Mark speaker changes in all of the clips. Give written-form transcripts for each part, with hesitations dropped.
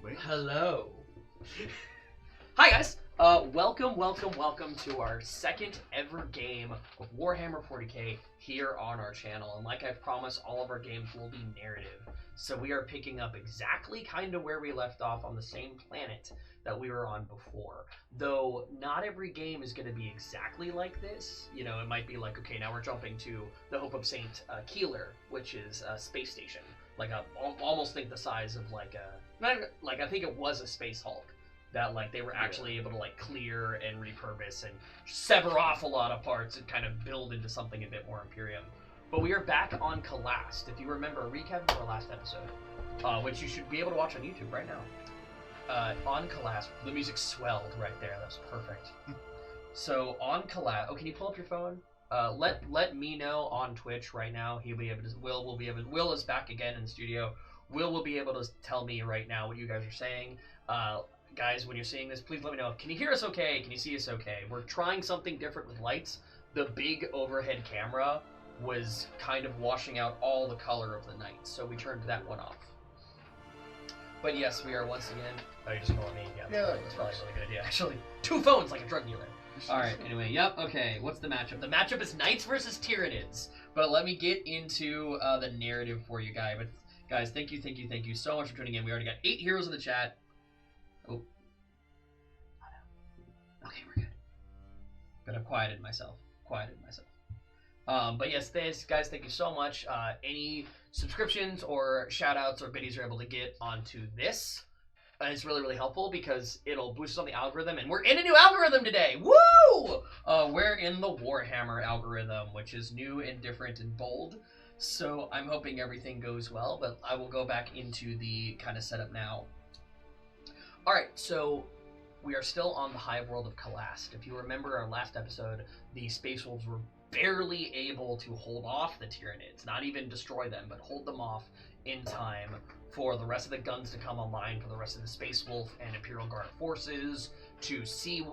Speaker 1: Beans.
Speaker 2: Hello. Hi guys. Welcome to our second ever game of Warhammer 40k here on our channel. And like I've promised, all of our games will be narrative. So we are picking up exactly kind of where we left off on the same planet that we were on before. Though not every game is going to be exactly like this. You know, it might be like, okay, now we're jumping to the Hope of Saint Keeler, which is a space station. Like almost think the size of like a, I think it was a Space Hulk that like they were actually able to like clear and repurpose and sever off a lot of parts and kind of build into something a bit more Imperium. But we are back on Kalast. If you remember, a recap of our last episode, which you should be able to watch on YouTube right now. On Kalast, the music swelled right there. That was perfect. So on Kalast, oh, can you pull up your phone? Let me know on Twitch right now. He'll be able to. Will is back again in the studio. Will be able to tell me right now what you guys are saying. Guys, when you're seeing this, please let me know. Can you hear us okay? Can you see us okay? We're trying something different with lights. The big overhead camera was kind of washing out all the color of the night, so we turned that one off. But yes, we are once again. Oh, you're just calling me? Yeah, that's probably a really good idea. Actually, two phones like a drug dealer. Alright, anyway, yep, okay, what's the matchup? The matchup is Knights versus Tyranids. But let me get into the narrative for you guys. But guys, thank you so much for tuning in. We already got 8 heroes in the chat. Oh. Okay, we're good. But I've quieted myself. But yes, guys, thank you so much. Any subscriptions or shout-outs or biddies you're able to get onto this, it's really, really helpful because it'll boost us on the algorithm, and we're in a new algorithm today! Woo! We're in the Warhammer algorithm, which is new and different and bold, so I'm hoping everything goes well, but I will go back into the kind of setup now. Alright, so we are still on the hive world of Kalast. If you remember our last episode, the Space Wolves were barely able to hold off the Tyranids, not even destroy them, but hold them off in time for the rest of the guns to come online, for the rest of the Space Wolf and Imperial Guard forces to see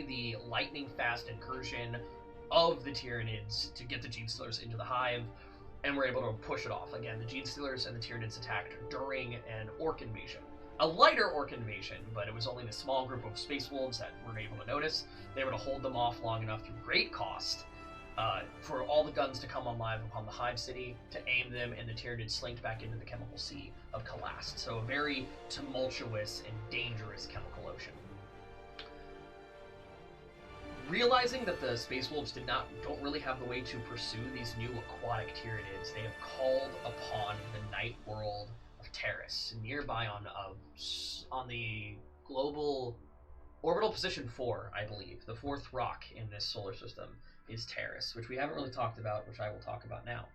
Speaker 2: the lightning-fast incursion of the Tyranids to get the Genestealers into the hive, and we're able to push it off. Again, the Genestealers and the Tyranids attacked during an Orc invasion. A lighter Orc invasion, but it was only the small group of Space Wolves that were able to notice. They were able to hold them off long enough through great cost for all the guns to come online upon the Hive City, to aim them, and the Tyranids slinked back into the chemical sea of Kalast. So a very tumultuous and dangerous chemical ocean. Realizing that the Space Wolves don't really have the way to pursue these new aquatic Tyranids, they have called upon the night world of Terrace, nearby on the global orbital position 4, I believe. The 4th rock in this solar system is Terrace, which we haven't really talked about, which I will talk about now.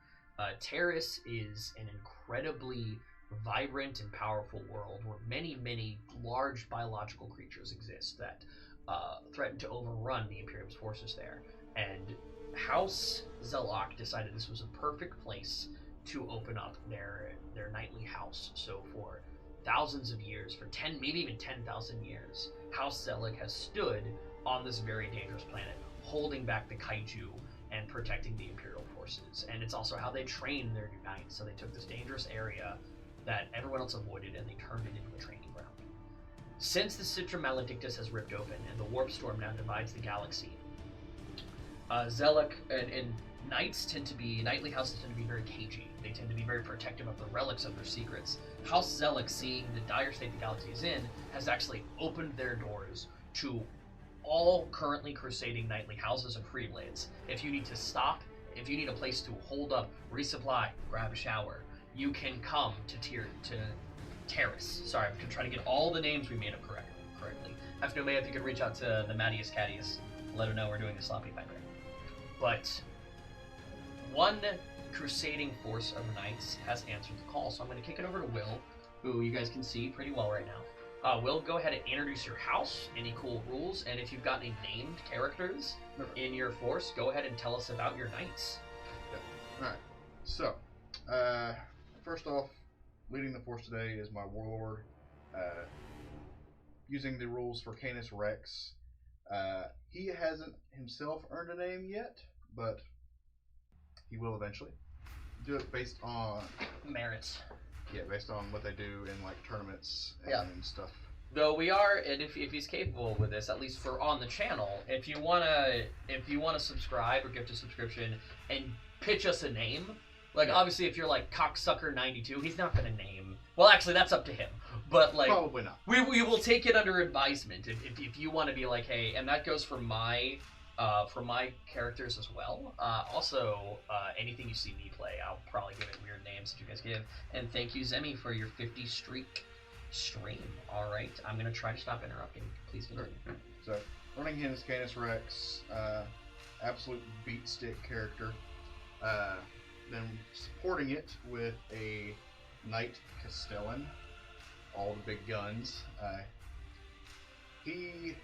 Speaker 2: Terrace is an incredibly vibrant and powerful world where many, many large biological creatures exist that threaten to overrun the Imperium's forces there. And House Zelok decided this was a perfect place to open up their nightly house. So for thousands of years, for maybe even 10,000 years, House Zelok has stood on this very dangerous planet, holding back the kaiju and protecting the Imperial forces. And it's also how they train their new knights. So they took this dangerous area that everyone else avoided and they turned it into a training ground. Since the Citra Maledictus has ripped open and the warp storm now divides the galaxy, Zelok and nightly houses tend to be very cagey. They tend to be very protective of the relics of their secrets. House Zelok, seeing the dire state the galaxy is in, has actually opened their doors to all currently crusading nightly houses and freeblades. If you need to stop, if you need a place to hold up, resupply, grab a shower, you can come to Terrace. Sorry, I'm trying to get all the names we made up correctly. Afnomea, if you could reach out to the Mattias Caddies, let them know we're doing the sloppy fight there. But one crusading force of knights has answered the call, so I'm going to kick it over to Will, who you guys can see pretty well right now. Will, go ahead and introduce your house, any cool rules, and if you've got any named characters in your force, go ahead and tell us about your knights.
Speaker 1: Yeah. Alright, so, first off, leading the force today is my warlord. Using the rules for Canis Rex, he hasn't himself earned a name yet, but he will eventually. Do it based on
Speaker 2: merits.
Speaker 1: Yeah, based on what they do in like tournaments and stuff.
Speaker 2: Though we are, and if he's capable with this, at least for on the channel, if you wanna subscribe or gift a subscription and pitch us a name, like obviously if you're like Cocksucker92, he's not gonna name. Well, actually that's up to him. But like
Speaker 1: probably not.
Speaker 2: We will take it under advisement if you want to be like, hey, and that goes for my characters as well. Also, anything you see me play, I'll probably give it weird names that you guys give. And thank you, Zemi, for your 50 streak stream. All right, I'm gonna try to stop interrupting. Please continue.
Speaker 1: So, running him is Canis Rex, absolute beat stick character. Then supporting it with a Knight Castellan, all the big guns. He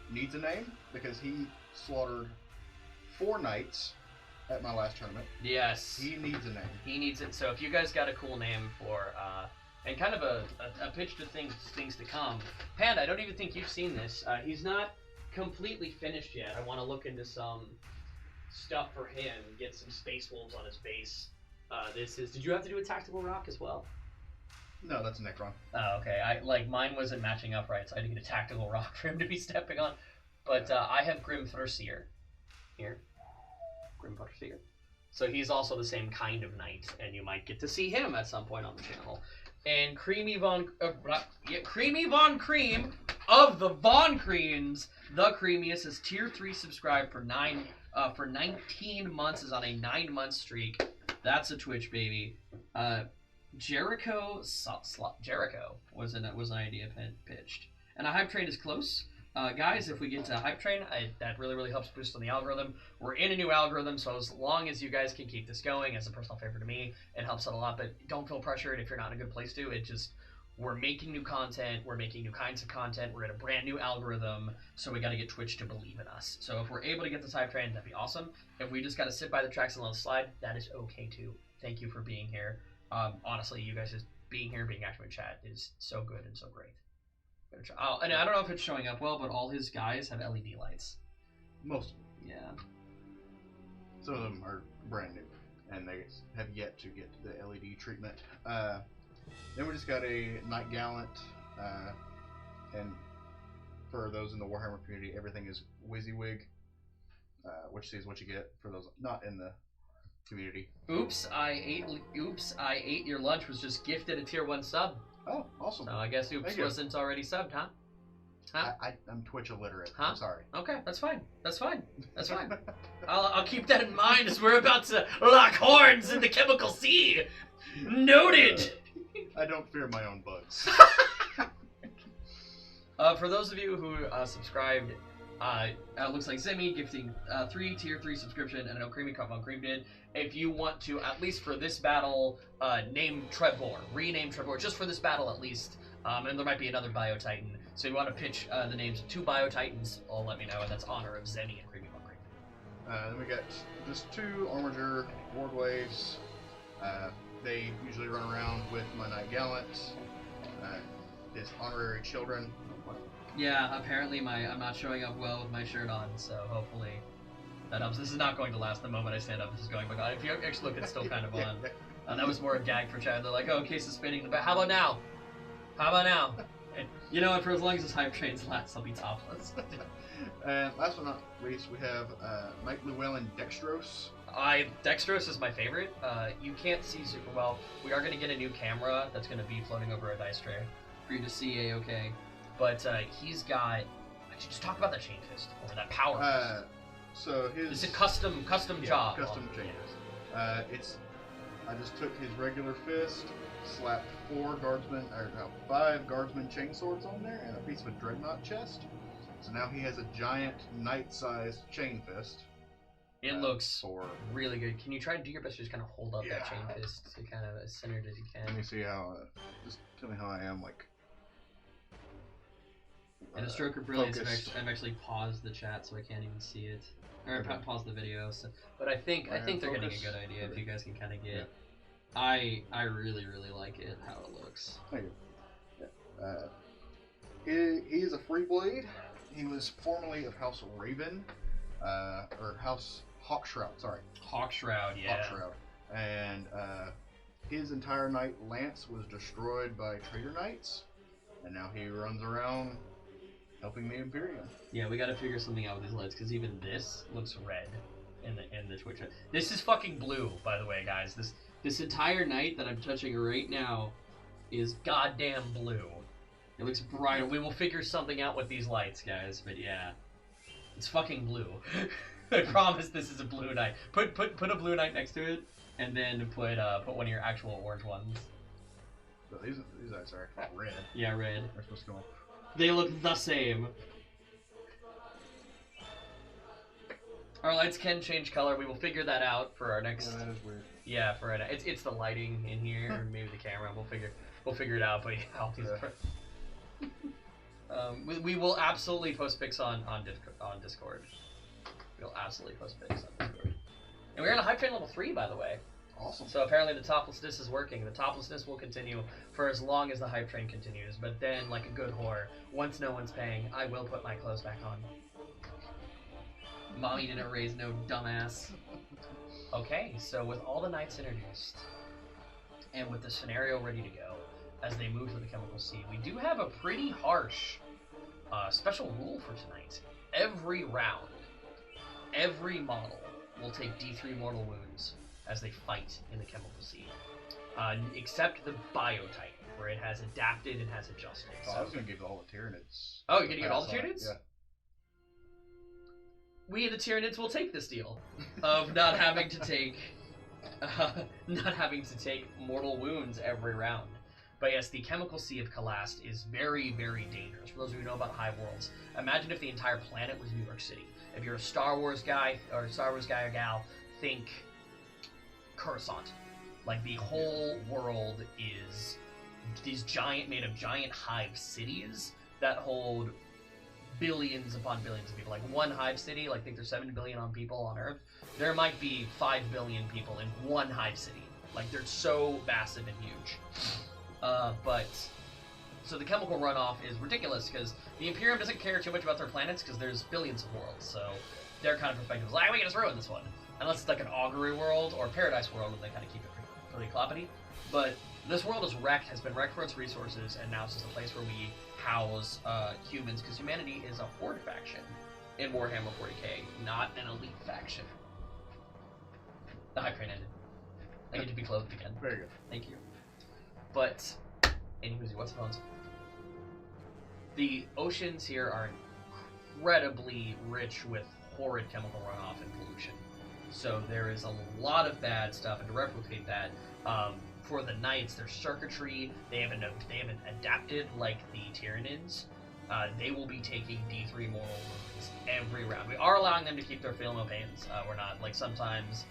Speaker 1: needs a name because he slaughtered 4 knights at my last tournament.
Speaker 2: Yes.
Speaker 1: He needs a name.
Speaker 2: He needs it. So if you guys got a cool name for, and kind of a pitch to things to come. Panda, I don't even think you've seen this. He's not completely finished yet. I want to look into some stuff for him, get some Space Wolves on his base. Did you have to do a Tactical Rock as well?
Speaker 1: No, that's a Necron.
Speaker 2: Oh, okay. Mine wasn't matching up right, so I had to get a Tactical Rock for him to be stepping on. But I have Grim Thurseer here. Grim Thurseer. So he's also the same kind of knight, and you might get to see him at some point on the channel. And Creamy Von Cream of the Von Creams, the creamiest, is tier 3 subscribed for 19 months, is on a 9-month streak. That's a Twitch baby. Jericho was an idea pitched, and a hype train is close. Guys, if we get to hype train, that really helps boost on the algorithm. We're in a new algorithm, so as long as you guys can keep this going, as a personal favor to me, it helps out a lot. But don't feel pressured if you're not in a good place to. We're making new content, we're making new kinds of content, we're in a brand new algorithm, so we got to get Twitch to believe in us. So if we're able to get this hype train, that'd be awesome. If we just got to sit by the tracks and let it slide, that is okay too. Thank you for being here. Honestly, you guys just being here, being active in chat is so good and so great. And I don't know if it's showing up well, but all his guys have LED lights.
Speaker 1: Most of them.
Speaker 2: Yeah.
Speaker 1: Some of them are brand new, and they have yet to get the LED treatment. Then we just got a Knight Gallant, and for those in the Warhammer community, everything is WYSIWYG, which is what you get for those not in the community.
Speaker 2: Oops, I ate your lunch was just gifted a tier 1 sub.
Speaker 1: Oh, awesome.
Speaker 2: So I guess Oops wasn't already subbed, huh?
Speaker 1: I'm Twitch illiterate.
Speaker 2: Huh?
Speaker 1: I'm sorry.
Speaker 2: Okay, that's fine. I'll keep that in mind as we're about to lock horns in the chemical sea. Noted.
Speaker 1: I don't fear my own bugs.
Speaker 2: For those of you who subscribed, looks like Zemi gifting 3 tier 3 subscription, and I know Creamy Cup on Cream did. If you want to, at least for this battle, name Trebor, rename Trebor, just for this battle at least, and there might be another Bio Titan. So if you want to pitch the names of 2 Bio Titans, let me know, and that's honor of Zemi and Creamy on Cream.
Speaker 1: Then we got just 2 Armiger Ward Waves. They usually run around with my Knight Gallant, his honorary children.
Speaker 2: Yeah, apparently I'm not showing up well with my shirt on, so hopefully that helps. This is not going to last the moment I stand up. This is going, my God, if you actually look, it's still kind of on. That was more a gag for chat. They're like, oh, Case is spinning the back. How about now? And, and for as long as this hype trains last, I'll be topless.
Speaker 1: And last but not least, we have Knight Llewellyn Dextros.
Speaker 2: Dextros is my favorite. You can't see super well. We are going to get a new camera that's going to be floating over a dice tray for you to see A-okay. But he's got... Actually, just talk about that chain fist, or that power fist.
Speaker 1: So his...
Speaker 2: It's a custom job.
Speaker 1: Custom chain fist. I just took his regular fist, slapped 5 guardsman chain swords on there, and a piece of a dreadnought chest. So now he has a giant knight-sized chain fist.
Speaker 2: It looks really good. Can you try to do your best to just kind of hold up that chain fist to kind of as centered as you can?
Speaker 1: Let me see how... just tell me how I am, like...
Speaker 2: And a stroke of brilliance, I've actually paused the chat so I can't even see it. Or I paused the video, so... But I think they're getting a good idea if you guys can kind of get... Yeah. I really like it, how it looks.
Speaker 1: Thank you. Yeah. He is a free blade. He was formerly of House Raven, or House Hawkshroud, sorry.
Speaker 2: Hawkshroud, yeah.
Speaker 1: Hawkshroud. And his entire knight lance was destroyed by traitor knights, and now he runs around helping the Imperium.
Speaker 2: Yeah, we gotta figure something out with his lights, because even this looks red in the Twitch. This is fucking blue, by the way, guys. This entire knight that I'm touching right now is goddamn blue. It looks bright. We will figure something out with these lights, guys. But yeah, it's fucking blue. I promise this is a blue knight. Put a blue knight next to it, and then put one of your actual orange ones.
Speaker 1: So these knights are actually red.
Speaker 2: Yeah, red.
Speaker 1: They're supposed to go.
Speaker 2: They look the same. Our lights can change color. We will figure that out for our next.
Speaker 1: Yeah, that is weird.
Speaker 2: Yeah, for it's the lighting in here, or maybe the camera. We'll figure it out. But yeah, all these. We will absolutely post pics on Discord. We'll absolutely post pics on Discord. And we're on a hype train level 3, by the way.
Speaker 1: Awesome.
Speaker 2: So apparently the toplessness is working. The toplessness will continue for as long as the hype train continues. But then, like a good whore, once no one's paying, I will put my clothes back on. Mommy didn't raise no dumbass. Okay, so with all the knights introduced, and with the scenario ready to go, as they move to the Chemical Sea, we do have a pretty harsh special rule for tonight. Every round, every model will take D3 mortal wounds as they fight in the Chemical Sea. Except the Biotype, where it has adapted and has adjusted.
Speaker 1: Oh, I was going to give all the Tyranids.
Speaker 2: Oh, you're going to give all the Tyranids?
Speaker 1: Yeah.
Speaker 2: We, the Tyranids, will take this deal of not having to take mortal wounds every round. But yes, the Chemical Sea of Kalast is very, very dangerous. For those of you who know about Hive Worlds, imagine if the entire planet was New York City. If you're a Star Wars guy or gal, think Coruscant. Like, the whole world is these made of giant hive cities that hold billions upon billions of people. Like, one hive city, like, think there's 7 billion people on Earth. There might be 5 billion people in one hive city. Like, they're so massive and huge. So the chemical runoff is ridiculous because the Imperium doesn't care too much about their planets because there's billions of worlds. So their kind of perspective is like, we can just ruin this one. Unless it's like an augury world or paradise world, and they kind of keep it pretty cloppity. But this world is wrecked, has been wrecked for its resources, and now it's just a place where we house humans, because humanity is a horde faction in Warhammer 40k, not an elite faction. The hype train ended. I get to be clothed again.
Speaker 1: Very good.
Speaker 2: Thank you. But, anywho's, what's the phones? The oceans here are incredibly rich with horrid chemical runoff and pollution. So there is a lot of bad stuff, and to replicate that, for the knights, their circuitry, they haven't adapted like the Tyranids. They will be taking D3 mortal wounds every round. We are allowing them to keep their Philmo pains. We're not, like, sometimes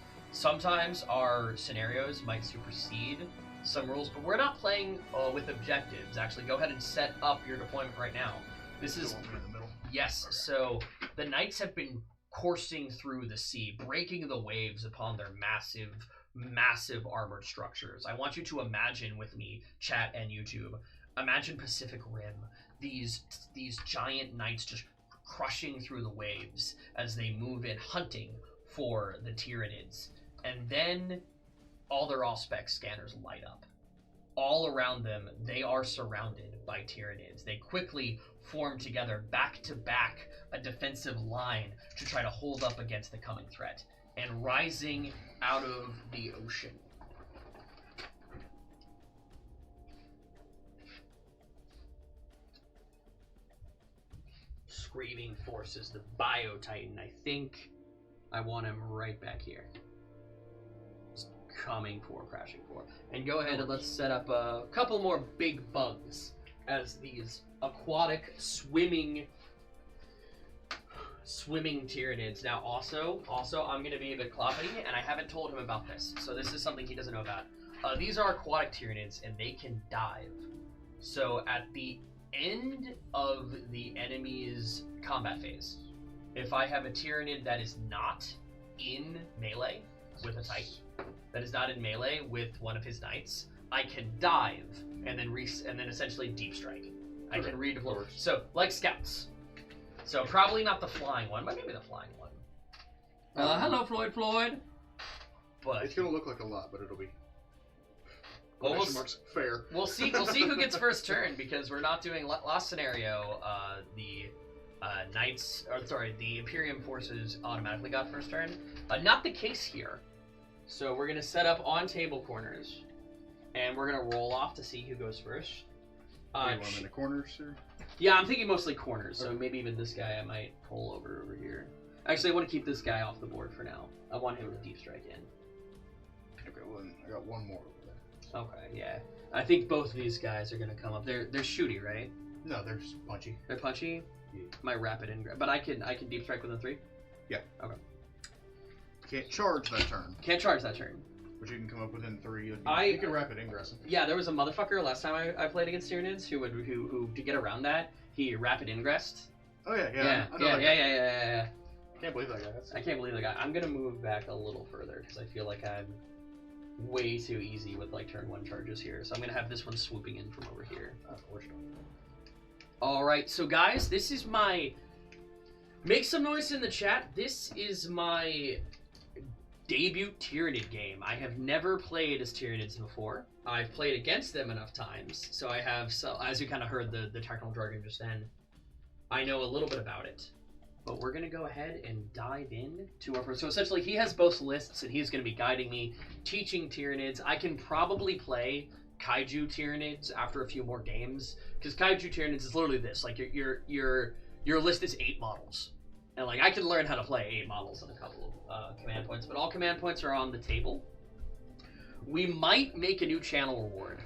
Speaker 2: our scenarios might supersede some rules, but we're not playing with objectives. Actually, go ahead and set up your deployment right now. This is...
Speaker 1: in the middle.
Speaker 2: Yes, so the knights have been coursing through the sea, breaking the waves upon their massive armored structures. I want you to imagine with me, chat and YouTube, imagine Pacific Rim, these giant knights just crushing through the waves as they move in, hunting for the Tyranids. And then all their Auspex scanners light up. All around them, they are surrounded by Tyranids. They quickly form together, back to back, a defensive line to try to hold up against the coming threat. And rising out of the ocean, screaming forces the Bio-Titan. I think I want him right back here. Just coming for, crashing for. And go ahead and let's set up a couple more big bugs as these aquatic swimming Tyranids. Now also, I'm going to be a bit cloppity, and I haven't told him about this, so this is something he doesn't know about. These are aquatic Tyranids, and they can dive. So at the end of the enemy's combat phase, if I have a Tyranid that is not in melee with a Titan, that is not in melee with one of his knights, I can dive and then essentially deep strike. I can redeploy. So like scouts. So probably not the flying one, but maybe the flying one. Hello, Floyd.
Speaker 1: But it's gonna look like a lot, but it'll be.
Speaker 2: Well,
Speaker 1: Question marks. Fair.
Speaker 2: We'll see who gets first turn, because we're not doing last scenario. The the Imperium forces automatically got first turn. Not the case here. So we're gonna set up on table corners, and we're gonna roll off to see who goes first.
Speaker 1: You want them in the corners, sir?
Speaker 2: Yeah, I'm thinking mostly corners. So maybe even this guy I might pull over here. Actually, I want to keep this guy off the board for now. I want him to deep strike in.
Speaker 1: Okay, well then I got one more over there.
Speaker 2: Okay, yeah. I think both of these guys are gonna come up. They're shooty, right?
Speaker 1: No, they're punchy.
Speaker 2: They're punchy.
Speaker 1: Yeah.
Speaker 2: My rapid ingress, but I can deep strike within 3.
Speaker 1: Yeah.
Speaker 2: Okay.
Speaker 1: Can't charge that turn,
Speaker 2: Can't charge that turn.
Speaker 1: but you can come up within 3. You
Speaker 2: I-
Speaker 1: can rapid ingress him.
Speaker 2: Yeah, there was a motherfucker last time I played against Tyranids who to get around that, he rapid ingressed.
Speaker 1: Oh yeah.
Speaker 2: Yeah.
Speaker 1: I know that guy.
Speaker 2: Yeah.
Speaker 1: Can't believe that guy. That's...
Speaker 2: I can't believe that guy. I'm gonna move back a little further because I feel like I'm way too easy with like turn 1 charges here. So I'm gonna have this one swooping in from over here.
Speaker 1: Of course not.
Speaker 2: All right, so guys, this is my. Make some noise in the chat. This is my debut Tyranid game. I have never played as Tyranids before. I've played against them enough times, so I have. So as you kind of heard the technical jargon just then, I know a little bit about it. But we're gonna go ahead and dive in to our first. So essentially, he has both lists, and he's gonna be guiding me, teaching Tyranids. I can probably play Kaiju Tyranids after a few more games, because Kaiju Tyranids is literally this: like your list is 8 models, and like I can learn how to play 8 models in a couple of command points. But all command points are on the table. We might make a new channel reward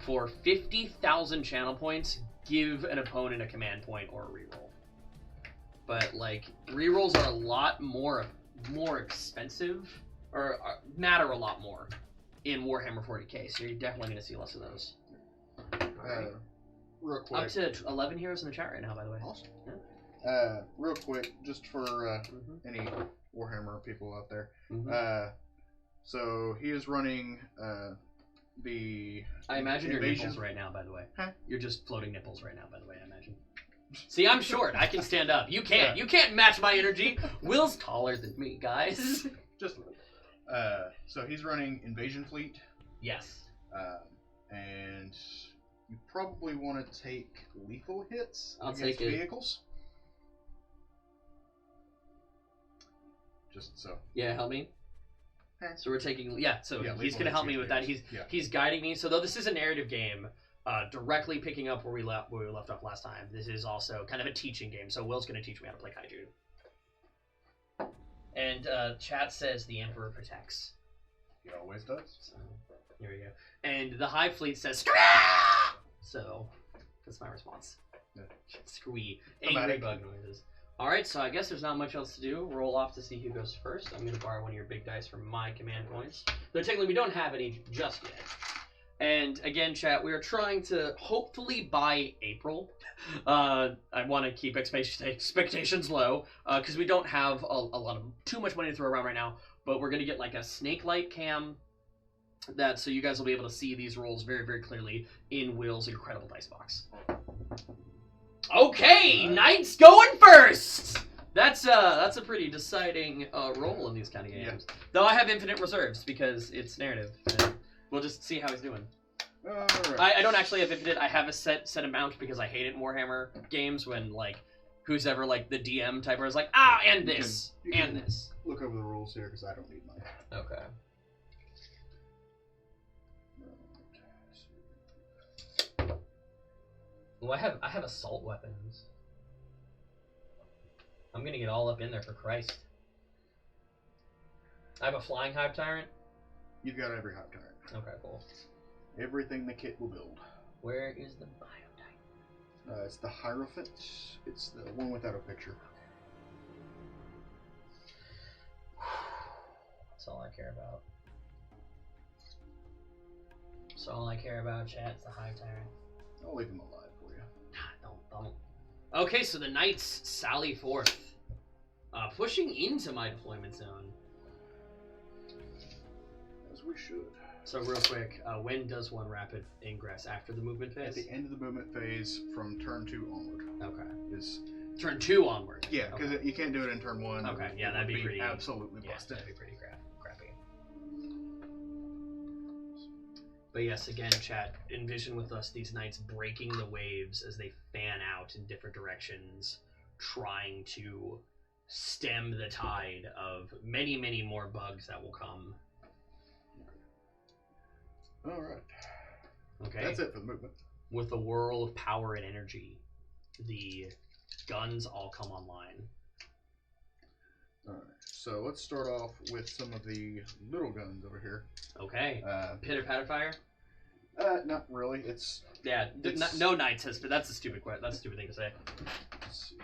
Speaker 2: for 50,000 channel points. Give an opponent a command point or a reroll. But like rerolls are a lot more expensive, or matter a lot more in Warhammer 40k. So you're definitely going to see less of those.
Speaker 1: Real quick.
Speaker 2: Up to 11 heroes in the chat right now, by the way.
Speaker 1: Awesome.
Speaker 2: Yeah.
Speaker 1: Real quick, just for any Warhammer people out there. So he is running the.
Speaker 2: I imagine your
Speaker 1: invasion.
Speaker 2: nipples right now, by the way.
Speaker 1: Huh?
Speaker 2: You're just floating nipples right now, by the way. I imagine. See, I'm short. I can stand up. You can't.
Speaker 1: Yeah.
Speaker 2: You can't match my energy. Will's taller than me, guys.
Speaker 1: Just a little. So he's running invasion fleet.
Speaker 2: Yes.
Speaker 1: And you probably want to take lethal hits
Speaker 2: I'll
Speaker 1: against
Speaker 2: take it.
Speaker 1: vehicles. Just so.
Speaker 2: Yeah, help me. So we're taking So
Speaker 1: Yeah,
Speaker 2: he's
Speaker 1: lethal
Speaker 2: gonna help
Speaker 1: hits
Speaker 2: me with that.
Speaker 1: against vehicles.
Speaker 2: He's guiding me. So though this is a narrative game, directly picking up where we left off last time. This is also kind of a teaching game. So Will's gonna teach me how to play Kaiju. And chat says the Emperor protects.
Speaker 1: He always does.
Speaker 2: So here we go. And the Hive Fleet says Screw! So that's my response.
Speaker 1: Yeah.
Speaker 2: Squee. Angry
Speaker 1: Thematic.
Speaker 2: bug noises. Alright, so I guess there's not much else to do. Roll off to see who goes first. I'm going to borrow one of your big dice from my command points. Though technically we don't have any just yet. And again, chat, we are trying to hopefully by April. I want to keep expectations low because we don't have a lot of too much money to throw around right now. But we're going to get like a snake light cam so you guys will be able to see these rolls very, very clearly in Will's incredible dice box. Okay, Knight's going first. That's a pretty deciding role in these kind of games. Yeah. Though I have infinite reserves because it's narrative. And we'll just see how he's doing.
Speaker 1: Alright.
Speaker 2: I don't actually have infinite. I have a set amount because I hate it in Warhammer games when like who's ever like the DM type is like and this
Speaker 1: you can
Speaker 2: and this.
Speaker 1: Look over the rules here because I don't need mine.
Speaker 2: Okay. Well, I have assault weapons. I'm gonna get all up in there for Christ. I have a flying hive tyrant.
Speaker 1: You've got every hive tyrant.
Speaker 2: Okay, cool.
Speaker 1: Everything the kit will build.
Speaker 2: Where is the biotype?
Speaker 1: It's the Hierophant. It's the one without a picture.
Speaker 2: That's all I care about. That's all I care about, chat. It's the hive tyrant.
Speaker 1: I'll leave him alive for you.
Speaker 2: Don't. Okay, so the knights sally forth, pushing into my deployment zone.
Speaker 1: As we should.
Speaker 2: So real quick, when does one rapid ingress? After the movement phase?
Speaker 1: At the end of the movement phase, from turn 2 onward.
Speaker 2: Okay.
Speaker 1: Is
Speaker 2: turn 2 onward.
Speaker 1: Yeah, because
Speaker 2: okay.
Speaker 1: You can't do it in turn 1.
Speaker 2: Okay, yeah, that'd be pretty
Speaker 1: absolutely busted.
Speaker 2: That'd be pretty crappy. But yes, again, chat, envision with us these knights breaking the waves as they fan out in different directions, trying to stem the tide of many, many more bugs that will come.
Speaker 1: All right.
Speaker 2: Okay.
Speaker 1: That's it for the movement.
Speaker 2: With the whirl of power and energy, the guns all come online.
Speaker 1: All right. So let's start off with some of the little guns over here.
Speaker 2: Okay. Pitter patter fire.
Speaker 1: Not really. It's
Speaker 2: no knights has. But that's a stupid thing to say.
Speaker 1: Let's see.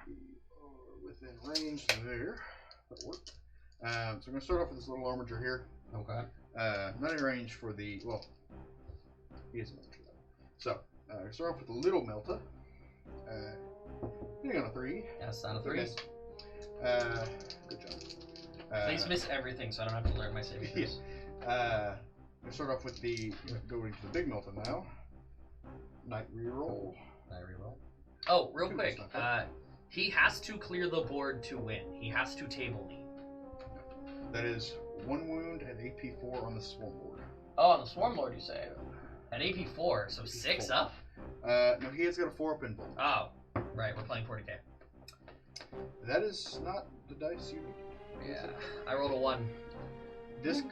Speaker 1: We are within range there. That'll work. So I'm going to start off with this little armature here.
Speaker 2: Okay.
Speaker 1: Not in range for the he is an armature though. So start off with the little Melta. Hitting on a 3.
Speaker 2: Yes, on a 3.
Speaker 1: Miss. Good job.
Speaker 2: Please miss everything, so I don't have to learn my saving throws.
Speaker 1: Yeah. We'll start off with going to the big Melta now. Night reroll.
Speaker 2: Oh, real quick. He has to clear the board to win. He has to table me.
Speaker 1: That is 1 wound at AP 4 on the swarm board.
Speaker 2: Oh, on the swarm lord, you say? At AP 4, so AP 6
Speaker 1: 4.
Speaker 2: up?
Speaker 1: No, he has got a 4 up in bold.
Speaker 2: Oh, right. We're playing 40k.
Speaker 1: That is not the dice you.
Speaker 2: Yeah, I rolled a 1.
Speaker 1: This,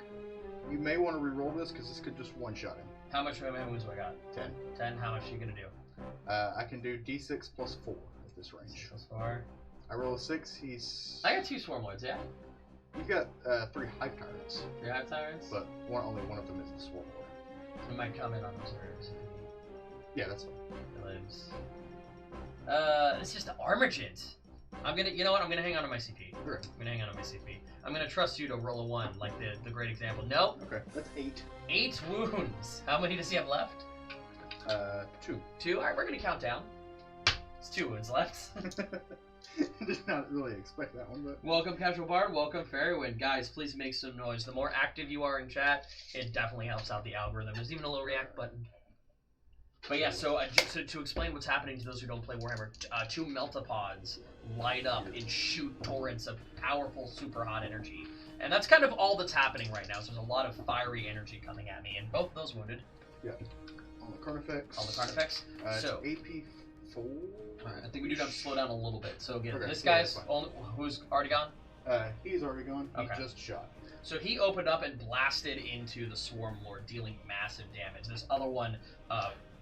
Speaker 1: you may want to re-roll this because this could just one-shot him.
Speaker 2: How much wounds do I got?
Speaker 1: 10.
Speaker 2: 10. How much are you gonna do?
Speaker 1: I can do D6 plus 4 at this range.
Speaker 2: Plus 4.
Speaker 1: I roll a 6. He's.
Speaker 2: I got 2 swarm lords. Yeah.
Speaker 1: You've got 3 hive tyrants.
Speaker 2: 3 hive tyrants.
Speaker 1: But only one of them is the swarm lord.
Speaker 2: So I might come in on reserves.
Speaker 1: Yeah, that's fine.
Speaker 2: Lives. It's just Armagent. You know what? I'm gonna hang on to my CP.
Speaker 1: Sure.
Speaker 2: I'm gonna hang on to my CP. I'm gonna trust you to roll a 1, like the great example. No.
Speaker 1: Okay, that's 8.
Speaker 2: 8 wounds. How many does he have left?
Speaker 1: 2.
Speaker 2: 2. All right, we're gonna count down. It's 2 wounds left.
Speaker 1: Did not really expect that one, but.
Speaker 2: Welcome, Casual Bard. Welcome, Fairywind. Guys, please make some noise. The more active you are in chat, it definitely helps out the algorithm. There's even a little react button. But yeah, so to explain what's happening to those who don't play Warhammer, 2 Meltapods light up and shoot torrents of powerful, super hot energy. And that's kind of all that's happening right now. So there's a lot of fiery energy coming at me, and both of those wounded.
Speaker 1: Yeah. On the Carnifex.
Speaker 2: On the Carnifex. So
Speaker 1: AP 4.
Speaker 2: Alright, I think we do have to slow down a little bit. So again,
Speaker 1: Okay,
Speaker 2: this
Speaker 1: yeah,
Speaker 2: guy's who's already gone?
Speaker 1: He's already gone. He
Speaker 2: Okay.
Speaker 1: just shot.
Speaker 2: So he opened up and blasted into the Swarm Lord, dealing massive damage. This other one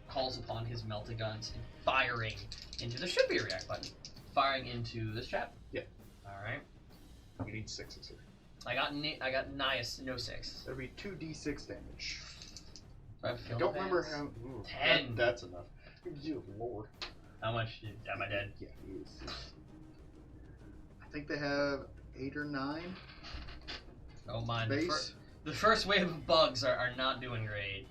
Speaker 2: calls upon his melta guns and firing into. There should be a react button. Firing into this chap.
Speaker 1: Yeah.
Speaker 2: All right.
Speaker 1: You need 6s here.
Speaker 2: I got Nias, no 6.
Speaker 1: That'd be 2d6 damage.
Speaker 2: I
Speaker 1: don't remember how. Ooh,
Speaker 2: 10.
Speaker 1: That's enough. Good lord.
Speaker 2: How much am I dead?
Speaker 1: Yeah, he is. I think they have 8 or 9.
Speaker 2: Oh my!
Speaker 1: Base.
Speaker 2: The first wave of bugs are not doing great.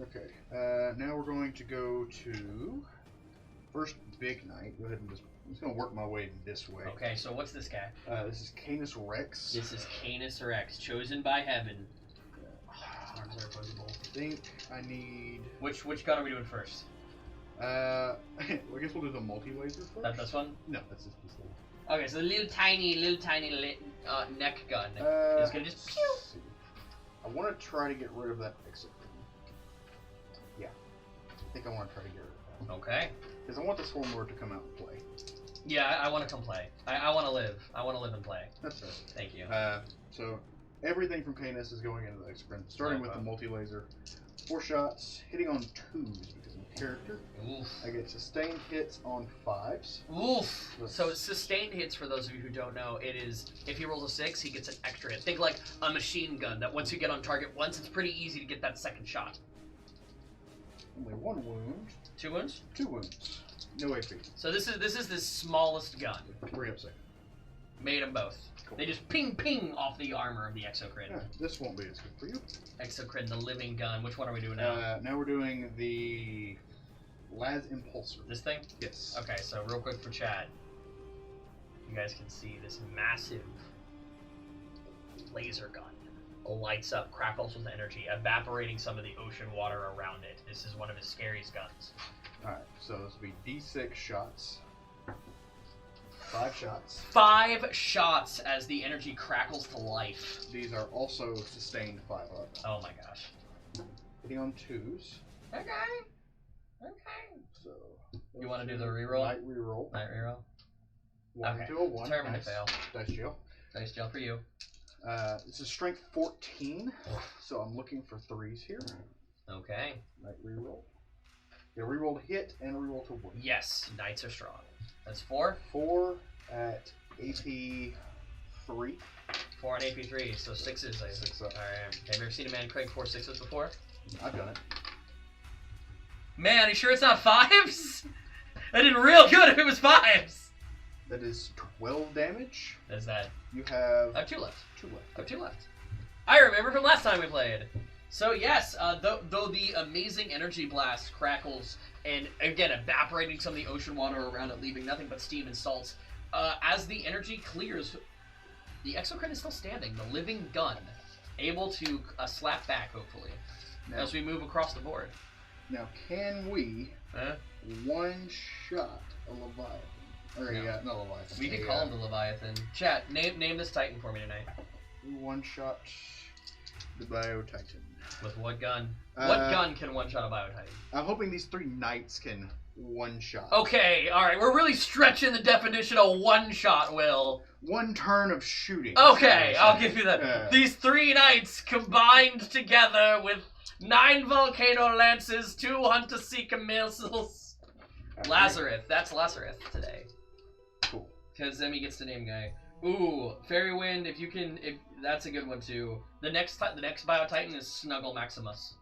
Speaker 1: Okay. Now we're going to go to first big knight. Go ahead and I'm just going to work my way this way.
Speaker 2: Okay, so what's this guy?
Speaker 1: This is Canis Rex.
Speaker 2: This is Canis Rex, chosen by heaven. Arms are opposable.
Speaker 1: I think I need.
Speaker 2: Which gun are we doing first?
Speaker 1: Well, I guess we'll do the multi-laser first.
Speaker 2: That this one?
Speaker 1: No, that's just this one.
Speaker 2: Okay, so the little tiny neck gun is gonna just pew.
Speaker 1: I want to try to get rid of that exit. Yeah, I think I want to try to get rid of that.
Speaker 2: Okay.
Speaker 1: Because I want the Swarm Lord to come out and play.
Speaker 2: Yeah, I want to come play. I want to live. I want to live and play.
Speaker 1: That's right.
Speaker 2: Thank you.
Speaker 1: So everything from Canis is going into the exprint, starting with the multi-laser. 4 shots, hitting on 2s because I'm a character.
Speaker 2: Oof.
Speaker 1: I get sustained hits on 5s.
Speaker 2: Oof. So sustained hits, for those of you who don't know, it is if he rolls a 6, he gets an extra hit. Think like a machine gun that once you get on target once, it's pretty easy to get that second shot.
Speaker 1: Only 1 wound.
Speaker 2: 2 wounds?
Speaker 1: 2 wounds. No AP.
Speaker 2: So this is the smallest gun.
Speaker 1: 3 up 2nd.
Speaker 2: Made them both.
Speaker 1: Cool.
Speaker 2: They just ping off the armor of the Exocrid.
Speaker 1: Yeah, this won't be as good for you.
Speaker 2: Exocrid, the living gun. Which one are we doing now?
Speaker 1: Now we're doing the Las Impulsor.
Speaker 2: This thing?
Speaker 1: Yes.
Speaker 2: Okay, so real quick for chat. You guys can see this massive laser gun. Lights up, crackles with energy, evaporating some of the ocean water around it. This is one of his scariest guns.
Speaker 1: Alright, so this will be D6 shots. 5 shots.
Speaker 2: 5 shots as the energy crackles to life.
Speaker 1: These are also sustained 5 up.
Speaker 2: Oh my gosh.
Speaker 1: Hitting on 2s.
Speaker 2: Okay. Okay.
Speaker 1: So
Speaker 2: You want to do the reroll?
Speaker 1: Night reroll.
Speaker 2: Night reroll.
Speaker 1: 1
Speaker 2: Okay.
Speaker 1: to a 1.
Speaker 2: Determined
Speaker 1: Nice.
Speaker 2: to fail.
Speaker 1: Dice jail.
Speaker 2: Dice jail for you.
Speaker 1: This is strength 14, so I'm looking for 3s here.
Speaker 2: Okay.
Speaker 1: Night reroll. Yeah, reroll to hit and reroll to win.
Speaker 2: Yes, knights are strong. That's 4.
Speaker 1: 4 at AP 3.
Speaker 2: 4 on AP 3, so 6s.
Speaker 1: 6 up.
Speaker 2: Alright. Have you ever seen a man crank 4 6s before?
Speaker 1: I've done it.
Speaker 2: Man, you sure it's not 5s? I did real good if it was 5s.
Speaker 1: That is 12 damage.
Speaker 2: That's that.
Speaker 1: You have
Speaker 2: I have 2 left.
Speaker 1: 2 left.
Speaker 2: I have 2 left. I remember from last time we played. So yes, though the amazing energy blast crackles and again evaporating some of the ocean water around it, leaving nothing but steam and salts, as the energy clears, the exocrine is still standing. The living gun, able to slap back hopefully
Speaker 1: Now,
Speaker 2: as we move across the board.
Speaker 1: now can we one-shot a Leviathan? Or
Speaker 2: No.
Speaker 1: not Leviathan.
Speaker 2: We could call him the Leviathan. Chat, name this Titan for me tonight.
Speaker 1: One-shot the Bio Titan.
Speaker 2: With what gun? What
Speaker 1: Uh,
Speaker 2: gun can one shot a Biotitan?
Speaker 1: I'm hoping these 3 knights can one-shot.
Speaker 2: Okay, alright, we're really stretching the definition of one shot, Will.
Speaker 1: 1 turn of shooting.
Speaker 2: Okay, I'll give you that.
Speaker 1: Yeah.
Speaker 2: These 3 knights combined together with 9 volcano lances, 2 Hunter-Seeker missiles. Lazarus, that's Lazarus today.
Speaker 1: Cool.
Speaker 2: Because Zemi gets to name guy. Ooh, Fairy Wind, if that's a good one too. The next Bio Titan is Snuggle Maximus.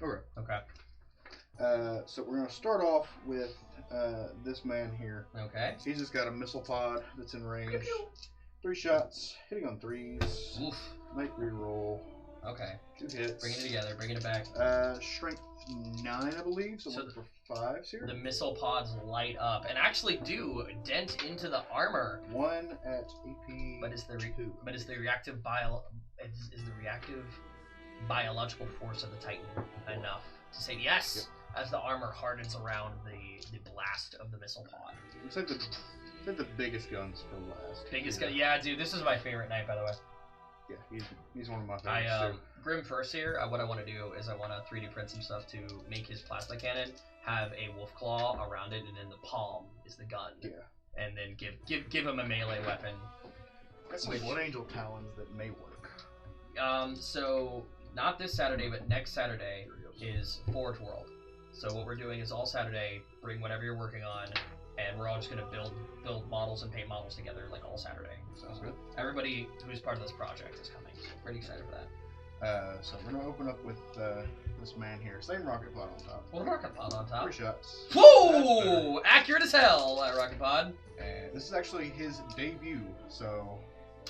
Speaker 1: Okay.
Speaker 2: Okay.
Speaker 1: So we're gonna start off with this man here.
Speaker 2: Okay.
Speaker 1: He's just got a missile pod that's in range. 3 shots, hitting on 3s.
Speaker 2: Oof.
Speaker 1: Night reroll.
Speaker 2: Okay.
Speaker 1: 2 hits.
Speaker 2: Bringing it together, bringing it back.
Speaker 1: Strength 9, I believe. So,
Speaker 2: So
Speaker 1: looking for 5s here.
Speaker 2: The missile pods light up and actually do dent into the armor.
Speaker 1: 1 at AP.
Speaker 2: But is the
Speaker 1: 2.
Speaker 2: reactive biological force of the Titan enough to say yes as the armor hardens around the blast of the missile pod?
Speaker 1: Save the biggest guns for last.
Speaker 2: Biggest gun, yeah, dude. This is my favorite knight, by the way.
Speaker 1: Yeah, he's one of my favorites too.
Speaker 2: Grim first here. What I want to do is I want to 3D print some stuff to make his plasma cannon have a wolf claw around it, and in the palm is the gun.
Speaker 1: Yeah.
Speaker 2: And then give him a melee weapon.
Speaker 1: Got some Blood Angel talons that may work.
Speaker 2: So not this Saturday, but next Saturday is Forge World. So what we're doing is all Saturday, bring whatever you're working on, and we're all just gonna build models and paint models together like all Saturday.
Speaker 1: Sounds good.
Speaker 2: Everybody who's part of this project is coming. So pretty excited for that.
Speaker 1: So we're gonna open up with this man here. Same rocket pod on top.
Speaker 2: Well, rocket pod on top.
Speaker 1: 3 shots.
Speaker 2: Whoa! Accurate as hell, that rocket pod.
Speaker 1: And this is actually his debut, so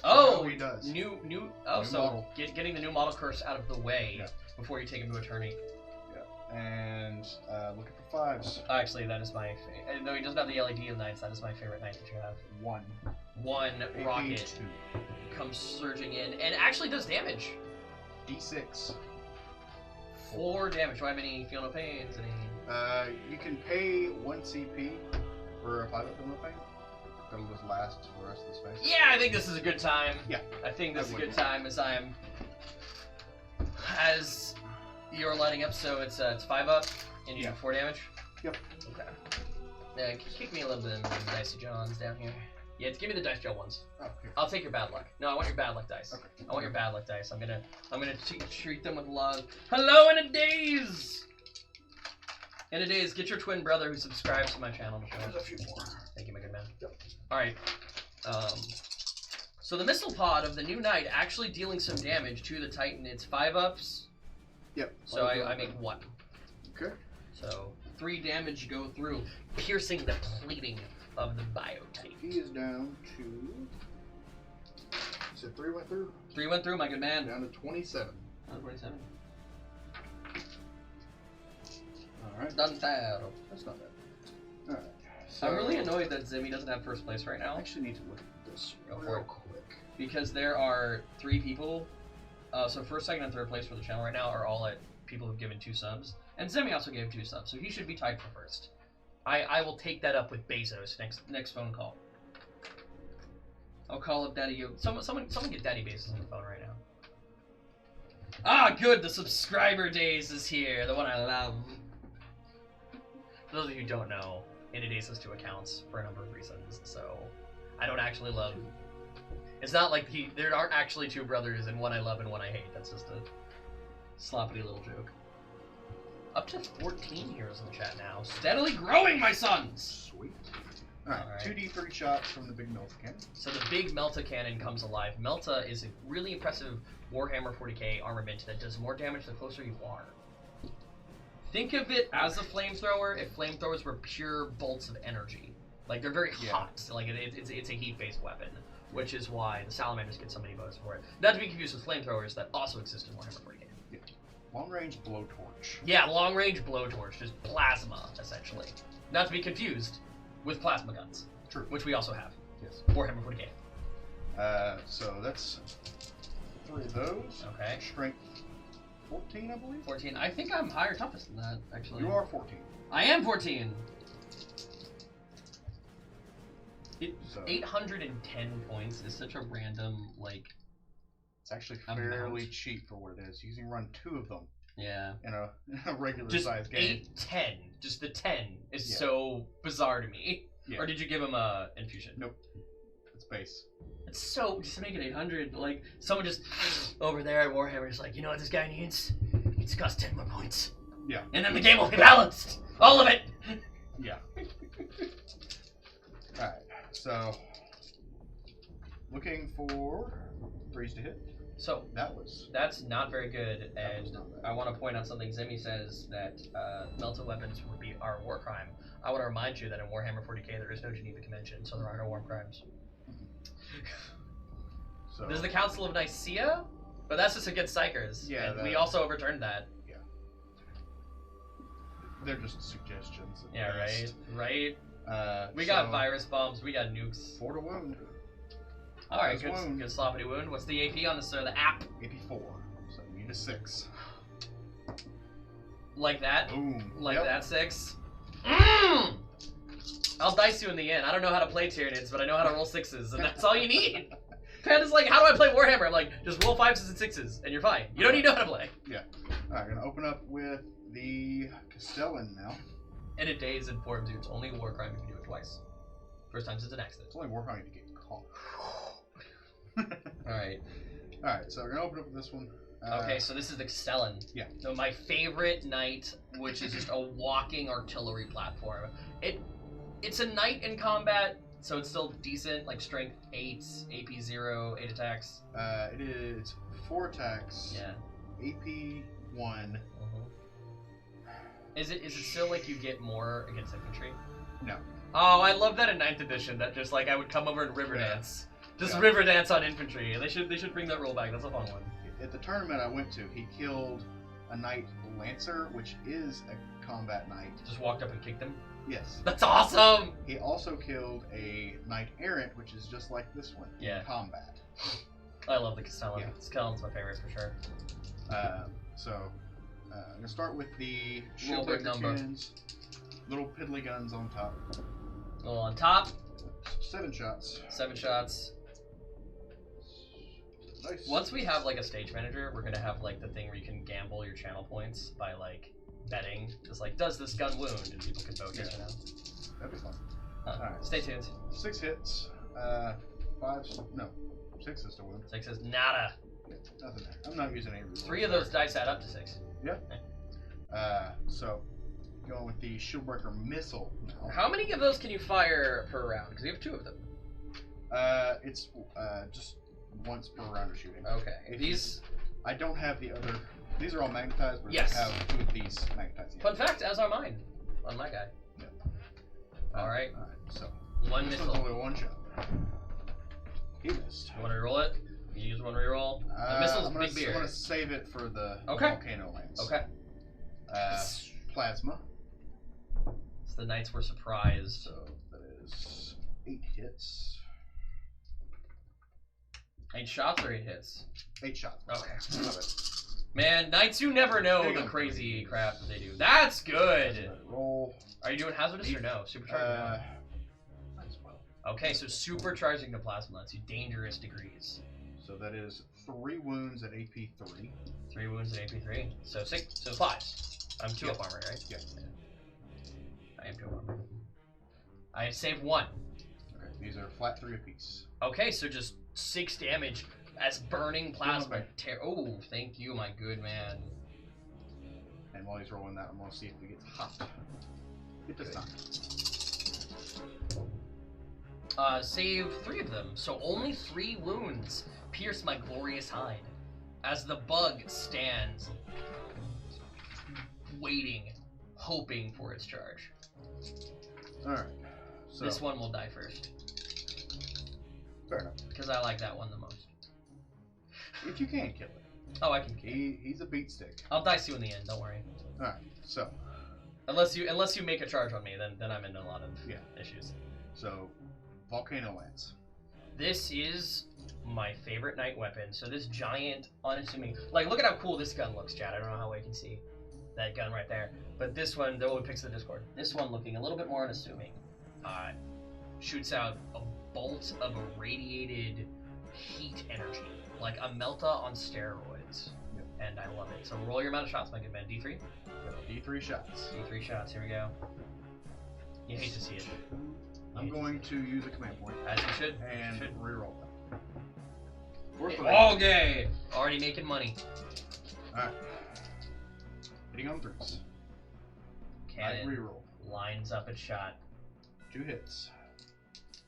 Speaker 2: Oh,
Speaker 1: he does.
Speaker 2: New
Speaker 1: New
Speaker 2: so
Speaker 1: model.
Speaker 2: getting the new model curse out of the way
Speaker 1: Yeah.
Speaker 2: before you take him to a tourney.
Speaker 1: And looking for 5s.
Speaker 2: Actually, that is my favorite. Though he doesn't have the LED of knights, that is my favorite knight that you have.
Speaker 1: 1.
Speaker 2: One
Speaker 1: AP
Speaker 2: rocket
Speaker 1: 2.
Speaker 2: comes surging in and actually does damage.
Speaker 1: D6.
Speaker 2: 4 damage. Do I have any feel no pains? Any?
Speaker 1: You can pay 1 CP for a 5-up feel no pain. That'll just last for the rest of this phase.
Speaker 2: Yeah, I think this is a good time.
Speaker 1: Yeah.
Speaker 2: I think this is a
Speaker 1: would.
Speaker 2: good time as you're lighting up. So it's 5 up and you do 4 damage.
Speaker 1: Yep.
Speaker 2: Okay. Kick me a little bit of the dicey Johns down here. Yeah, give me the dice Joe ones.
Speaker 1: Oh, here.
Speaker 2: I'll take your bad luck. No, I want your bad luck dice.
Speaker 1: Okay.
Speaker 2: I want your bad luck dice. I'm gonna treat them with love. Hello in a daze. In a daze, get your twin brother who subscribes to my channel to show
Speaker 1: There's
Speaker 2: us.
Speaker 1: a few more.
Speaker 2: Thank you, my good man.
Speaker 1: Yep.
Speaker 2: All right. So the missile pod of the new knight actually dealing some damage to the Titan. It's 5-ups.
Speaker 1: Yep.
Speaker 2: So I make 1.
Speaker 1: Okay.
Speaker 2: So 3 damage go through, piercing the plating of the Biotitan.
Speaker 1: He is down to. You said 3 went through?
Speaker 2: 3 went through, my good man.
Speaker 1: Down to 27.
Speaker 2: 27.
Speaker 1: Alright.
Speaker 2: Done fail.
Speaker 1: That's not bad. Alright. So
Speaker 2: I'm really annoyed that Zimmy doesn't have first place right
Speaker 1: I
Speaker 2: now
Speaker 1: actually need to look at this
Speaker 2: Go for
Speaker 1: real
Speaker 2: it.
Speaker 1: quick.
Speaker 2: because there are 3 people. So first, second, and third place for the channel right now are all at people who've given 2 subs, and Zimmy also gave 2 subs, so he should be tied for first. I will take that up with Bezos next phone call. I'll call up Daddy Yogi. Someone get Daddy Bases on the phone right now. Ah, good. The subscriber days is here. The one I love. For those of you who don't know, Inundates has 2 accounts for a number of reasons. So, I don't actually love. It's not like there aren't actually 2 brothers, and one I love and one I hate. That's just a sloppy little joke. Up to 14 heroes in the chat now. Steadily growing, my sons!
Speaker 1: Sweet. Alright, 2d3 shots from the big Melta Cannon.
Speaker 2: So the big Melta Cannon comes alive. Melta is a really impressive Warhammer 40k armament that does more damage the closer you are. Think of it as a flamethrower if flamethrowers were pure bolts of energy. Like, they're very hot. Like, it's a heat-based weapon, which is why the Salamanders get so many bonus for it. Not to be confused with flamethrowers that also exist in Warhammer 40k.
Speaker 1: Yeah. Long-range blowtorch.
Speaker 2: Yeah, long-range blowtorch. Just plasma, essentially. Not to be confused with plasma guns.
Speaker 1: True.
Speaker 2: Which we also have.
Speaker 1: Yes.
Speaker 2: Warhammer 40k.
Speaker 1: So that's 3 of those.
Speaker 2: Okay.
Speaker 1: Strength 14, I believe?
Speaker 2: 14. I think I'm higher toughest than that, actually.
Speaker 1: You are 14.
Speaker 2: I am 14!
Speaker 1: So
Speaker 2: 810 points is such a random, like...
Speaker 1: It's actually fairly cheap for what it is. You can run 2 of them.
Speaker 2: Yeah.
Speaker 1: In a regular
Speaker 2: just
Speaker 1: size game.
Speaker 2: 8, 10. Just the 10 is so bizarre to me.
Speaker 1: Yeah.
Speaker 2: Or did you give him a infusion?
Speaker 1: Nope. It's base.
Speaker 2: It's so... Just make it 800. Like, someone just... over there at Warhammer is like, you know what this guy needs? He needs to cost 10 more points.
Speaker 1: Yeah.
Speaker 2: And then the game will be balanced! All of it!
Speaker 1: Yeah. Alright, so... Looking for 3s to hit.
Speaker 2: So, that's not very good, and I want to point out something. Zimmy says that melta weapons would be our war crime. I want to remind you that in Warhammer 40k there is no Geneva Convention, so there are no war crimes.
Speaker 1: So,
Speaker 2: there's the Council of Nicaea, but that's just against Psychers.
Speaker 1: Yeah,
Speaker 2: and we also overturned that.
Speaker 1: Yeah. They're just suggestions.
Speaker 2: Yeah,
Speaker 1: best.
Speaker 2: right. We got virus bombs, we got nukes.
Speaker 1: 4 to wound.
Speaker 2: Alright, good sloppity wound. What's the AP on this, sir? The app?
Speaker 1: AP 4. So you need a 6.
Speaker 2: Like that?
Speaker 1: Boom.
Speaker 2: Like
Speaker 1: yep.
Speaker 2: that 6? Mm! I'll dice you in the end. I don't know how to play Tyranids, but I know how to roll 6s, and that's all you need. Panda's like, how do I play Warhammer? I'm like, just roll 5s and 6s, and you're fine. You don't need to know how to play.
Speaker 1: Yeah. Alright, gonna open up with the Castellan now.
Speaker 2: And it days informs you it's only a war crime if you do it twice. First time it's an accident.
Speaker 1: It's only war crime if you get caught.
Speaker 2: Alright.
Speaker 1: Alright, so we're gonna open up with this one.
Speaker 2: Okay, so this is the Castellan.
Speaker 1: Yeah.
Speaker 2: So my favorite knight, which is just a walking artillery platform. It's a knight in combat, so it's still decent, like strength 8, AP 0, 8 attacks.
Speaker 1: It is 4 attacks.
Speaker 2: Yeah.
Speaker 1: AP 1.
Speaker 2: Is it still like you get more against infantry?
Speaker 1: No.
Speaker 2: Oh, I love that in 9th edition. That just like I would come over and river dance. Just river dance on infantry. They should bring that rule back. That's a fun one.
Speaker 1: At the tournament I went to, he killed a knight lancer, which is a combat knight.
Speaker 2: Just walked up and kicked him.
Speaker 1: Yes.
Speaker 2: That's awesome.
Speaker 1: He also killed a knight errant, which is just like this one in combat.
Speaker 2: I love the Castellan.
Speaker 1: Yeah.
Speaker 2: Castellan's my favorite for sure.
Speaker 1: I'm gonna start with the
Speaker 2: Little big number.
Speaker 1: Little piddly guns on top.
Speaker 2: A little on top.
Speaker 1: 7 shots.
Speaker 2: 7 shots.
Speaker 1: Nice.
Speaker 2: Once we have like a stage manager, we're gonna have like the thing where you can gamble your channel points by like betting. Just like, does this gun wound? And people can vote yes or no.
Speaker 1: That'd be fun.
Speaker 2: Alright. Stay tuned.
Speaker 1: 6 hits. 6 is to wound.
Speaker 2: 6 is nada.
Speaker 1: Yeah, nothing there. I'm not using any.
Speaker 2: 3 of those dice add up to 6.
Speaker 1: Yeah. So going with the Shieldbreaker missile now.
Speaker 2: How many of those can you fire per round? Because you have 2 of them.
Speaker 1: It's just once per round of shooting.
Speaker 2: Okay. These...
Speaker 1: I don't have the other... These are all magnetized, but
Speaker 2: yes.
Speaker 1: I have 2 of these magnetized.
Speaker 2: Fun fact, as are mine. On my guy.
Speaker 1: Yeah.
Speaker 2: Alright.
Speaker 1: So...
Speaker 2: 1 missile.
Speaker 1: Only 1 shot. He missed.
Speaker 2: You want to reroll it? You use 1 reroll? The missile's big beer.
Speaker 1: I'm going to save it for the volcano lance.
Speaker 2: Okay.
Speaker 1: Plasma.
Speaker 2: So the knights were surprised.
Speaker 1: So that is 8 hits.
Speaker 2: 8 shots or 8 hits?
Speaker 1: 8 shots.
Speaker 2: Okay.
Speaker 1: Love it.
Speaker 2: Man, knights, you never know the crazy crap that they do. That's good!
Speaker 1: Roll.
Speaker 2: Are you doing hazardous or no? Supercharged or no?
Speaker 1: Might as well.
Speaker 2: Okay, so supercharging the plasma lets you dangerous degrees.
Speaker 1: So that is 3 wounds at AP 3.
Speaker 2: 3 wounds at AP 3. So 6. So 5s. I'm 2 up armor, right?
Speaker 1: Yeah.
Speaker 2: I am 2 up armor. I saved 1.
Speaker 1: Okay, these are flat 3 apiece.
Speaker 2: Okay, so just 6 damage as burning plasma tear. Oh, thank you, my good man.
Speaker 1: And while he's rolling that, I'm going to see if it gets hot. It does not.
Speaker 2: Save 3 of them, so only 3 wounds pierce my glorious hide. As the bug stands, waiting, hoping for its charge.
Speaker 1: Alright. So,
Speaker 2: this one will die first.
Speaker 1: Fair enough.
Speaker 2: Because I like that one the most.
Speaker 1: If you can kill it.
Speaker 2: Oh, I can kill it.
Speaker 1: He's a beat stick.
Speaker 2: I'll dice you in the end, don't worry.
Speaker 1: Alright, so.
Speaker 2: Unless you make a charge on me, then I'm in a lot of issues.
Speaker 1: So, Volcano Lance.
Speaker 2: This is my favorite knight weapon. So this giant, unassuming... Like, look at how cool this gun looks, Chad. I don't know how well you can see that gun right there. But this one, the one picks the Discord. This one looking a little bit more unassuming. Shoots out a bolt of irradiated heat energy. Like a Melta on steroids.
Speaker 1: Yep.
Speaker 2: And I love it. So roll your amount of shots, my good man. D3?
Speaker 1: D3 shots.
Speaker 2: D3 shots, here we go. You hate to see it.
Speaker 1: I'm going to use a command point.
Speaker 2: As you should.
Speaker 1: And reroll them.
Speaker 2: Okay! Already making money.
Speaker 1: Alright. Hitting on 3s.
Speaker 2: Cannon
Speaker 1: reroll.
Speaker 2: lines up its shot.
Speaker 1: 2 hits.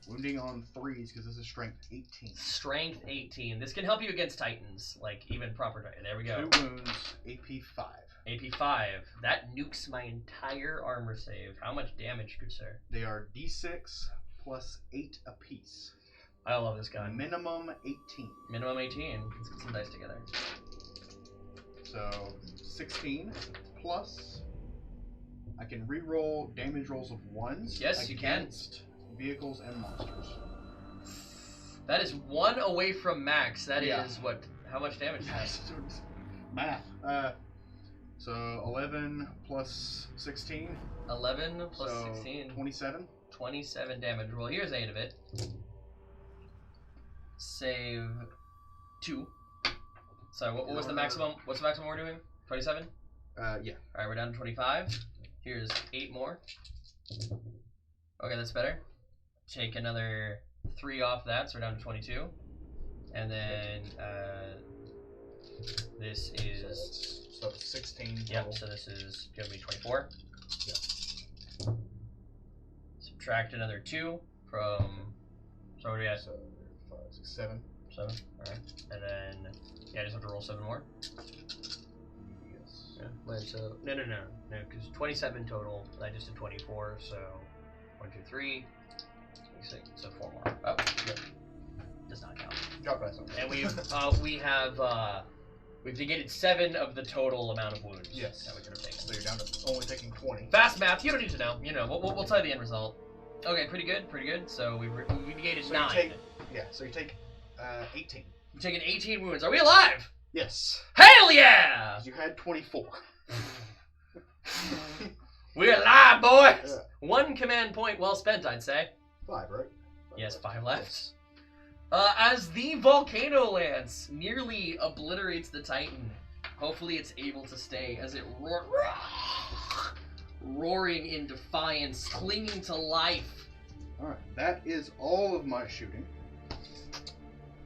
Speaker 1: Wounding on 3s because this is strength 18.
Speaker 2: Strength 18. This can help you against Titans, like even proper Titan. There we go.
Speaker 1: 2 wounds, AP 5.
Speaker 2: AP 5. That nukes my entire armor save. How much damage, good sir?
Speaker 1: They are D6 plus 8 apiece.
Speaker 2: I love this gun.
Speaker 1: Minimum 18.
Speaker 2: Minimum 18. Let's get some dice together.
Speaker 1: So 16 plus. I can re-roll damage rolls of 1s.
Speaker 2: Yes, you can.
Speaker 1: Against vehicles and monsters.
Speaker 2: That is 1 away from max. That is what? How much damage is that?
Speaker 1: Math. So 11 plus 16.
Speaker 2: 11 plus
Speaker 1: so
Speaker 2: 16.
Speaker 1: 27.
Speaker 2: 27 damage. Well, here's 8 of it. Save 2. So what was the maximum? What's the maximum we're doing? 27?
Speaker 1: Yeah.
Speaker 2: Alright, we're down to 25. Here's 8 more. Okay, that's better. Take another 3 off that, so we're down to 22. And then this is...
Speaker 1: So 16 total.
Speaker 2: Yep, so this is going to be 24.
Speaker 1: Yep.
Speaker 2: Subtract another 2 from... So what are we at?
Speaker 1: So 5, 6, 7.
Speaker 2: 7, alright. And then... Yeah, I just have to roll 7 more.
Speaker 1: Yes.
Speaker 2: Yeah. Wait, so... No, because 27 total. I just did 24, so... 1, 2, 3... 6, so 4 more. Oh, yep. Does not count.
Speaker 1: Drop that something.
Speaker 2: And we've negated 7 of the total amount of wounds.
Speaker 1: Yes.
Speaker 2: That we could have taken.
Speaker 1: So you're down to only taking 20.
Speaker 2: Fast math. You don't need to know. You know. We'll tell you the end result. Okay, pretty good. Pretty good. So we negated 9.
Speaker 1: So you take 18.
Speaker 2: You're taking 18 wounds. Are we alive?
Speaker 1: Yes.
Speaker 2: Hell yeah!
Speaker 1: You had 24.
Speaker 2: We're alive, boys.
Speaker 1: Yeah.
Speaker 2: 1 command point well spent, I'd say.
Speaker 1: 5, right?
Speaker 2: Yes, 5 left. As the Volcano Lance nearly obliterates the Titan, hopefully it's able to stay as it roaring in defiance, clinging to life.
Speaker 1: Alright, that is all of my shooting.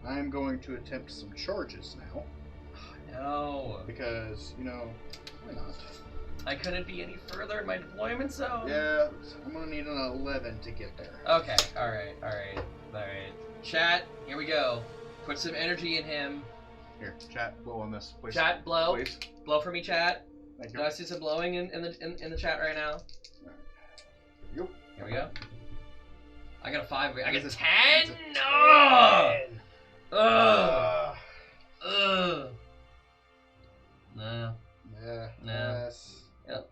Speaker 1: I am going to attempt some charges now.
Speaker 2: No.
Speaker 1: Because, why not?
Speaker 2: I couldn't be any further in my deployment zone.
Speaker 1: Yeah, I'm going to need an 11 to get there.
Speaker 2: Okay, alright. Chat, here we go. Put some energy in him.
Speaker 1: Here, chat, blow on this, please.
Speaker 2: Chat, blow.
Speaker 1: Please.
Speaker 2: Blow for me, chat.
Speaker 1: Thank
Speaker 2: Do
Speaker 1: you.
Speaker 2: I see some blowing in the chat right now?
Speaker 1: Right.
Speaker 2: Here we go. I got a 5. I got a 10.
Speaker 1: It's a
Speaker 2: No.
Speaker 1: 10.
Speaker 2: Ugh. Ugh. No.
Speaker 1: Yeah.
Speaker 2: No.
Speaker 1: Yes.
Speaker 2: Yep.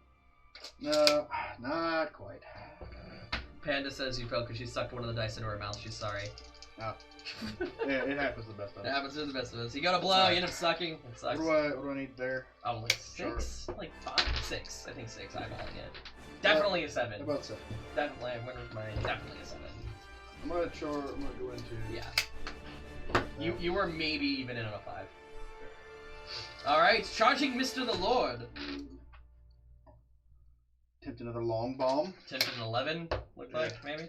Speaker 1: No, not quite.
Speaker 2: Panda says you fell because she sucked one of the dice into her mouth. She's sorry.
Speaker 1: Oh. Yeah, it happens to the best of
Speaker 2: It
Speaker 1: us.
Speaker 2: happens to the best of us. You got a blow, you end up sucking. It sucks.
Speaker 1: What do I need there?
Speaker 2: Oh, like 6? Like 5? 6. I think 6. Eyeballing it. Definitely a 7.
Speaker 1: About 7.
Speaker 2: Definitely. Definitely a 7.
Speaker 1: I'm gonna go into.
Speaker 2: Yeah. You were maybe even in on a 5. All right, charging Mr. the Lord.
Speaker 1: Attempt another long bomb.
Speaker 2: Attempt an 11. Looked like maybe.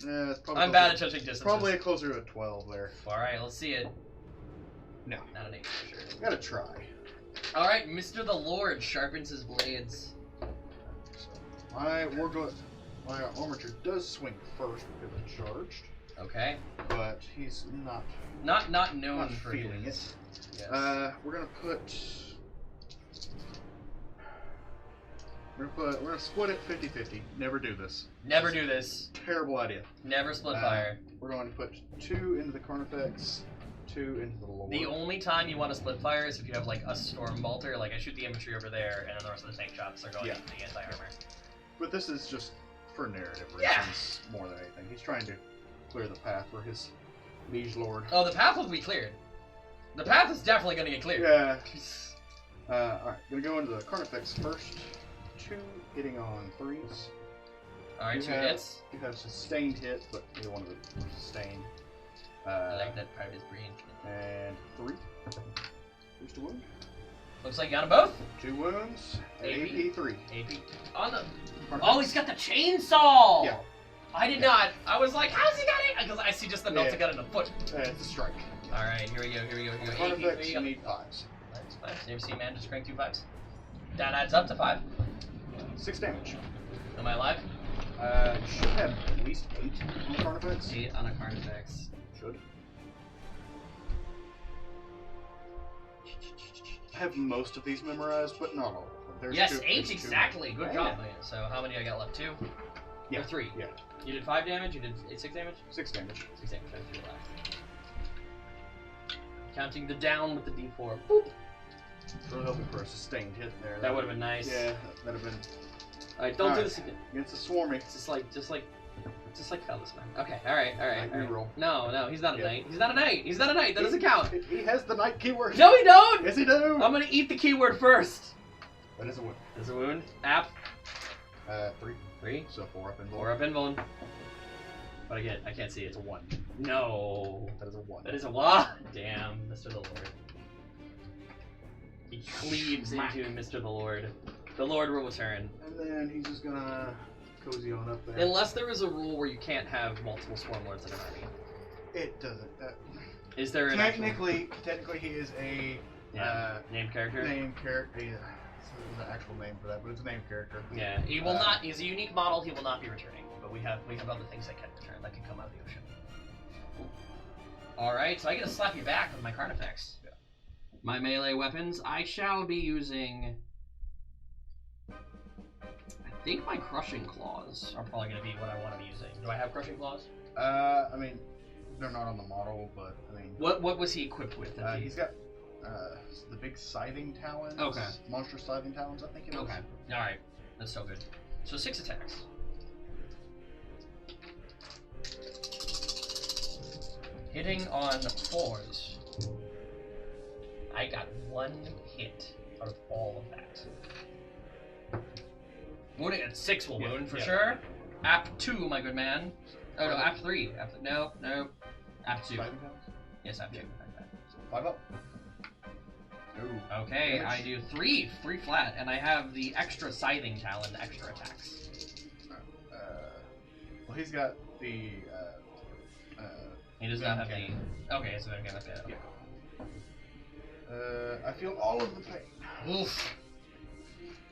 Speaker 1: Yeah, it's probably.
Speaker 2: I'm bad at judging distances.
Speaker 1: Probably closer to a 12 there.
Speaker 2: All right, let's see it.
Speaker 1: No,
Speaker 2: not an 8 for sure.
Speaker 1: Gotta try.
Speaker 2: All right, Mr. the Lord sharpens his blades.
Speaker 1: So my armature does swing first because it's charged.
Speaker 2: Okay.
Speaker 1: But he's not
Speaker 2: known for
Speaker 1: feeling
Speaker 2: his...
Speaker 1: it.
Speaker 2: Yes.
Speaker 1: We're gonna split it 50-50. Never do this.
Speaker 2: Never do this.
Speaker 1: Terrible idea.
Speaker 2: Never split fire.
Speaker 1: We're going to put 2 into the Carnifex, 2 into the Lord.
Speaker 2: The only time you want to split fire is if you have like a storm bolter, like I shoot the infantry over there, and then the rest of the tank shots are going into the anti-armor.
Speaker 1: But this is just for narrative reasons more than anything. He's trying to clear the path for his liege lord.
Speaker 2: Oh, the path will be cleared. The path is definitely going to get cleared.
Speaker 1: Yeah. Alright, gonna go into the Carnifex first. 2 hitting on 3s.
Speaker 2: Alright, 2 hits.
Speaker 1: You have sustained hits, but neither one of them are sustained.
Speaker 2: I like that part of his brain.
Speaker 1: And 3. Just a wound.
Speaker 2: Looks like you got them both.
Speaker 1: 2 wounds.
Speaker 2: AP
Speaker 1: 3.
Speaker 2: AP. On the.
Speaker 1: Carnifex.
Speaker 2: Oh, he's got the chainsaw!
Speaker 1: Yeah.
Speaker 2: I did not. I was like, how's he got it? Because I see just the melted gun in the foot.
Speaker 1: It's a strike.
Speaker 2: Alright, here we go.
Speaker 1: Carnifex, you need 5s.
Speaker 2: Nice. You ever see a man just crank 2 5s? That adds up to 5.
Speaker 1: 6 damage.
Speaker 2: Am I alive?
Speaker 1: You should have at least 8 on the Carnifex.
Speaker 2: 8 on a Carnifex.
Speaker 1: Should. I have most of these memorized, but not all of them. There's
Speaker 2: yes,
Speaker 1: 2,
Speaker 2: 8 exactly. Good job, man.
Speaker 1: Yeah.
Speaker 2: So how many I got left? 2?
Speaker 1: Yeah.
Speaker 2: Or 3?
Speaker 1: Yeah.
Speaker 2: You did 5 damage? You did 6 damage?
Speaker 1: 6 damage.
Speaker 2: 6 damage. I have 3 left. Counting the down with the d4. Boop.
Speaker 1: Really hoping for a sustained hit there.
Speaker 2: That would have been nice.
Speaker 1: Yeah, that'd have been.
Speaker 2: Alright, don't do this again.
Speaker 1: Against the swarmy.
Speaker 2: Just like Kalast, man. Okay, alright.
Speaker 1: Reroll.
Speaker 2: No, he's not a knight. He's not a knight. That doesn't count.
Speaker 1: He has the knight keyword.
Speaker 2: No, he don't!
Speaker 1: Yes, he do!
Speaker 2: I'm gonna eat the keyword first.
Speaker 1: That is a wound.
Speaker 2: There's a wound. App.
Speaker 1: 3.
Speaker 2: 3.
Speaker 1: So 4 up in
Speaker 2: 4 up in bone. But I can't see. It's a 1. No.
Speaker 1: That is a 1.
Speaker 2: That is a 1. Damn, Mr. the Lord. He cleaves into Mr. the Lord. The Lord will return.
Speaker 1: And then he's just gonna cozy on up there.
Speaker 2: Unless there is a rule where you can't have multiple Swarm Lords in an army.
Speaker 1: It doesn't.
Speaker 2: Is there an
Speaker 1: technically he is a
Speaker 2: named character?
Speaker 1: Named character. Yeah. There's an actual name for that, but it's a named character.
Speaker 2: Yeah, he will not. He's a unique model. He will not be returning. But we have other things that can return. That can come out of the ocean. All right, so I get to slap you back with my Carnifex.
Speaker 1: Yeah.
Speaker 2: My melee weapons. I shall be using. I think my crushing claws are probably going to be what I want to be using. Do I have crushing claws?
Speaker 1: I mean, they're not on the model, but I mean.
Speaker 2: What was he equipped with?
Speaker 1: He's got the big scything talons.
Speaker 2: Okay.
Speaker 1: Monster scything talons, I think it is.
Speaker 2: Okay. All right. That's so good. So 6 attacks. Hitting on 4s. I got 1 hit out of all of that. Wounding at 6 will wound for sure. App 2, my good man. Oh no, App 3. No. App 2.
Speaker 1: Scything talons?
Speaker 2: Yes, App 2.
Speaker 1: 5 up. Ooh.
Speaker 2: Okay,
Speaker 1: damage.
Speaker 2: I do 3 flat, and I have the extra scything talon, extra attacks.
Speaker 1: Well, he's got the.
Speaker 2: He does not have the. Okay, so then okay.
Speaker 1: Yeah. I feel all of the pain.
Speaker 2: Oof.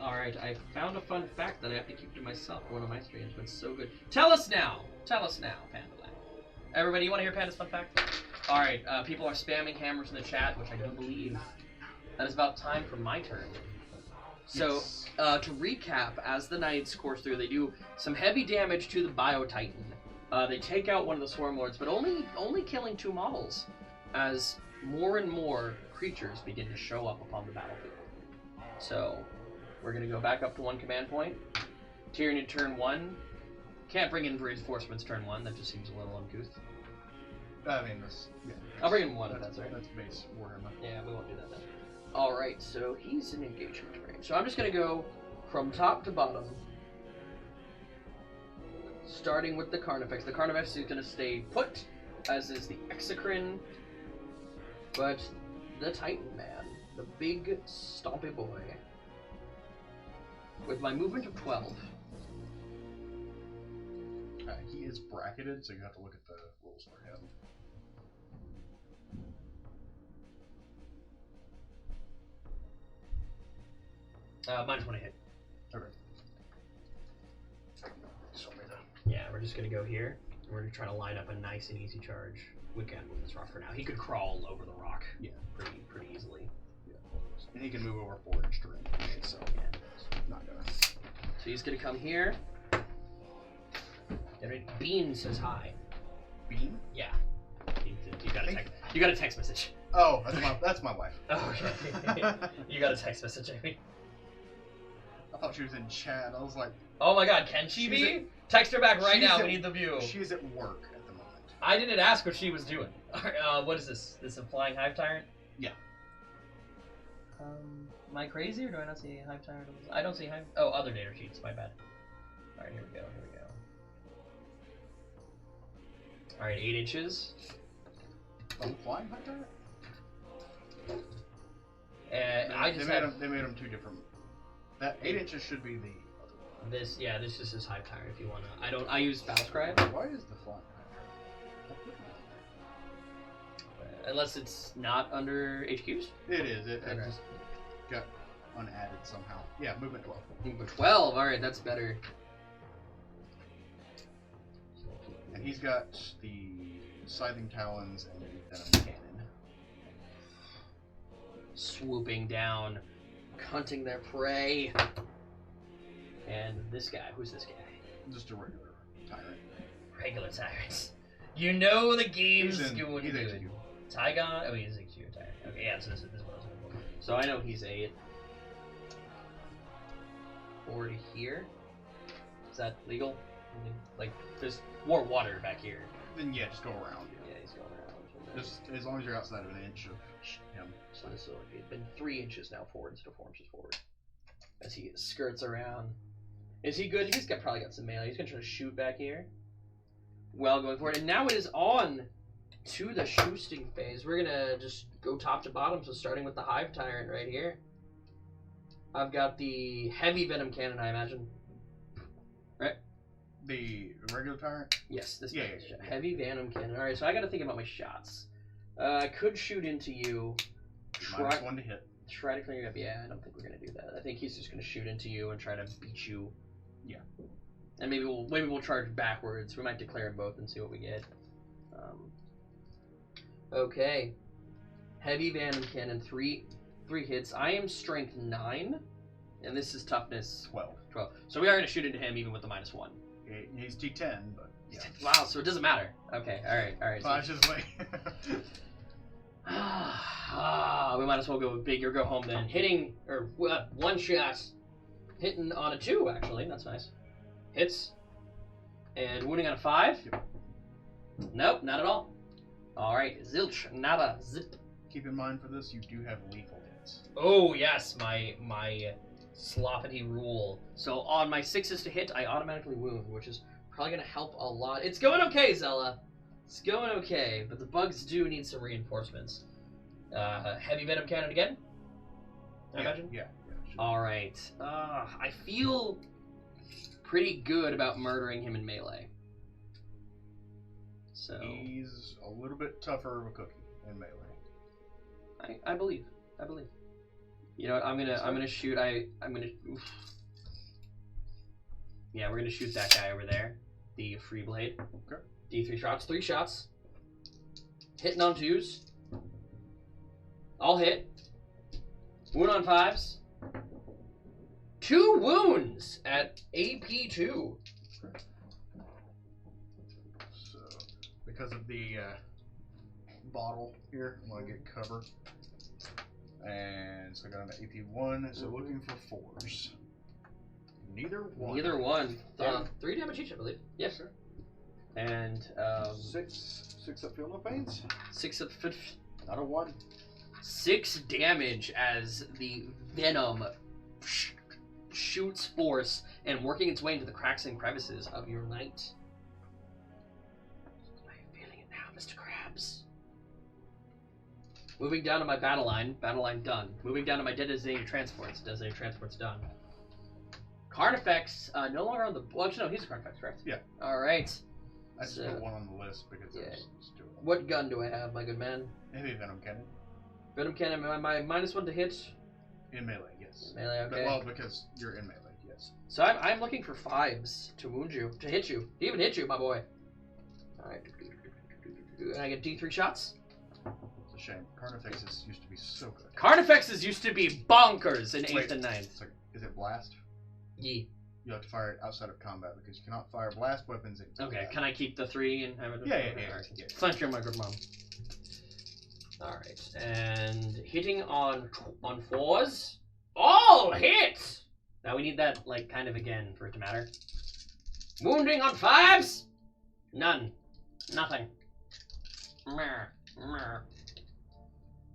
Speaker 2: Alright, I found a fun fact that I have to keep to myself for one of my streams, but it's so good. Tell us now, Pandaland. Everybody, you want to hear Panda's fun fact? Alright, people are spamming hammers in the chat, which I do believe. That is about time for my turn. So,
Speaker 1: Yes.
Speaker 2: To recap, as the Knights course through, they do some heavy damage to the Bio-Titan. They take out one of the Swarm Lords, but only killing 2 models, as more and more creatures begin to show up upon the battlefield. So, we're going to go back up to 1 command point. Tyranid turn 1. Can't bring in reinforcements turn 1, that just seems a little uncouth.
Speaker 1: I mean, this. Yeah.
Speaker 2: I'll bring in 1 if that's right.
Speaker 1: That's base Warhammer.
Speaker 2: Yeah, we won't do that then. Alright, so he's in engagement range. So I'm just going to go from top to bottom. starting with the Carnifex. The Carnifex is going to stay put, as is the Exocrine. But the Titan Man, the big stompy boy, with my movement of 12.
Speaker 1: He is bracketed, so you have to look at the rules for him.
Speaker 2: -1 hit.
Speaker 1: Okay.
Speaker 2: Yeah, we're just gonna go here. And we're gonna try to line up a nice and easy charge. We can't move this rock for now. He could crawl over the rock.
Speaker 1: Yeah,
Speaker 2: pretty easily.
Speaker 1: Yeah, and he can move over 4-inch terrain. So
Speaker 2: yeah,
Speaker 1: not gonna.
Speaker 2: So he's gonna come here. Bean says hi.
Speaker 1: Bean?
Speaker 2: Yeah. You got a text message.
Speaker 1: Oh, that's my wife.
Speaker 2: Oh, okay. You got a text message, Amy.
Speaker 1: I thought she was in chat. I was like,
Speaker 2: oh my God, can she be? Text her back right now. We need the view.
Speaker 1: She's at work at the moment.
Speaker 2: I didn't ask what she was doing. What is this? This a flying hive tyrant?
Speaker 1: Yeah.
Speaker 2: Am I crazy or do I not see hive tyrant? I don't see hive. Oh, other data sheets. My bad. All right, here we go. All right, 8 inches.
Speaker 1: Oh, flying hunter?
Speaker 2: They
Speaker 1: made them two different. That 8 inches should be the.
Speaker 2: This just is hive tyrant. If you wanna, I use Battlescribe.
Speaker 1: Why is the flying hunter?
Speaker 2: Unless it's not under HQs.
Speaker 1: It is. It
Speaker 2: Okay.
Speaker 1: just got unadded somehow. Yeah, movement 12.
Speaker 2: Movement 12. All right, that's better.
Speaker 1: And he's got the scything talons and the venom cannon.
Speaker 2: Swooping down, hunting their prey. And this guy, who's this guy?
Speaker 1: Just a regular tyrant.
Speaker 2: Regular tyrants. You know the game's going to
Speaker 1: he's
Speaker 2: do it.
Speaker 1: HQ.
Speaker 2: Tygon? Oh, he's HQ tyrant. Okay, yeah, so this is what I was looking for. So I know he's 8. Forward here. Is that legal? Like, there's more water back here.
Speaker 1: Then yeah, just go around.
Speaker 2: Yeah, he's going around.
Speaker 1: Just as long as you're outside of an inch of him.
Speaker 2: So this will have been 3 inches now forward instead of 4 inches forward. As he skirts around. Is he good? He's probably got some melee. He's going to try to shoot back here. Well, going forward. And now it is on to the shooting phase. We're going to just go top to bottom. So starting with the Hive Tyrant right here. I've got the heavy venom cannon, I imagine. Right?
Speaker 1: The regular tyrant?
Speaker 2: Yes, this
Speaker 1: yeah.
Speaker 2: Heavy venom cannon. Alright, so I got to think about my shots. I could shoot into you.
Speaker 1: -1 to hit.
Speaker 2: Try to clear you up. Yeah, I don't think we're going to do that. I think he's just going to shoot into you and try to beat you.
Speaker 1: Yeah.
Speaker 2: And maybe we'll charge backwards. We might declare them both and see what we get. Okay. Heavy venom cannon, 3 hits. I am strength 9, and this is toughness 12. So we are going to shoot into him even with the -1.
Speaker 1: He's T10, but yeah.
Speaker 2: Wow, so it doesn't matter. Okay, all right.
Speaker 1: So just wait.
Speaker 2: We might as well go big or go home then. Hitting, or 1 shot. Hitting on a 2, actually. That's nice. Hits. And wounding on a 5.
Speaker 1: Yep.
Speaker 2: Nope, not at all. Alright, zilch, nada, zip.
Speaker 1: Keep in mind for this, you do have lethal hits.
Speaker 2: Oh, yes, my sloppity rule. So on my 6s to hit, I automatically wound, which is probably going to help a lot. It's going okay, Zella. It's going okay, but the bugs do need some reinforcements. Heavy venom cannon again? I imagine?
Speaker 1: Yeah.
Speaker 2: Alright. I feel pretty good about murdering him in melee. So
Speaker 1: he's a little bit tougher of a cookie in melee.
Speaker 2: I believe. You know what? I'm gonna shoot. Yeah, we're gonna shoot that guy over there. The free blade.
Speaker 1: Okay.
Speaker 2: D3 shots. 3 shots. Hitting on 2s. All hit. Wound on 5s. 2 wounds at AP2.
Speaker 1: So, because of the bottle here, I'm going to get cover. And so I got an AP1, so looking for 4s. Neither one.
Speaker 2: 3 damage each, I believe. Yes, sir. And
Speaker 1: 6 up field no pains.
Speaker 2: 6 up.
Speaker 1: Not a 1.
Speaker 2: 6 damage as the venom shoots force and working its way into the cracks and crevices of your knight. Mr. Krabs. Moving down to my battle line done. Moving down to my designated transports done. Carnifex, no longer on the... Well, no, he's a Carnifex, correct?
Speaker 1: Yeah.
Speaker 2: Alright.
Speaker 1: I just put one on the list because
Speaker 2: yeah.
Speaker 1: it's stupid.
Speaker 2: What gun do I have, my good man?
Speaker 1: Heavy Venom Cannon.
Speaker 2: Venom Cannon, my -1 to hit?
Speaker 1: In melee, yes.
Speaker 2: Melee, okay.
Speaker 1: Well, because you're in melee, yes.
Speaker 2: So I'm looking for 5s to wound you, to hit you. To even hit you, my boy. Alright. And I get D3 shots?
Speaker 1: It's a shame. Carnifexes used to be so good.
Speaker 2: Carnifexes used to be bonkers in 8th and 9th.
Speaker 1: Is it blast?
Speaker 2: Ye.
Speaker 1: You have to fire it outside of combat because you cannot fire blast weapons in combat.
Speaker 2: Okay, can I keep the 3 and have it?
Speaker 1: Yeah.
Speaker 2: Thank you, my good mom. Alright, and hitting on 4s. All hits! Now we need that, like, kind of again for it to matter. Wounding on 5s? None. Nothing.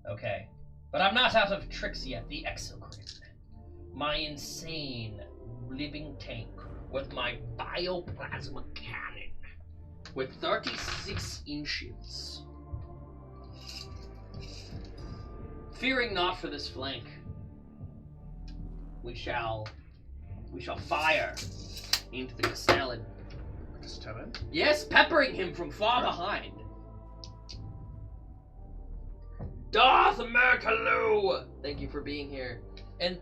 Speaker 2: Okay. But I'm not out of tricks yet. The Exocrine. My insane living tank with my bioplasma cannon. With 36 inches. Fearing not for this flank. We shall fire into the Castellan.
Speaker 1: Castellan?
Speaker 2: Yes, peppering him from far behind. Darth Merkaloo! Thank you for being here. And,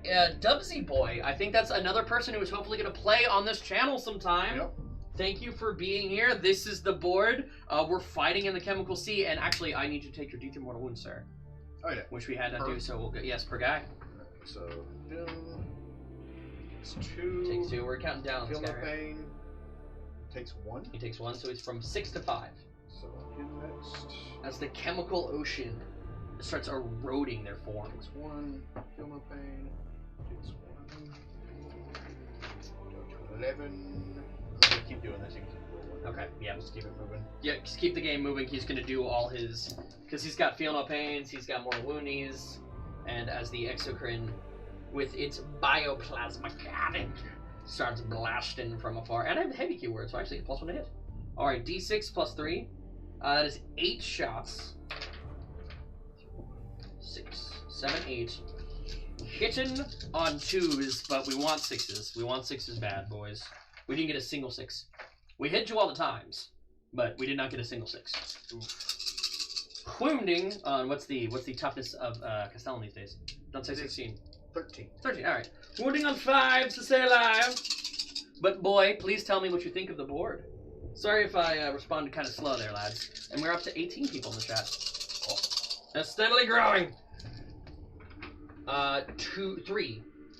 Speaker 2: Dubsy Boy. I think that's another person who is hopefully going to play on this channel sometime.
Speaker 1: Yep.
Speaker 2: Thank you for being here. This is the board. We're fighting in the Chemical Sea, and actually, I need you to take your D3 mortal wounds, sir.
Speaker 1: Oh, yeah.
Speaker 2: Which we had to do, so we'll go. Yes, per guy.
Speaker 1: So, it's 2.
Speaker 2: Takes 2. We're counting down.
Speaker 1: Feel
Speaker 2: This
Speaker 1: no
Speaker 2: guy, right?
Speaker 1: pain. Takes 1.
Speaker 2: He takes 1, so he's from 6 to 5.
Speaker 1: So, him next.
Speaker 2: As the chemical ocean starts eroding their form.
Speaker 1: Takes 1. Feel no pain. Takes 1. Go to 11. I'll keep doing this. You can keep going.
Speaker 2: Okay, yeah.
Speaker 1: Just keep it moving.
Speaker 2: Yeah, just keep the game moving. He's going to do all his... Because he's got feel no pains, he's got more woundies, and as the Exocrine, with its bioplasma cannon, starts blasting from afar. And I have the heavy keyword, so actually +1 to hit. Alright, D6 plus 3. That is 8 shots. 6, 7, 8. Hitting on 2s, but we want 6s. We want 6s bad, boys. We didn't get a single 6. We hit you all the times, but we did not get a single 6.
Speaker 1: Oof.
Speaker 2: Wounding on what's the toughness of Castellan these days? Don't say 16.
Speaker 1: 13.
Speaker 2: 13. All right. Wounding on 5 to stay alive. But boy, please tell me what you think of the board. Sorry if I responded kind of slow there, lads. And we're up to 18 people in the chat. That's steadily growing.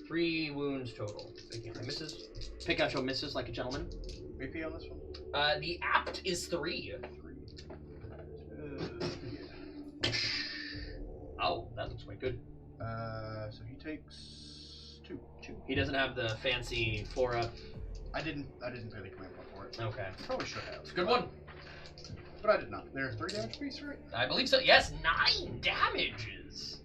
Speaker 2: 3 wounds total. Picking out my misses. Pick out your misses like a gentleman.
Speaker 1: BP on this one?
Speaker 2: The apt is 3.
Speaker 1: 3.
Speaker 2: Oh, that looks quite good.
Speaker 1: So he takes 2.
Speaker 2: He doesn't have the fancy 4-up.
Speaker 1: I didn't pay the command point for it.
Speaker 2: Okay.
Speaker 1: Probably should have.
Speaker 2: It's a good one.
Speaker 1: But I did not. They're 3 damage piece, right?
Speaker 2: I believe so. Yes, 9 damages.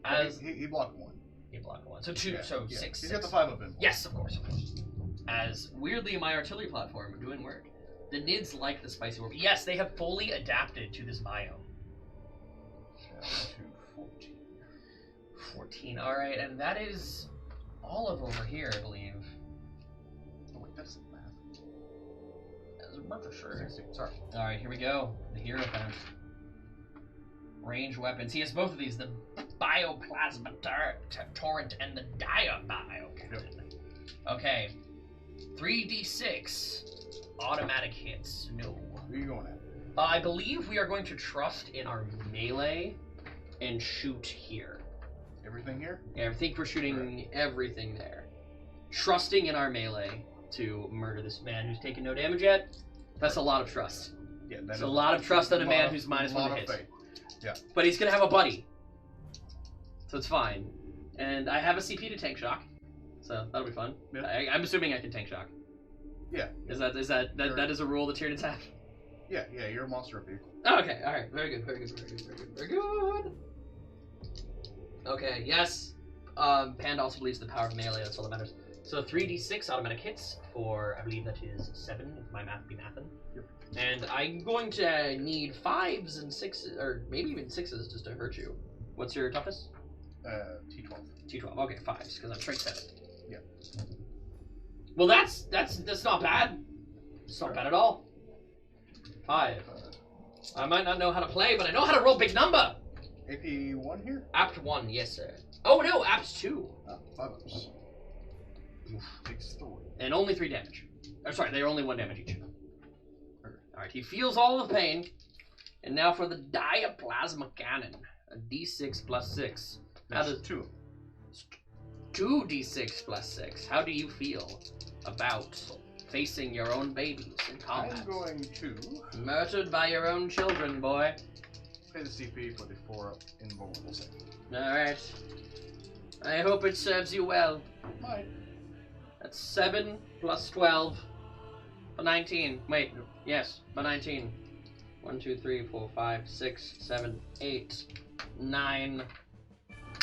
Speaker 2: As
Speaker 1: he blocked 1.
Speaker 2: he blocked 1, so 2,
Speaker 1: Yeah,
Speaker 2: so
Speaker 1: yeah.
Speaker 2: 6.
Speaker 1: He's
Speaker 2: 6.
Speaker 1: got the 5 of him.
Speaker 2: Yes, of course. As weirdly, my artillery platform doing work. The Nids like the spicy warp. Yes, they have fully adapted to this biome.
Speaker 1: 14.
Speaker 2: 14. All right, and that is all of over here, I believe.
Speaker 1: Oh wait, that's the math.
Speaker 2: That's a month for sure.
Speaker 1: 16. Sorry.
Speaker 2: All right, here we go. The hero fence. Range weapons. He has both of these: the bioplasma torrent and the diabio cannon. Yep. Okay. 3d6 automatic hits. No.
Speaker 1: Who are you going at?
Speaker 2: I believe we are going to trust in our melee and shoot here.
Speaker 1: Everything here?
Speaker 2: Yeah, I think we're shooting everything there. Trusting in our melee to murder this man who's taken no damage yet. That's a lot of trust.
Speaker 1: Yeah,
Speaker 2: that's a lot of trust on a man who's -1 to hit.
Speaker 1: Faith. Yeah.
Speaker 2: But he's gonna have a buddy, so it's fine. And I have a CP to tank shock, so that'll be fun.
Speaker 1: Yeah.
Speaker 2: I'm assuming I can tank shock.
Speaker 1: Yeah.
Speaker 2: That is a rule the Tyranids have?
Speaker 1: Yeah, you're a monster of vehicle.
Speaker 2: Oh, okay, alright. Very good, very good, very good, very good, very good. Okay, yes. Panda also believes the power of melee, that's all that matters. So 3d6 automatic hits for, I believe that is 7, if my math be mathin'.
Speaker 1: Yep.
Speaker 2: And I'm going to need 5s and 6s, or maybe even 6s just to hurt you. What's your toughest?
Speaker 1: T12.
Speaker 2: T12. Okay, 5s, because I'm strength 7.
Speaker 1: Yeah.
Speaker 2: Well, that's not bad. It's not bad at all. 5. I might not know how to play, but I know how to roll big number.
Speaker 1: AP 1 here?
Speaker 2: Apt 1, yes, sir. Oh, no, Apt 2.
Speaker 1: 5 ups. Takes 3.
Speaker 2: And only 3 damage. Oh, sorry, they're only 1 damage each. Alright, he feels all the pain. And now for the Diaplasma Cannon. A d6 plus 6. Now
Speaker 1: That's 2.
Speaker 2: 2d6 plus 6. How do you feel about facing your own babies in combat?
Speaker 1: I'm going to
Speaker 2: Murdered by your own children, boy.
Speaker 1: pay the CP for the 4-up invulnerable save.
Speaker 2: Alright. I hope it serves you well.
Speaker 1: Might.
Speaker 2: That's 7 plus 12 for 19. Wait, yes, for 19. 1, 2, 3, 4, 5, 6, 7, 8, 9,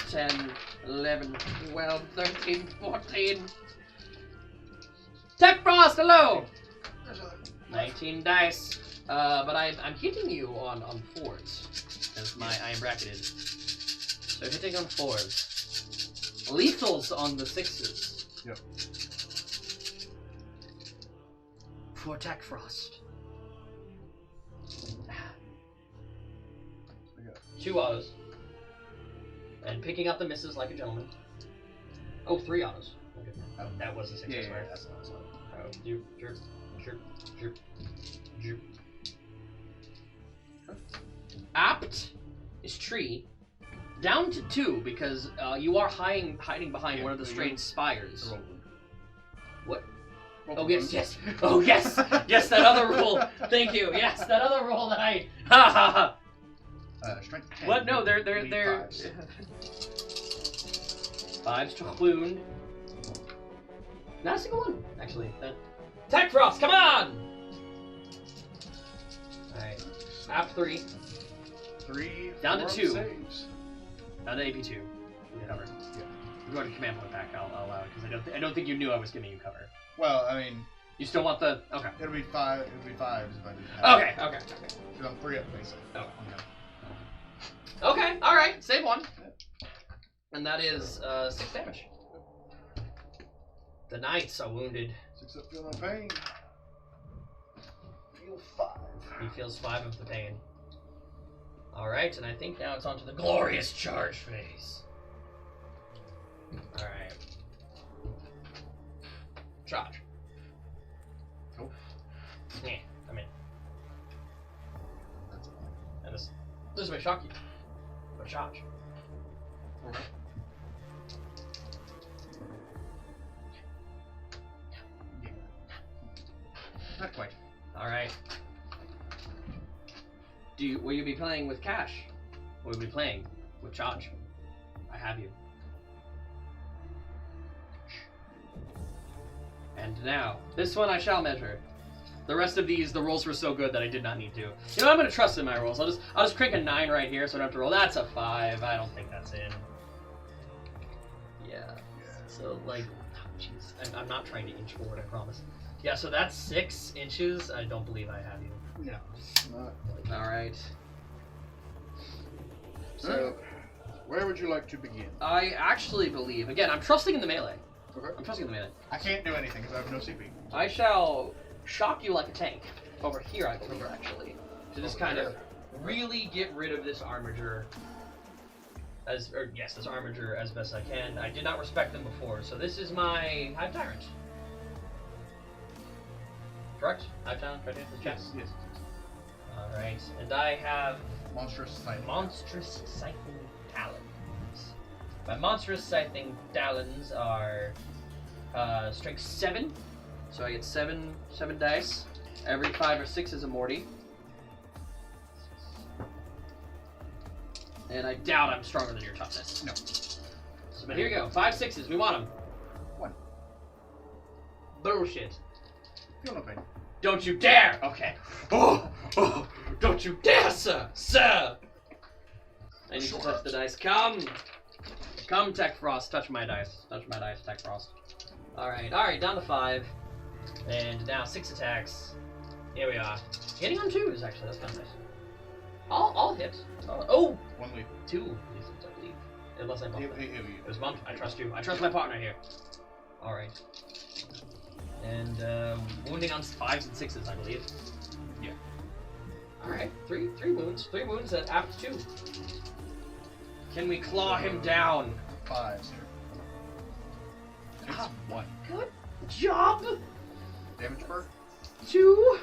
Speaker 2: 10, 11, 12, 13, 14. Tech Frost, hello! 19 dice. But I'm hitting you on 4s. As I am bracketed. So hitting on 4s. Lethals on the 6s.
Speaker 1: Yep.
Speaker 2: For Tech Frost. 2 autos. And picking up the misses like a gentleman. Oh, 3 autos. Okay. Oh, that was a 6, I swear.
Speaker 1: That's not.
Speaker 2: Oh, Droop. Apt is tree. Down to 2 because you are hiding behind one of the strange spires. What? Oh yes. Oh yes. Yes, that other roll. Thank you. Yes, that other roll that I. Ha ha ha.
Speaker 1: Strength 10.
Speaker 2: What? No, they're
Speaker 1: 5s.
Speaker 2: 5s to wound. Not a single one, actually. Tech Frost, come on! Alright. Apt 3.
Speaker 1: 3.
Speaker 2: Down to 2.
Speaker 1: Saves.
Speaker 2: Down to AP 2. Cover.
Speaker 1: Yeah.
Speaker 2: We're going to command point back. I'll allow it because I don't think you knew I was giving you cover.
Speaker 1: Well, I mean,
Speaker 2: You still want the okay?
Speaker 1: it'll be 5. It'll be 5s if I didn't have
Speaker 2: Okay.
Speaker 1: Because I'm 3 up basically.
Speaker 2: Oh.
Speaker 1: Okay.
Speaker 2: Okay. All right. Save 1. And that is 6 damage. The knights are wounded.
Speaker 1: 6 up, feel no pain. Feel 5.
Speaker 2: He feels 5 of the pain. Alright, and I think now it's on to the glorious charge phase. Alright. Charge.
Speaker 1: Cool.
Speaker 2: Yeah, I'm in.
Speaker 1: That's it.
Speaker 2: And this may shock you. But charge.
Speaker 1: Okay. Yeah. Not quite.
Speaker 2: Alright. Will you be playing with cash? Or will you be playing with charge? I have you. And now, this one I shall measure. The rest of these, the rolls were so good that I did not need to. You know, I'm gonna trust in my rolls. I'll just crank a 9 right here so I don't have to roll. That's a 5. I don't think that's in. Yeah. So like, jeez, I'm not trying to inch forward. I promise. Yeah. So that's 6 inches. I don't believe I have you.
Speaker 1: No. Not quite.
Speaker 2: All right.
Speaker 1: So, where would you like to begin?
Speaker 2: I actually believe, again, I'm trusting in the melee.
Speaker 1: Okay.
Speaker 2: I'm trusting in the melee.
Speaker 1: I can't do anything because I have no CP.
Speaker 2: I shall shock you like a tank. Over here, I believe, actually. To just kind of really get rid of this armature. This armature as best I can. I did not respect them before, so this is my Hive Tyrant. Correct? Hive Tyrant, right into the chest?
Speaker 1: Yes.
Speaker 2: Alright, and I have
Speaker 1: Monstrous Scything.
Speaker 2: Monstrous Scything Talons. My Monstrous Scything Talons are strength 7, so I get 7 dice. Every 5 or 6 is a Morty. And I doubt I'm stronger than your toughness.
Speaker 1: No.
Speaker 2: So, but here we go. 5 6s, we want them.
Speaker 1: 1.
Speaker 2: Bullshit.
Speaker 1: Feel no pain.
Speaker 2: Don't you dare! Okay. Oh! Don't you dare, sir! Sir! I need to touch the dice. Come! Come, Tech Frost. Touch my dice. Touch my dice, Tech Frost. Alright, down to 5. And now 6 attacks. Here we are. Hitting on 2s, actually, that's kind of nice. I'll hit. Oh!
Speaker 1: 1 lead.
Speaker 2: 2 leads, I believe. Unless I bumped it.
Speaker 1: It
Speaker 2: was bumped. I trust you. I trust my partner here. Alright. And, wounding on 5s and 6s, I believe.
Speaker 1: Yeah.
Speaker 2: Alright, 3 wounds. 3 wounds at apt 2. Can we claw him down?
Speaker 1: 5 here. Takes 1.
Speaker 2: Good job!
Speaker 1: Damage per?
Speaker 2: 2.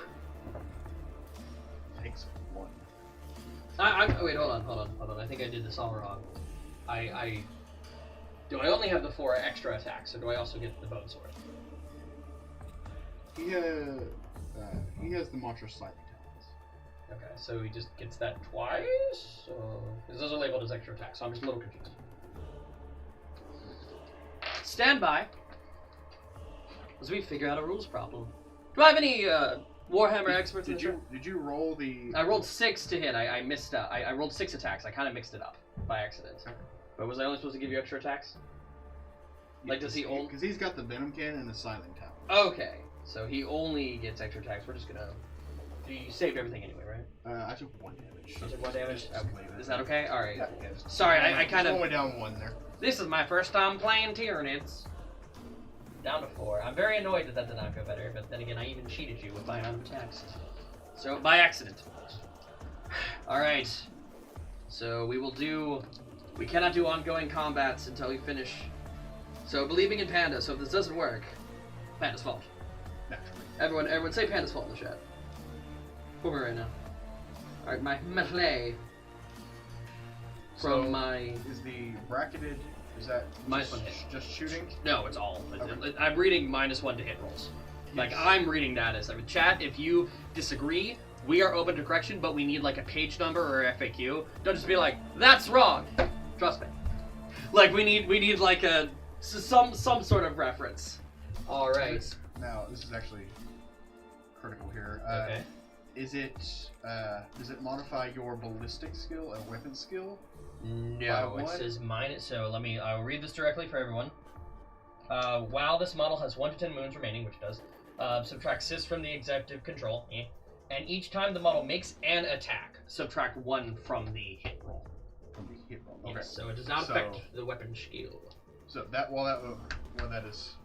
Speaker 1: Takes 1.
Speaker 2: Wait, hold on. I think I did this all wrong. Do I only have the 4 extra attacks, or do I also get the bone sword?
Speaker 1: He has the monstrous slightly talents.
Speaker 2: Okay, so he just gets that twice? Because those are labeled as extra attacks, so I'm just a little confused. Stand by as we figure out a rules problem. Do I have any Warhammer experts in the show?
Speaker 1: Did you roll the...
Speaker 2: I rolled 6 to hit. I missed up. I rolled 6 attacks. I kind of mixed it up by accident. Okay. But was I only supposed to give you extra attacks? Like, does he only...
Speaker 1: Because he's got the Venom Cannon and the Silent Talon.
Speaker 2: Okay. So he only gets extra attacks. We're just gonna... You saved everything anyway, right?
Speaker 1: I took 1 damage.
Speaker 2: You took 1 damage?
Speaker 1: Okay.
Speaker 2: Is that okay? Alright.
Speaker 1: Yeah.
Speaker 2: Sorry, I kind of...
Speaker 1: Only down 1 there.
Speaker 2: This is my first time playing Tyranids. Down to 4. I'm very annoyed that did not go better, but then again, I even cheated you with my amount of attacks. So, by accident. Alright. So, we will do... We cannot do ongoing combats until we finish. So, believing in Panda, so if this doesn't work, Panda's fault. Naturally. Everyone say Panda's fault in the chat. For me right now. Alright, my melee. From my...
Speaker 1: Is the bracketed... Is that just shooting?
Speaker 2: No, it's all.
Speaker 1: Okay.
Speaker 2: I'm reading -1 to hit rolls. Yes. Like, I'm reading that as... I mean, chat, if you disagree, we are open to correction, but we need, like, a page number or FAQ. Don't just be like, that's wrong! Trust me. Like, we need like, some sort of reference. Alright.
Speaker 1: Now, this is actually critical here.
Speaker 2: Okay.
Speaker 1: Does it modify your ballistic skill and weapon skill?
Speaker 2: No, it says minus. So I'll read this directly for everyone. While this model has 1 to 10 wounds remaining, which it does, subtract 6 from the executive control, and each time the model makes an attack, subtract 1 from the hit roll.
Speaker 1: From the hit roll. Okay.
Speaker 2: Yes, so it does not affect the weapon skill.
Speaker 1: So that is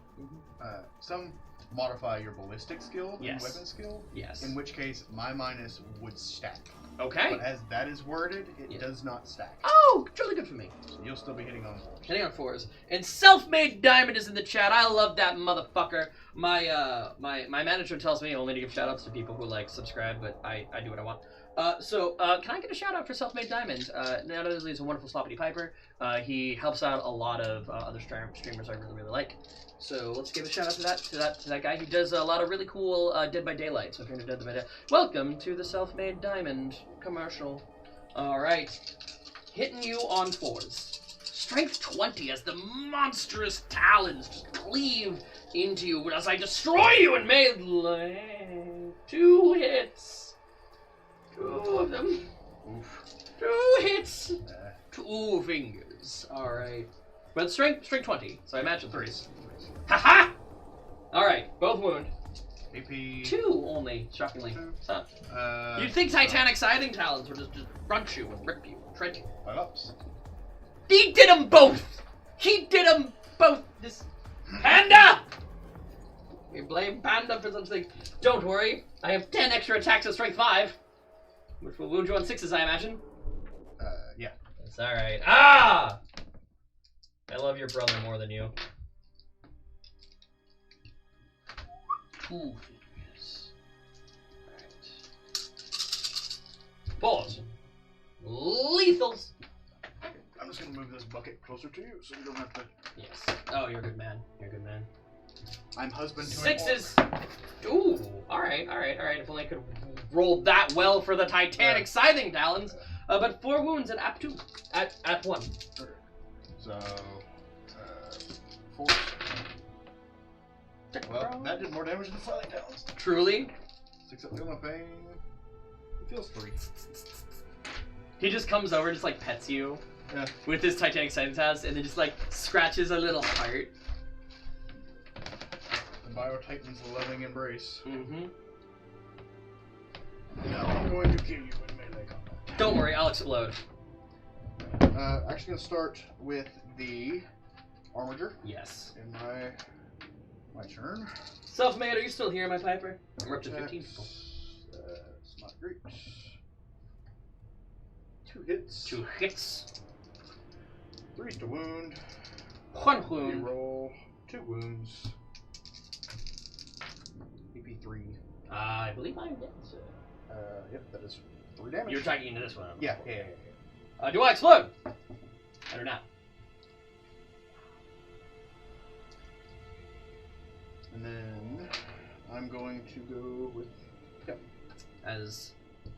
Speaker 1: some modify your ballistic skill and weapon skill.
Speaker 2: Yes.
Speaker 1: In which case, my minus would stack.
Speaker 2: Okay.
Speaker 1: But as that is worded, it does not stack.
Speaker 2: Oh, truly good for me.
Speaker 1: So you'll still be hitting on 4s.
Speaker 2: Hitting on 4s. And Self-Made Diamond is in the chat. I love that motherfucker. My manager tells me only to give shoutouts to people who subscribe, but I do what I want. Can I get a shout out for Self-Made Diamond? Not only is a wonderful sloppity piper, he helps out a lot of other streamers I really like. So let's give a shout out to that guy. He does a lot of really cool Dead by Daylight. So if you're into Dead by Daylight, welcome to the Self-Made Diamond commercial. All right, hitting you on 4s. Strength 20 as the monstrous talons just cleave into you as I destroy you in melee. 2 hits. 2 of them.
Speaker 1: Oof.
Speaker 2: 2 hits. 2 fingers. All right. But strength 20, so I imagine 3s. Haha! Alright, both wound.
Speaker 1: AP
Speaker 2: 2 only, shockingly. So, you'd think Titanic Siding Talons would just crunch you and rip you, tread you.
Speaker 1: 5 ups.
Speaker 2: He did them both! He did them both! This Panda! We blame Panda for something. Don't worry, I have 10 extra attacks at strength 5, which will wound you on 6s, I imagine.
Speaker 1: Yeah.
Speaker 2: That's alright. Ah! I love your brother more than you. 2 fingers. Alright. Pause. Lethals.
Speaker 1: I'm just gonna move this bucket closer to you so you don't have to.
Speaker 2: Yes. Oh, you're a good man. You're a good man.
Speaker 1: I'm husband to
Speaker 2: 6s. Ooh. Alright. If only I could roll that well for the Titanic Scything Talons. But 4 wounds at App 2. At 1.
Speaker 1: Okay. So, 4. Well, that did more damage than the Silent Talons.
Speaker 2: Truly?
Speaker 1: 6 up, feel no pain. It feels 3.
Speaker 2: He just comes over and just pets you.
Speaker 1: Yeah.
Speaker 2: With his Titanic Scything Talons and then just scratches a little heart.
Speaker 1: Bio-Titan's loving embrace.
Speaker 2: Mm-hmm.
Speaker 1: Now I'm going to kill you in melee combat.
Speaker 2: Don't worry, I'll explode.
Speaker 1: Actually going to start with the Armiger
Speaker 2: Yes.
Speaker 1: in my turn.
Speaker 2: Self-made, are you still here, my Piper? We're up to 15 people.
Speaker 1: It's not great. 2 hits.
Speaker 2: 2 hits.
Speaker 1: 3 to wound.
Speaker 2: 1 wound.
Speaker 1: Reroll 2 wounds. AP3.
Speaker 2: I believe I'm dead. So.
Speaker 1: Yep, that is 3 damage.
Speaker 2: You're attacking into this one.
Speaker 1: Yeah.
Speaker 2: Do I explode? I do not.
Speaker 1: And then I'm going to go with
Speaker 2: as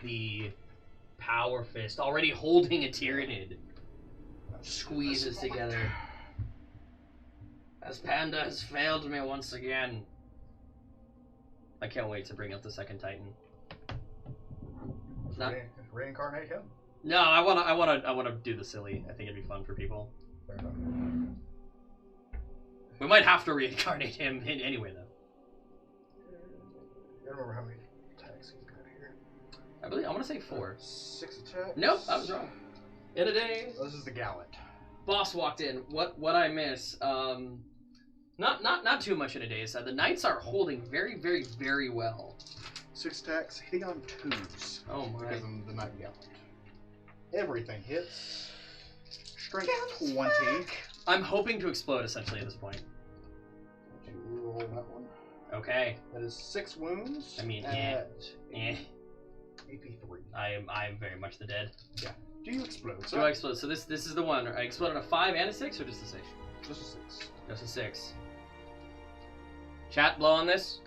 Speaker 2: the Power Fist, already holding a Tyranid, squeezes together. As Panda has failed me once again. I can't wait to bring up the second Titan. Not...
Speaker 1: Reincarnate him.
Speaker 2: No, I wanna do the silly. I think it'd be fun for people.
Speaker 1: Fair enough.
Speaker 2: We might have to reincarnate him anyway, though.
Speaker 1: I don't remember how many attacks he's got here.
Speaker 2: I want to say 4.
Speaker 1: 6 attacks.
Speaker 2: Nope, I was wrong. In a day.
Speaker 1: Oh, this is the Gallant.
Speaker 2: Boss walked in. What I miss? Not too much in a day. So the Knights are holding very, very, very well.
Speaker 1: 6 attacks, hitting on 2s.
Speaker 2: Oh my!
Speaker 1: Because I'm the Knight Gallant. Everything hits. Strength 20.
Speaker 2: I'm hoping to explode essentially at this point.
Speaker 1: You roll that one.
Speaker 2: Okay.
Speaker 1: That is 6 wounds.
Speaker 2: I mean,
Speaker 1: at
Speaker 2: eh.
Speaker 1: AP3.
Speaker 2: I am very much the dead.
Speaker 1: Yeah. Do you explode?
Speaker 2: Do I explode? So this is the one. I explode on a 5 and a 6, or just a 6?
Speaker 1: Just a 6.
Speaker 2: Just a 6. Chat, blow on this.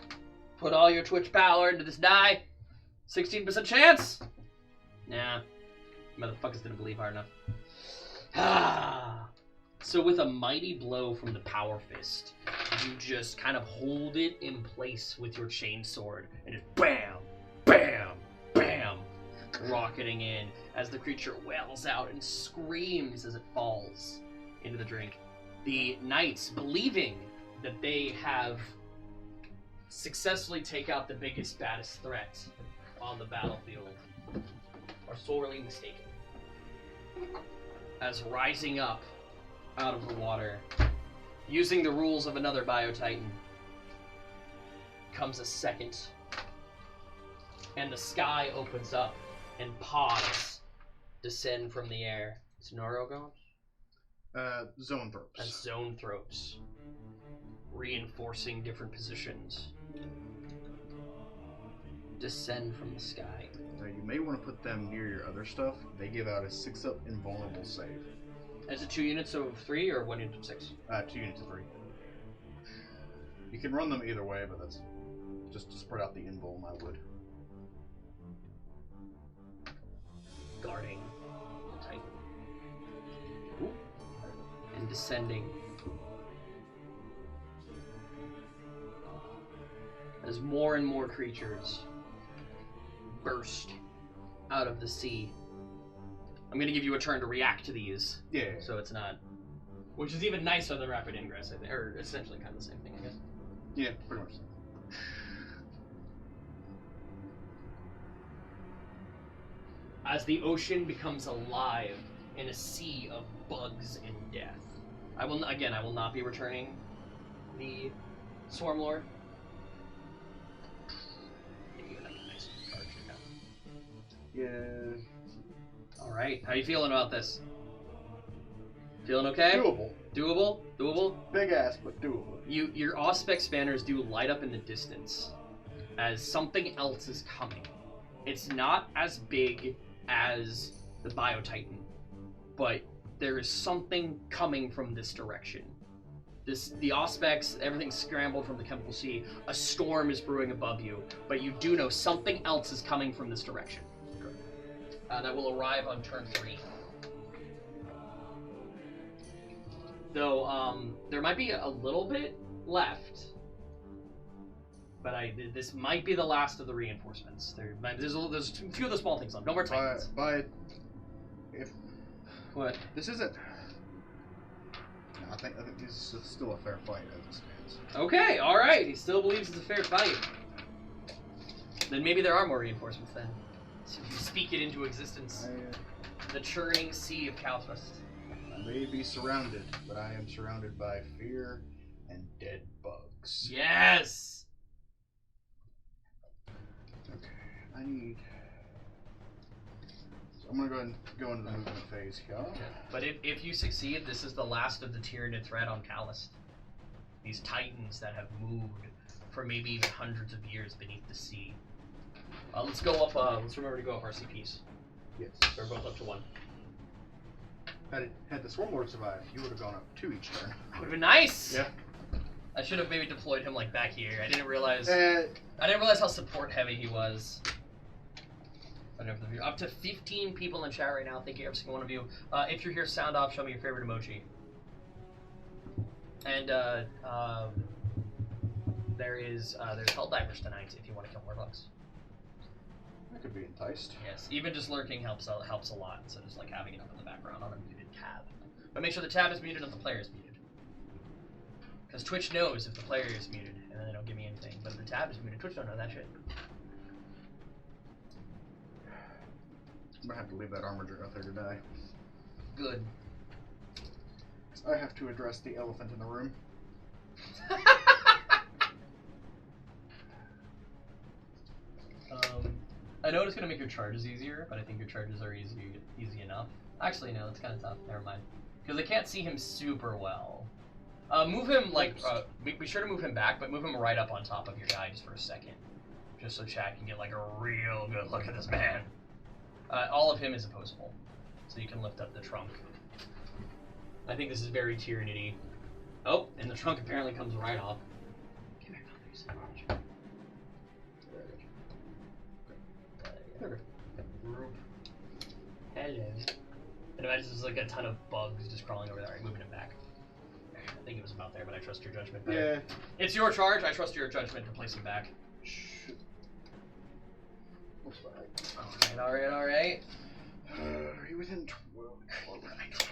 Speaker 2: Put all your Twitch power into this die. 16% chance. Nah. Motherfuckers didn't believe hard enough. Ah. So with a mighty blow from the Power Fist, you just kind of hold it in place with your chain sword and just bam, bam, bam, rocketing in as the creature wails out and screams as it falls into the drink. The knights, believing that they have successfully taken out the biggest, baddest threat on the battlefield, are sorely mistaken. As rising up out of the water, using the rules of another Bio-Titan, comes a second, and the sky opens up, and pods descend from the air. Is Noro going?
Speaker 1: Zoanthropes.
Speaker 2: And Zoanthropes, reinforcing different positions, descend from the sky.
Speaker 1: Now, you may want to put them near your other stuff. They give out a 6-up invulnerable save.
Speaker 2: Is it 2 units of 3 or 1 unit of 6?
Speaker 1: 2 units of 3. You can run them either way, but that's just to spread out the invuln, I would.
Speaker 2: Guarding the Titan. Ooh. And descending. As more and more creatures burst out of the sea. I'm going to give you a turn to react to these.
Speaker 1: Yeah.
Speaker 2: So it's not... Which is even nicer than rapid ingress, I think. Or essentially kind of the same thing, I guess.
Speaker 1: Yeah, pretty much.
Speaker 2: As the ocean becomes alive in a sea of bugs and death. I will not be returning the Swarm Lord. Give you another nice card check out.
Speaker 1: Yeah.
Speaker 2: Alright, how you feeling about this? Feeling okay?
Speaker 1: Doable.
Speaker 2: Doable? Doable?
Speaker 1: Big ass, but doable.
Speaker 2: Your Auspex banners do light up in the distance as something else is coming. It's not as big as the Bio-Titan, but there is something coming from this direction. The Auspex, everything's scrambled from the chemical sea. A storm is brewing above you, but you do know something else is coming from this direction. That will arrive on turn 3. Though, there might be a little bit left. But this might be the last of the reinforcements. There's a few of the small things left. No more Titans.
Speaker 1: If
Speaker 2: What?
Speaker 1: this isn't, I think this is still a fair fight as it stands.
Speaker 2: Okay, alright. He still believes it's a fair fight. Then maybe there are more reinforcements then. So if you speak it into existence. The churning sea of Kalast.
Speaker 1: I may be surrounded, but I am surrounded by fear and dead bugs.
Speaker 2: Yes!
Speaker 1: Okay, I need... So I'm going to go ahead and go into the movement phase here.
Speaker 2: But if you succeed, this is the last of the Tyranid threat on Kalast. These titans that have moved for maybe even hundreds of years beneath the sea. Let's go up, let's remember to go up our CPs.
Speaker 1: Yes.
Speaker 2: So we're both up to 1.
Speaker 1: Had the Swarmlord survived, you would have gone up 2 each turn.
Speaker 2: That would have been nice!
Speaker 1: Yeah.
Speaker 2: I should have maybe deployed him like back here. I didn't realize how support heavy he was. Up to 15 people in chat right now. Thank you every single one of you. If you're here, sound off, show me your favorite emoji. And there's Helldivers tonight if you want to kill more bugs.
Speaker 1: I could be enticed.
Speaker 2: Yes, even just lurking helps a lot. So just like having it up in the background on a muted tab. But make sure the tab is muted if the player is muted. Because Twitch knows if the player is muted, and then they don't give me anything. But if the tab is muted, Twitch don't know that shit.
Speaker 1: I'm gonna have to leave that armager out there to die.
Speaker 2: Good.
Speaker 1: I have to address the elephant in the room.
Speaker 2: I know it's gonna make your charges easier, but I think your charges are easy enough. Actually, no, it's kind of tough. Never mind, because I can't see him super well. Move him like be sure to move him back, but move him right up on top of your guy just for a second, just so chat can get like a real good look at this man. All of him is opposable, so you can lift up the trunk. I think this is very Tyranidy. Oh, and the trunk apparently comes right off. Get back on there, son of a bitch. Hello. And imagine there's like a ton of bugs just crawling over there. Right, moving him back. I think it was about there, but I trust your judgment. Better.
Speaker 1: Yeah.
Speaker 2: It's your charge. I trust your judgment to place him back. Alright.
Speaker 1: Are you within 12?
Speaker 2: I did.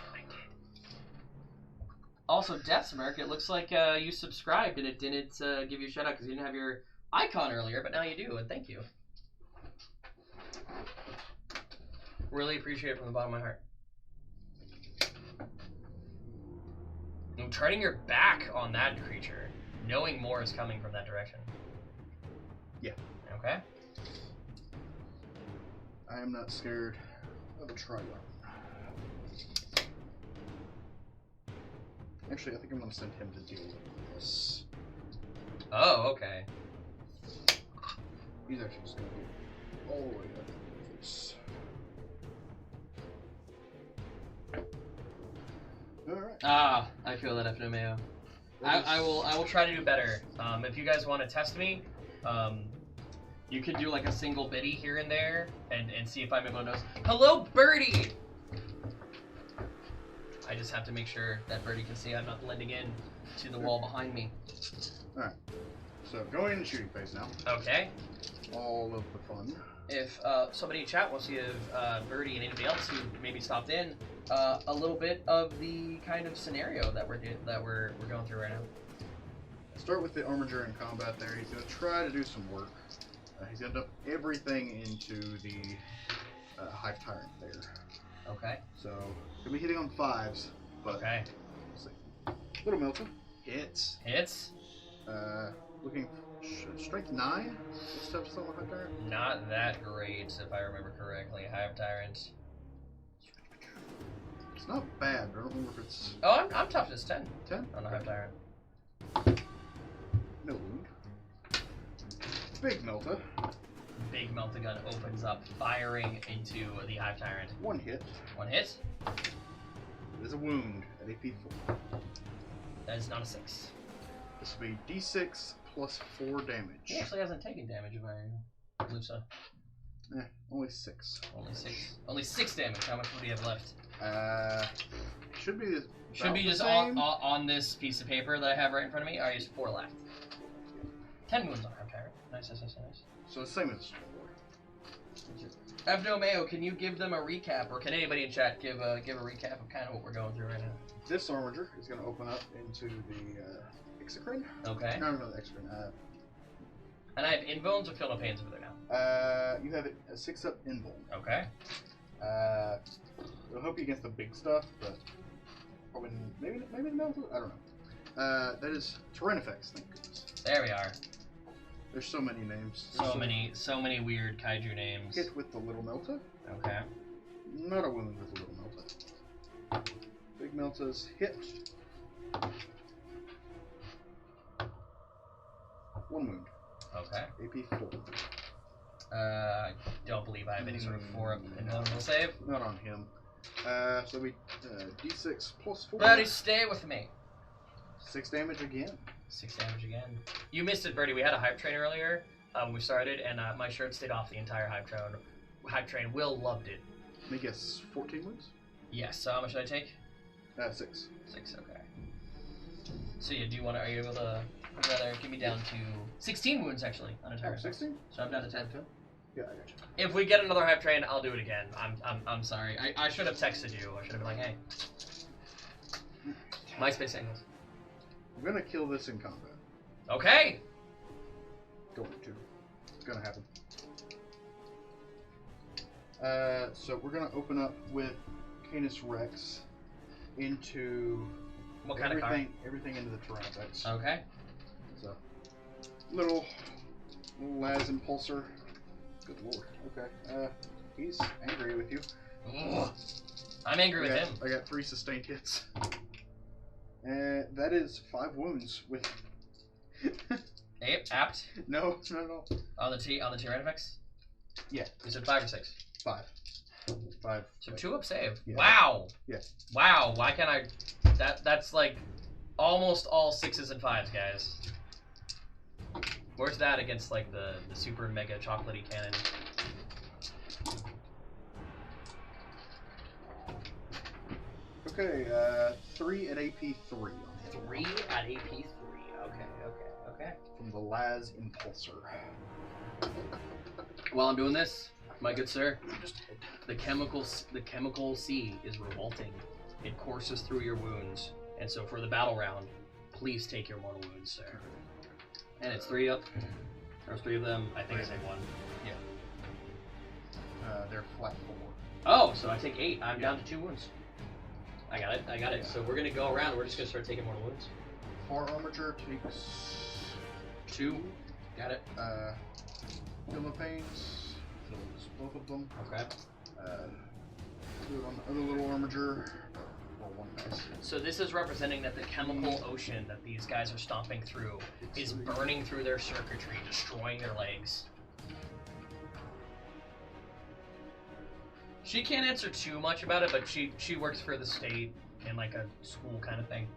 Speaker 2: Also, Deathsmirk, it looks like you subscribed and it didn't give you a shout out because you didn't have your icon earlier, but now you do, and thank you. Really appreciate it from the bottom of my heart. And turning your back on that creature, knowing more is coming from that direction.
Speaker 1: Yeah.
Speaker 2: Okay.
Speaker 1: I am not scared of a Trigon. Actually, I think I'm going to send him to deal with this.
Speaker 2: Oh, okay.
Speaker 1: He's actually just going to get all the way up with this. Alright.
Speaker 2: Ah, I feel that FNMAO. I will try to do better. If you guys want to test me, you could do like a single biddy here and there and see if I'm able to notice. Hello, Birdie! I just have to make sure that Birdie can see I'm not blending in to the wall behind me.
Speaker 1: Alright. So going into shooting phase now.
Speaker 2: Okay.
Speaker 1: All of the fun.
Speaker 2: If somebody in chat wants to give Birdie and anybody else who maybe stopped in a little bit of the kind of scenario that we're going through right now.
Speaker 1: Start with the Armiger in combat there. He's going to try to do some work. He's going to dump everything into the Hive Tyrant there.
Speaker 2: Okay.
Speaker 1: So, he'll be hitting on 5s. But
Speaker 2: okay.
Speaker 1: Let's see. Little Milton. Hits.
Speaker 2: Hits.
Speaker 1: Looking strength 9. This stuff's on the Hive Tyrant.
Speaker 2: Not that great, if I remember correctly. Hive Tyrant.
Speaker 1: It's not bad, but I don't remember if it's...
Speaker 2: Oh, I'm toughness 10.
Speaker 1: 10?
Speaker 2: On the Hive Tyrant.
Speaker 1: No wound. Big Melta.
Speaker 2: Big Melta gun opens up, firing into the Hive Tyrant.
Speaker 1: 1 hit.
Speaker 2: 1 hit.
Speaker 1: It is a wound at AP 4.
Speaker 2: That is not a 6.
Speaker 1: This will be D6 plus 4 damage.
Speaker 2: He actually hasn't taken damage if I believe so.
Speaker 1: Only 6.
Speaker 2: Only 6. Only 6 damage. How much would he have left?
Speaker 1: Should be
Speaker 2: just on this piece of paper that I have right in front of me. I use 4 left. 10 wounds on Hive Tyrant. Nice.
Speaker 1: So the same as
Speaker 2: before. Mayo, can you give them a recap, or can anybody in chat give a recap of kind of what we're going through right now?
Speaker 1: This Armiger is going to open up into the Exocrine?
Speaker 2: Okay.
Speaker 1: No, the Exocrine.
Speaker 2: And I have Inbones or Feel No Pains over there now.
Speaker 1: You have it a 6-up invuln.
Speaker 2: Okay.
Speaker 1: It'll help you against the big stuff, but probably maybe the metal. I don't know. That is Tyranids. Thank goodness.
Speaker 2: There we are.
Speaker 1: There's so many names.
Speaker 2: So many weird kaiju names.
Speaker 1: Hit with the little Melta.
Speaker 2: Okay.
Speaker 1: Not a wound with the little Melta. Big Melta's hit. 1 wound.
Speaker 2: Okay.
Speaker 1: AP 4.
Speaker 2: I don't believe I have any sort of 4-up invulnerable save.
Speaker 1: Not on him. So we D6 plus 4.
Speaker 2: Birdie, stay with me.
Speaker 1: 6 damage again.
Speaker 2: 6 damage again. You missed it, Birdie. We had a hype train earlier when we started, and my shirt stayed off the entire hype train. Hype train. Will loved it.
Speaker 1: Let me guess, 14 wounds?
Speaker 2: Yes. So how much should I take?
Speaker 1: 6.
Speaker 2: 6. Okay. So yeah, do you want to? Are you able to? Rather give me down to 16 wounds actually on a target.
Speaker 1: 16?
Speaker 2: So I'm down to 10.
Speaker 1: Yeah, I got you.
Speaker 2: If we get another hype train, I'll do it again. I'm sorry. I should have texted you. I should have been like, hey. MySpace angles.
Speaker 1: I'm gonna kill this in combat.
Speaker 2: Okay.
Speaker 1: Going to. It's gonna happen. So we're gonna open up with Canis Rex into
Speaker 2: What kind of car?
Speaker 1: Everything into the Tyranids.
Speaker 2: Okay.
Speaker 1: So little Las Impulsor. Good lord. Okay. He's angry with you.
Speaker 2: Ugh. I'm angry with him.
Speaker 1: I got 3 sustained hits. And that is 5 wounds with.
Speaker 2: Apt.
Speaker 1: No, not at all.
Speaker 2: On the Tyranids?
Speaker 1: Yeah.
Speaker 2: You said 5 or 6?
Speaker 1: 5. 5.
Speaker 2: So 2-up save.
Speaker 1: Yeah.
Speaker 2: Wow.
Speaker 1: Yeah.
Speaker 2: Wow. Why can't I? That's like almost all 6s and 5s, guys. Where's that against like the super mega chocolatey cannon?
Speaker 1: Okay. 3 at AP 3 on him.
Speaker 2: 3 at AP 3. Okay.
Speaker 1: From the Las Impulsor.
Speaker 2: While I'm doing this, my good sir, the chemical sea is revolting. It courses through your wounds, and so for the battle round, please take your mortal wounds, sir. And it's 3 up. There's 3 of them. I think I saved 1.
Speaker 1: Yeah. They're flat 4.
Speaker 2: Oh, so I take 8. I'm down to 2 wounds. I got it. So we're gonna go around. We're just gonna start taking mortal wounds.
Speaker 1: 4 armature takes
Speaker 2: 2. Got it.
Speaker 1: Feel No Pains. Kills both of them.
Speaker 2: Okay.
Speaker 1: Do it on the other little armature. Or 1 dice.
Speaker 2: So this is representing that the chemical ocean that these guys are stomping through is burning through their circuitry, destroying their legs. She can't answer too much about it, but she works for the state in like a school kind of thing.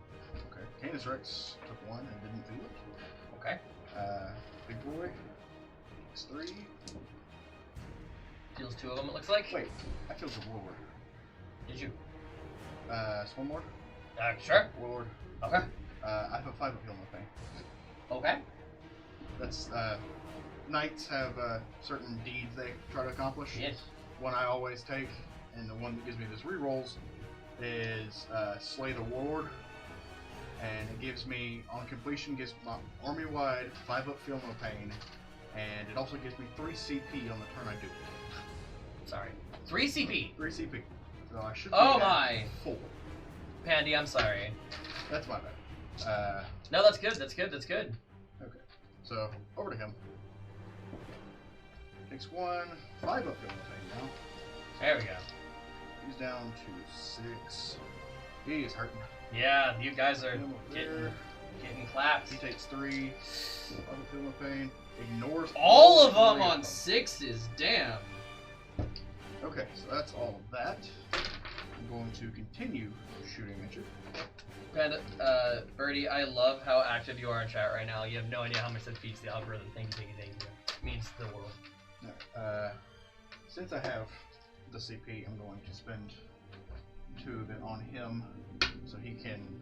Speaker 1: Okay. Canis Rex took 1 and didn't feel it.
Speaker 2: Okay.
Speaker 1: Big boy takes 3.
Speaker 2: Deals 2 of them, it looks like.
Speaker 1: Wait, I killed the warlord.
Speaker 2: Did you?
Speaker 1: Swarmlord?
Speaker 2: Sure.
Speaker 1: Warlord.
Speaker 2: Okay.
Speaker 1: I have a 5 of Feel No Pain.
Speaker 2: Okay.
Speaker 1: That's, knights have, certain deeds they try to accomplish.
Speaker 2: Yes.
Speaker 1: One I always take, and the one that gives me this rerolls, is, Slay the Warlord. And it gives me, on completion, gives my army-wide 5-up Feel No Pain, and it also gives me 3 CP on the turn I do it.
Speaker 2: Sorry. 3 CP.
Speaker 1: 3 CP. So I should.
Speaker 2: Oh my.
Speaker 1: 4.
Speaker 2: Pandy, I'm sorry.
Speaker 1: That's my bad.
Speaker 2: No, that's good. That's good.
Speaker 1: Okay. So over to him. Takes 1. 5-up Feel No Pain now.
Speaker 2: There we go.
Speaker 1: He's down to 6. He is hurting.
Speaker 2: Yeah, you guys are
Speaker 1: Him up there.
Speaker 2: getting clapped.
Speaker 1: He takes 3. 5-up Feel No Pain. Ignores
Speaker 2: All of
Speaker 1: 3
Speaker 2: them on 6s. Damn.
Speaker 1: Okay, so that's all of that. I'm going to continue shooting at you.
Speaker 2: And, Birdie, I love how active you are in chat right now. You have no idea how much that feeds the algorithm. Thank you. It means the world.
Speaker 1: Alright, since I have the CP, I'm going to spend 2 of it on him, so he can,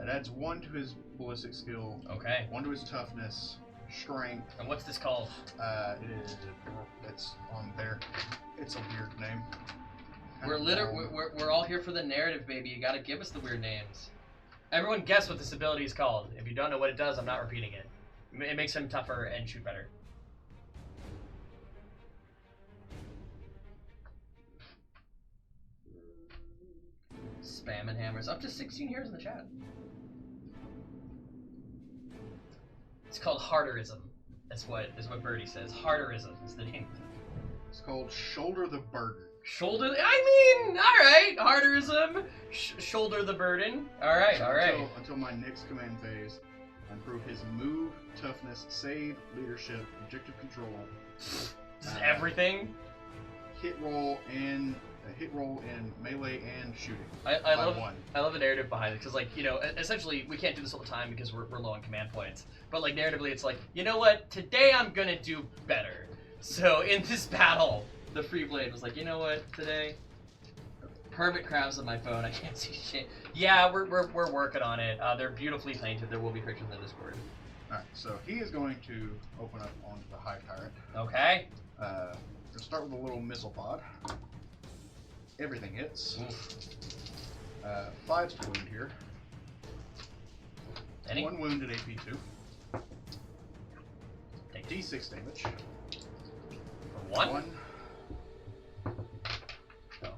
Speaker 1: it adds 1 to his ballistic skill,
Speaker 2: Okay.
Speaker 1: 1 to his toughness, strength,
Speaker 2: And what's this called?
Speaker 1: it's on there, it's a weird name.
Speaker 2: We're all here for the narrative, baby. You gotta give us the weird names. Everyone guess what this ability is called. If you don't know what it does, I'm not repeating it. It makes him tougher and shoot better. Spam and hammers. Up to 16 heroes in the chat. It's called Harderism. That's what Birdie says. Harderism is the name.
Speaker 1: It's called Shoulder the Burden.
Speaker 2: Shoulder. I mean, all right. Harderism. Shoulder the burden. All right. All right.
Speaker 1: Until my next command phase, improve his move, toughness, save, leadership, objective control.
Speaker 2: Everything.
Speaker 1: Hit roll in melee and shooting.
Speaker 2: I love the narrative behind it because, like, you know, essentially we can't do this all the time because we're low on command points. But like narratively, it's like, you know what? Today I'm gonna do better. So in this battle, the Free Blade was like, you know what? Today, Hermit crabs on my phone. I can't see shit. Yeah, we're working on it. They're beautifully painted. There will be pictures in the Discord.
Speaker 1: All right, so he is going to open up on the High Tyrant.
Speaker 2: Okay.
Speaker 1: We'll start with a little missile pod. Everything hits. 5's to wound here.
Speaker 2: Any?
Speaker 1: 1 wound at AP2. D6 damage.
Speaker 2: For 1? Oh.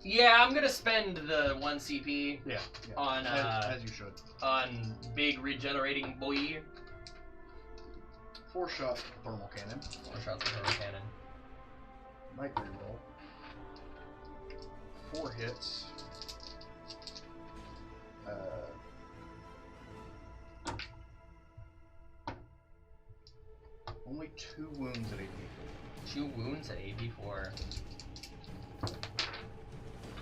Speaker 2: Yeah, I'm gonna spend the 1 CP.
Speaker 1: Yeah.
Speaker 2: On
Speaker 1: as you should.
Speaker 2: On big regenerating boy.
Speaker 1: 4-shot thermal cannon.
Speaker 2: 4 shots of thermal cannon.
Speaker 1: Night reroll. 4 hits. Only 2 wounds at AP4.
Speaker 2: 2 wounds at AP4.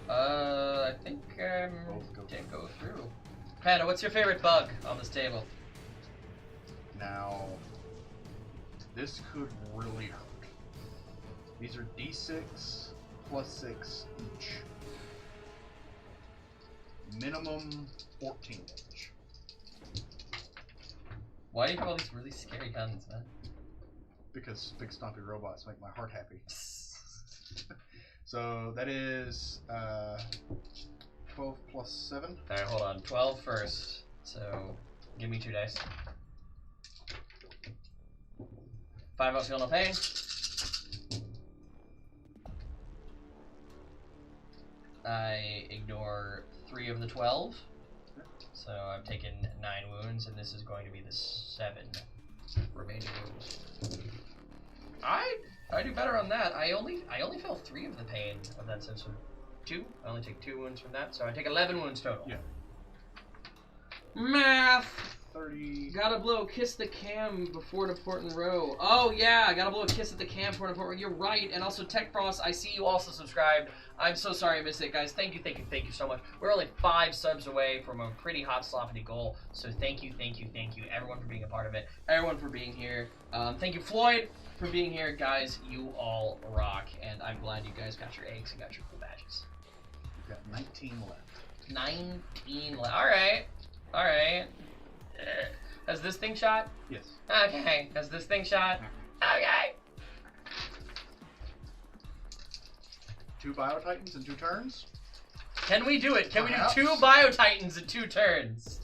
Speaker 2: I think didn't go through. Panda, what's your favorite bug on this table?
Speaker 1: Now, this could really hurt. These are D6 plus 6 each. Minimum 14 damage.
Speaker 2: Why do you have all these really scary guns, man?
Speaker 1: Because big stompy robots make my heart happy. So that is 12 plus 7.
Speaker 2: Alright, hold on. 12 first. So give me 2 dice. 5 out, feel no pain. I ignore 3 of the 12. So I've taken 9 wounds, and this is going to be the 7 remaining wounds. I do better on that. I only felt 3 of the pain of that, so 2. I only take 2 wounds from that, so I take 11 wounds total.
Speaker 1: Yeah.
Speaker 2: Math.
Speaker 1: 30.
Speaker 2: Gotta blow a kiss the cam before the port in row. Oh yeah, gotta blow a kiss at the cam before the port. You're right. And also Tech Frost, I see you also subscribed. I'm so sorry I missed it, guys. Thank you so much. We're only 5 subs away from a pretty hot sloppity goal. So thank you, everyone for being a part of it. Everyone for being here. Thank you, Floyd, for being here, guys. You all rock, and I'm glad you guys got your eggs and got your cool badges.
Speaker 1: We've got 19 left.
Speaker 2: 19 left. All right. Has this thing shot?
Speaker 1: Yes.
Speaker 2: Okay. Has this thing shot? Okay.
Speaker 1: 2 Biotitans in 2 turns.
Speaker 2: Can we do it? Can
Speaker 1: Perhaps.
Speaker 2: we do 2 Biotitans in 2 turns?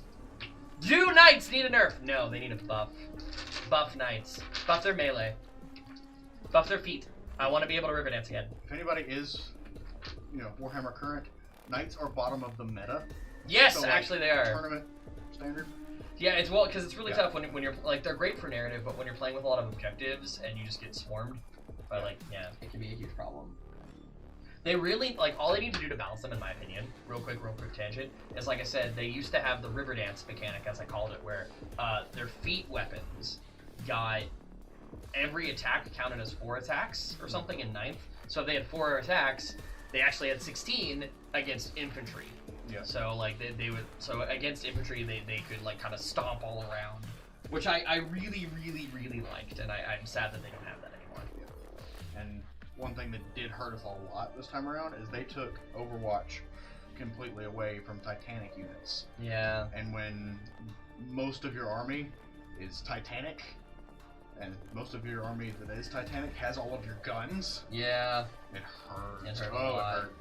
Speaker 2: Do Knights need a nerf? No, they need a buff. Buff Knights. Buff their melee. Buff their feet. I want to be able to river dance again.
Speaker 1: If anybody is, Warhammer current, Knights are bottom of the meta.
Speaker 2: Yes,
Speaker 1: So,
Speaker 2: actually they are.
Speaker 1: Tournament standard.
Speaker 2: Yeah, it's because it's really tough when you're like, they're great for narrative, but when you're playing with a lot of objectives and you just get swarmed by it can be a huge problem. They really, all they need to do to balance them, in my opinion, real quick tangent, is, like I said, they used to have the river dance mechanic, as I called it, where their feet weapons got every attack counted as 4 attacks or something in 9th. So if they had 4 attacks, they actually had 16 against infantry.
Speaker 1: Yeah.
Speaker 2: So they would against infantry they could kind of stomp all around, which I really liked, and I'm sad that they don't have that anymore.
Speaker 1: Yeah. And one thing that did hurt us a lot this time around is they took Overwatch completely away from Titanic units.
Speaker 2: Yeah.
Speaker 1: And when most of your army is Titanic, and most of your army that is Titanic has all of your guns.
Speaker 2: Yeah.
Speaker 1: It hurt.
Speaker 2: It hurt a lot.
Speaker 1: It hurt.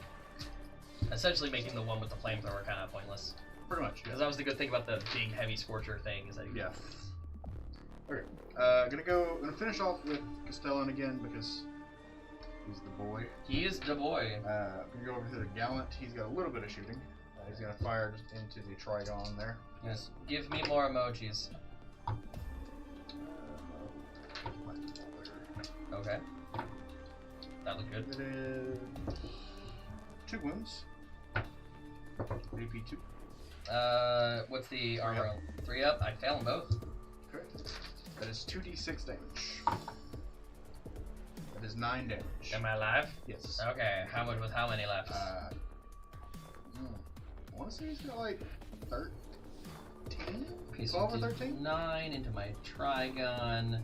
Speaker 2: Essentially making the one with the flamethrower kind of pointless.
Speaker 1: Pretty much.
Speaker 2: Because that was the good thing about the big heavy scorcher thing is that
Speaker 1: Yeah. Okay. Gonna finish off with Castellan again because he's the boy.
Speaker 2: He is the boy.
Speaker 1: Gonna go over to the Gallant. He's got a little bit of shooting. He's gonna fire just into the Trigon there.
Speaker 2: Yes. Give me more emojis. Okay. That looked good.
Speaker 1: It is 2 wounds. AP 2.
Speaker 2: What's the armor? 3 up. I fail them both.
Speaker 1: Okay. That is 2d6 damage. That is 9 damage.
Speaker 2: Am I alive?
Speaker 1: Yes.
Speaker 2: Okay. How much? With how many left?
Speaker 1: I want to say he's got like 13? 12 or 13?
Speaker 2: 9 into my Trigon,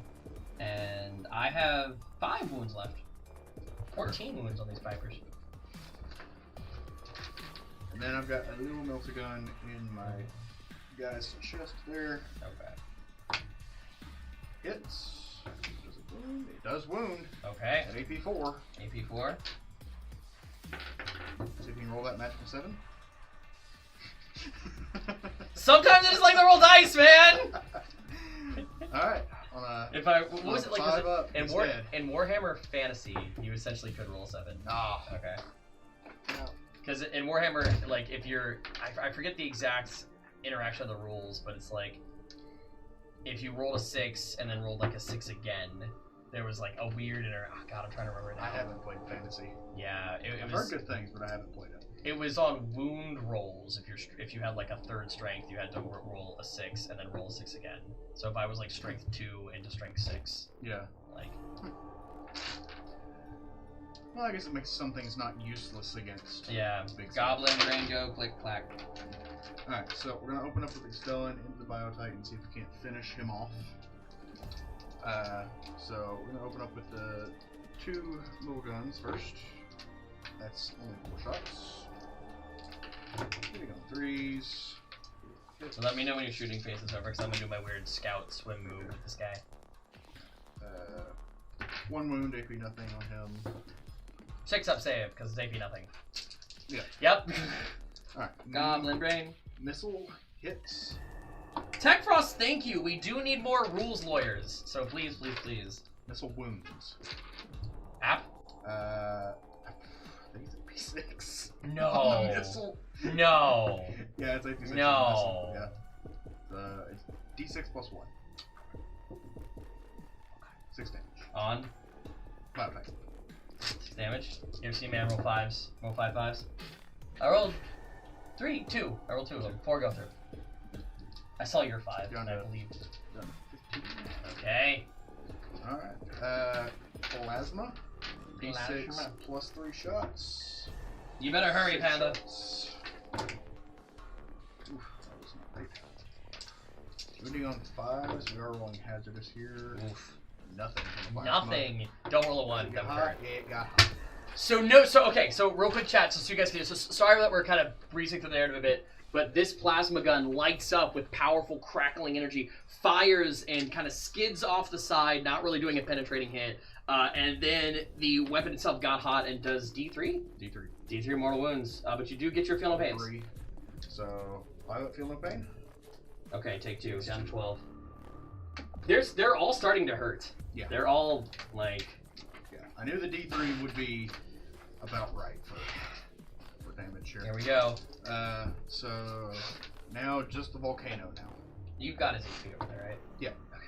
Speaker 2: and I have 5 wounds left. 14 wounds on these Vipers.
Speaker 1: And then I've got a little melter gun in my guy's chest there.
Speaker 2: Okay.
Speaker 1: Hits. Does it wound? It does wound.
Speaker 2: Okay.
Speaker 1: At AP 4.
Speaker 2: AP 4.
Speaker 1: See if you can roll that magical 7.
Speaker 2: Sometimes I just like to roll dice, man.
Speaker 1: Alright. On a,
Speaker 2: If I what was it like? Was
Speaker 1: 5 up,
Speaker 2: it,
Speaker 1: he's
Speaker 2: in,
Speaker 1: dead.
Speaker 2: in Warhammer Fantasy, you essentially could roll 7.
Speaker 1: Ah.
Speaker 2: Okay.
Speaker 1: No.
Speaker 2: Because in Warhammer, like if you're, I forget the exact interaction of the rules, but it's like if you rolled a 6 and then rolled like a 6 again, there was like a weird oh god, I'm trying to remember it now.
Speaker 1: I haven't played Fantasy.
Speaker 2: Yeah, it
Speaker 1: I've
Speaker 2: was.
Speaker 1: heard good things, but I haven't played it.
Speaker 2: It was on wound rolls. If you had like a 3rd strength, you had to roll a 6 and then roll a 6 again. So if I was like strength 2 into strength 6,
Speaker 1: Yeah.
Speaker 2: like.
Speaker 1: Well, I guess it makes some things not useless against.
Speaker 2: Yeah.
Speaker 1: Big
Speaker 2: Goblin, Rango, click clack.
Speaker 1: Alright, so we're gonna open up with the Castellan into the Biotite and see if we can't finish him off. So we're gonna open up with the 2 little guns first. That's only 4 shots. Hitting on 3s.
Speaker 2: So let me know when your shooting phase is over, because I'm gonna do my weird scout swim move with this guy.
Speaker 1: 1 wound, AP nothing on him.
Speaker 2: 6 up save, because it's AP nothing.
Speaker 1: Yeah.
Speaker 2: Yep.
Speaker 1: Alright.
Speaker 2: Goblin brain.
Speaker 1: Missile hits.
Speaker 2: Tech Frost, thank you. We do need more rules lawyers. So please, please, please.
Speaker 1: Missile wounds.
Speaker 2: App?
Speaker 1: I think it's AP 6.
Speaker 2: No.
Speaker 1: On the missile.
Speaker 2: No.
Speaker 1: Yeah, it's AP 6
Speaker 2: No.
Speaker 1: on the missile. Yeah. It's D6 plus 1. 6 damage.
Speaker 2: On.
Speaker 1: Biotite.
Speaker 2: 6 damage. You ever see man roll 5s? Roll 5 5s? I rolled 3, 2. I rolled 2 of them. 4 go through. I saw your 5,
Speaker 1: You're on
Speaker 2: I
Speaker 1: to
Speaker 2: believe.
Speaker 1: 15.
Speaker 2: Okay.
Speaker 1: Alright. Plasma. D6
Speaker 2: Plasma.
Speaker 1: plus 3 shots.
Speaker 2: You better hurry,
Speaker 1: 6
Speaker 2: Panda.
Speaker 1: shots. Oof, that was not great. Shooting on 5s, we are rolling hazardous here.
Speaker 2: Oof.
Speaker 1: Nothing. From the plasma.
Speaker 2: Nothing. Don't roll a 1.
Speaker 1: It got
Speaker 2: Don't
Speaker 1: hot.
Speaker 2: hurt.
Speaker 1: It got hot.
Speaker 2: So real quick chat, so you guys can. So sorry that we're kind of breezing through the narrative a bit, but this plasma gun lights up with powerful crackling energy, fires and kind of skids off the side, not really doing a penetrating hit, and then the weapon itself got hot and does D3?
Speaker 1: D3.
Speaker 2: D3 mortal wounds, but you do get your feel no pains.
Speaker 1: 3. So, Violet feel no pain?
Speaker 2: Okay, take 2, down to 12. They're all starting to hurt.
Speaker 1: Yeah.
Speaker 2: They're all like.
Speaker 1: Yeah. I knew the D3 would be about right for damage here.
Speaker 2: Here we go.
Speaker 1: So now just the volcano now.
Speaker 2: You've got his HP over there, right?
Speaker 1: Yeah.
Speaker 2: Okay,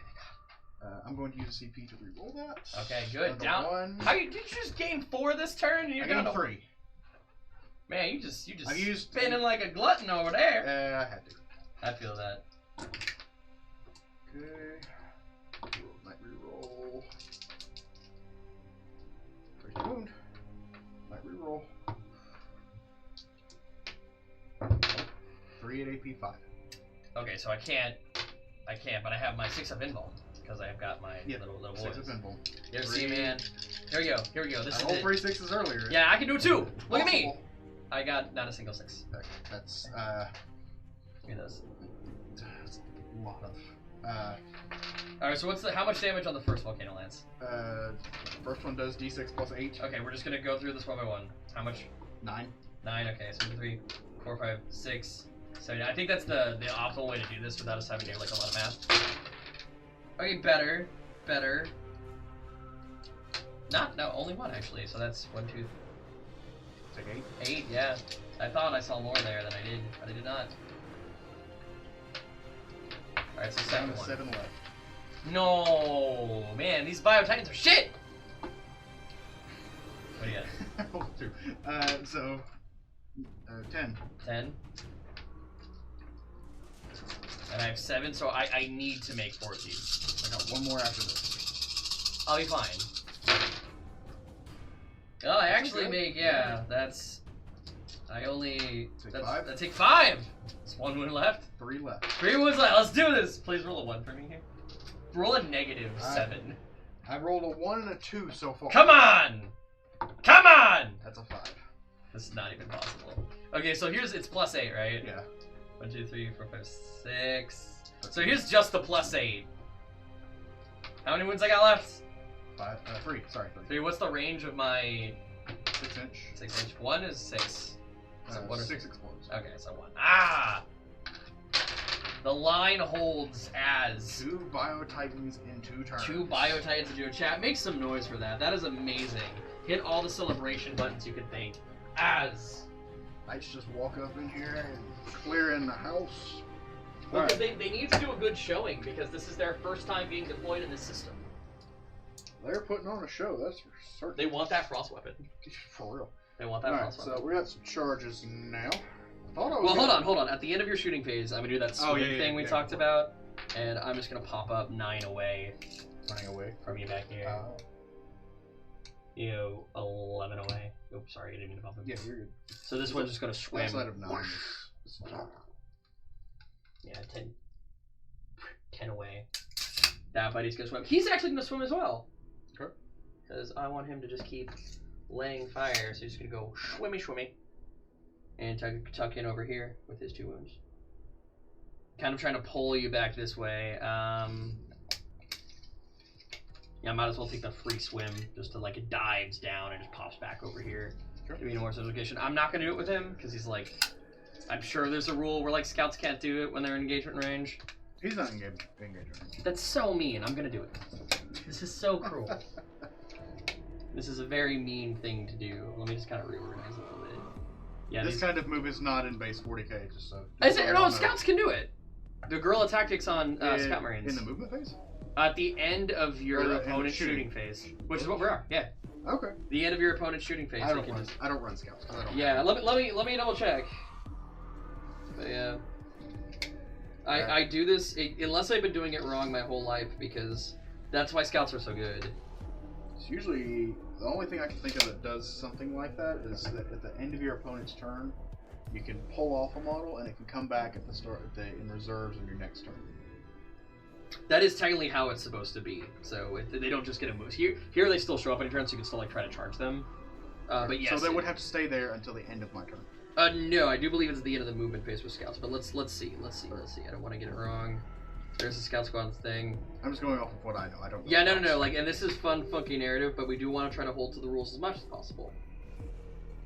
Speaker 2: thank God.
Speaker 1: I'm going to use a CP to reroll that.
Speaker 2: Okay, good.
Speaker 1: Down to
Speaker 2: Down.
Speaker 1: 1.
Speaker 2: Did you just gain 4 this turn? And you're
Speaker 1: I
Speaker 2: down
Speaker 1: gained
Speaker 2: to
Speaker 1: 3.
Speaker 2: Man, you just
Speaker 1: I used
Speaker 2: spinning like a glutton over there.
Speaker 1: I had to.
Speaker 2: I feel that.
Speaker 1: Okay. Might reroll. First wound. Might reroll. 3 at AP 5.
Speaker 2: Okay, so I can't, but I have my 6 up invuln because I've got my little
Speaker 1: 6
Speaker 2: boys.
Speaker 1: of invuln.
Speaker 2: You ever see, man? Here we go. This
Speaker 1: I
Speaker 2: is
Speaker 1: rolled
Speaker 2: it.
Speaker 1: 3 6s earlier.
Speaker 2: Yeah, I can do it too. Look at me.
Speaker 1: Possible.
Speaker 2: I got not a single 6.
Speaker 1: That's
Speaker 2: Give me those.
Speaker 1: that's a lot of.
Speaker 2: All right, so how much damage on the first volcano lance?
Speaker 1: First one does D6 plus 8.
Speaker 2: Okay, we're just gonna go through this one by one. How much?
Speaker 1: 9.
Speaker 2: 9. Okay, so 3, 4, 5, 6, 7. I think that's the optimal way to do this without us having to do like a lot of math. Okay, better. No, only 1 actually. So that's 1, 2.
Speaker 1: It's like 8.
Speaker 2: 8, yeah. I thought I saw more there than I did, but I did not. Alright, so 7 1.
Speaker 1: 7 left.
Speaker 2: No, man, these Bio-Titans are shit! What do you got?
Speaker 1: So 10.
Speaker 2: 10. And I have 7, so I need to make 14.
Speaker 1: I got 1 more after this.
Speaker 2: I'll be fine. Oh, I actually make, yeah, that's... I only...
Speaker 1: Take 5?
Speaker 2: I take 5! There's 1 wound left.
Speaker 1: 3 left.
Speaker 2: 3 wounds left. Let's do this! Please roll a 1 for me here. Roll a -7.
Speaker 1: I rolled a 1 and a 2 so far.
Speaker 2: Come on! Come on!
Speaker 1: That's a 5.
Speaker 2: This is not even possible. Okay, so it's +8, right?
Speaker 1: Yeah.
Speaker 2: 1, 2, 3, 4, 5, 6. So here's just the +8. How many wounds I got left?
Speaker 1: 3. Sorry.
Speaker 2: 3. What's the range of my
Speaker 1: 6 inch?
Speaker 2: 6 inch? 1 is 6. So 1 is
Speaker 1: 6 explodes.
Speaker 2: Okay, so 1. Ah! The line holds as
Speaker 1: 2 Bio-Titans in 2 turns.
Speaker 2: 2 Bio-Titans in 2 chat. Make some noise for that. That is amazing. Hit all the celebration buttons you could think. As.
Speaker 1: Knights just walk up in here and clear in the house.
Speaker 2: Well, right. They need to do a good showing because this is their first time being deployed in this system.
Speaker 1: They're putting on a show, that's for certain.
Speaker 2: They want that frost weapon.
Speaker 1: For real.
Speaker 2: They want that frost weapon.
Speaker 1: So we got some charges now.
Speaker 2: Well, hold on. At the end of your shooting phase, I'm gonna do that swing thing we talked about, and I'm just gonna pop up 9 away.
Speaker 1: Running away
Speaker 2: from you back here. 11 away. Oops, sorry, I didn't mean to bump him.
Speaker 1: Yeah, you're good.
Speaker 2: So this one's just gonna swim.
Speaker 1: Outside of 9.
Speaker 2: Yeah, 10 away. That buddy's gonna swim. He's actually gonna swim as well.
Speaker 1: Okay.
Speaker 2: Because I want him to just keep laying fire, so he's gonna go swimmy. And tuck in over here with his 2 wounds. Kind of trying to pull you back this way. Yeah, I might as well take the free swim just to like it dives down and just pops back over here.
Speaker 1: Sure.
Speaker 2: Give me more simplification. I'm not gonna do it with him because he's like, I'm sure there's a rule where like scouts can't do it when they're in engagement range.
Speaker 1: He's not in engagement range.
Speaker 2: That's so mean. I'm gonna do it. This is so cruel. This is a very mean thing to do. Let me just kind of reorganize a little bit. Yeah,
Speaker 1: this kind of move is not in base 40k, just so.
Speaker 2: No, scouts can do it. The guerrilla tactics on Scout Marines.
Speaker 1: In the movement phase?
Speaker 2: At the end of your opponent's shooting phase, which is what we are. Yeah.
Speaker 1: Okay.
Speaker 2: The end of your opponent's shooting phase.
Speaker 1: I don't run scouts.
Speaker 2: Yeah. Let me double check. But yeah. I do this unless I've been doing it wrong my whole life because that's why scouts are so good.
Speaker 1: It's usually the only thing I can think of that does something like that is that at the end of your opponent's turn, you can pull off a model and it can come back at the start in reserves in your next turn.
Speaker 2: That is technically how it's supposed to be. So they don't just get a move. Here they still show up in turn, so you can still like try to charge them. But yes.
Speaker 1: So they would have to stay there until the end of my turn.
Speaker 2: No, I do believe it's the end of the movement phase with scouts. But let's see. I don't want to get it wrong. There's the scout squad thing.
Speaker 1: I'm just going off of what I know. I don't know.
Speaker 2: Yeah, no. Like, and this is fun, funky narrative, but we do want to try to hold to the rules as much as possible.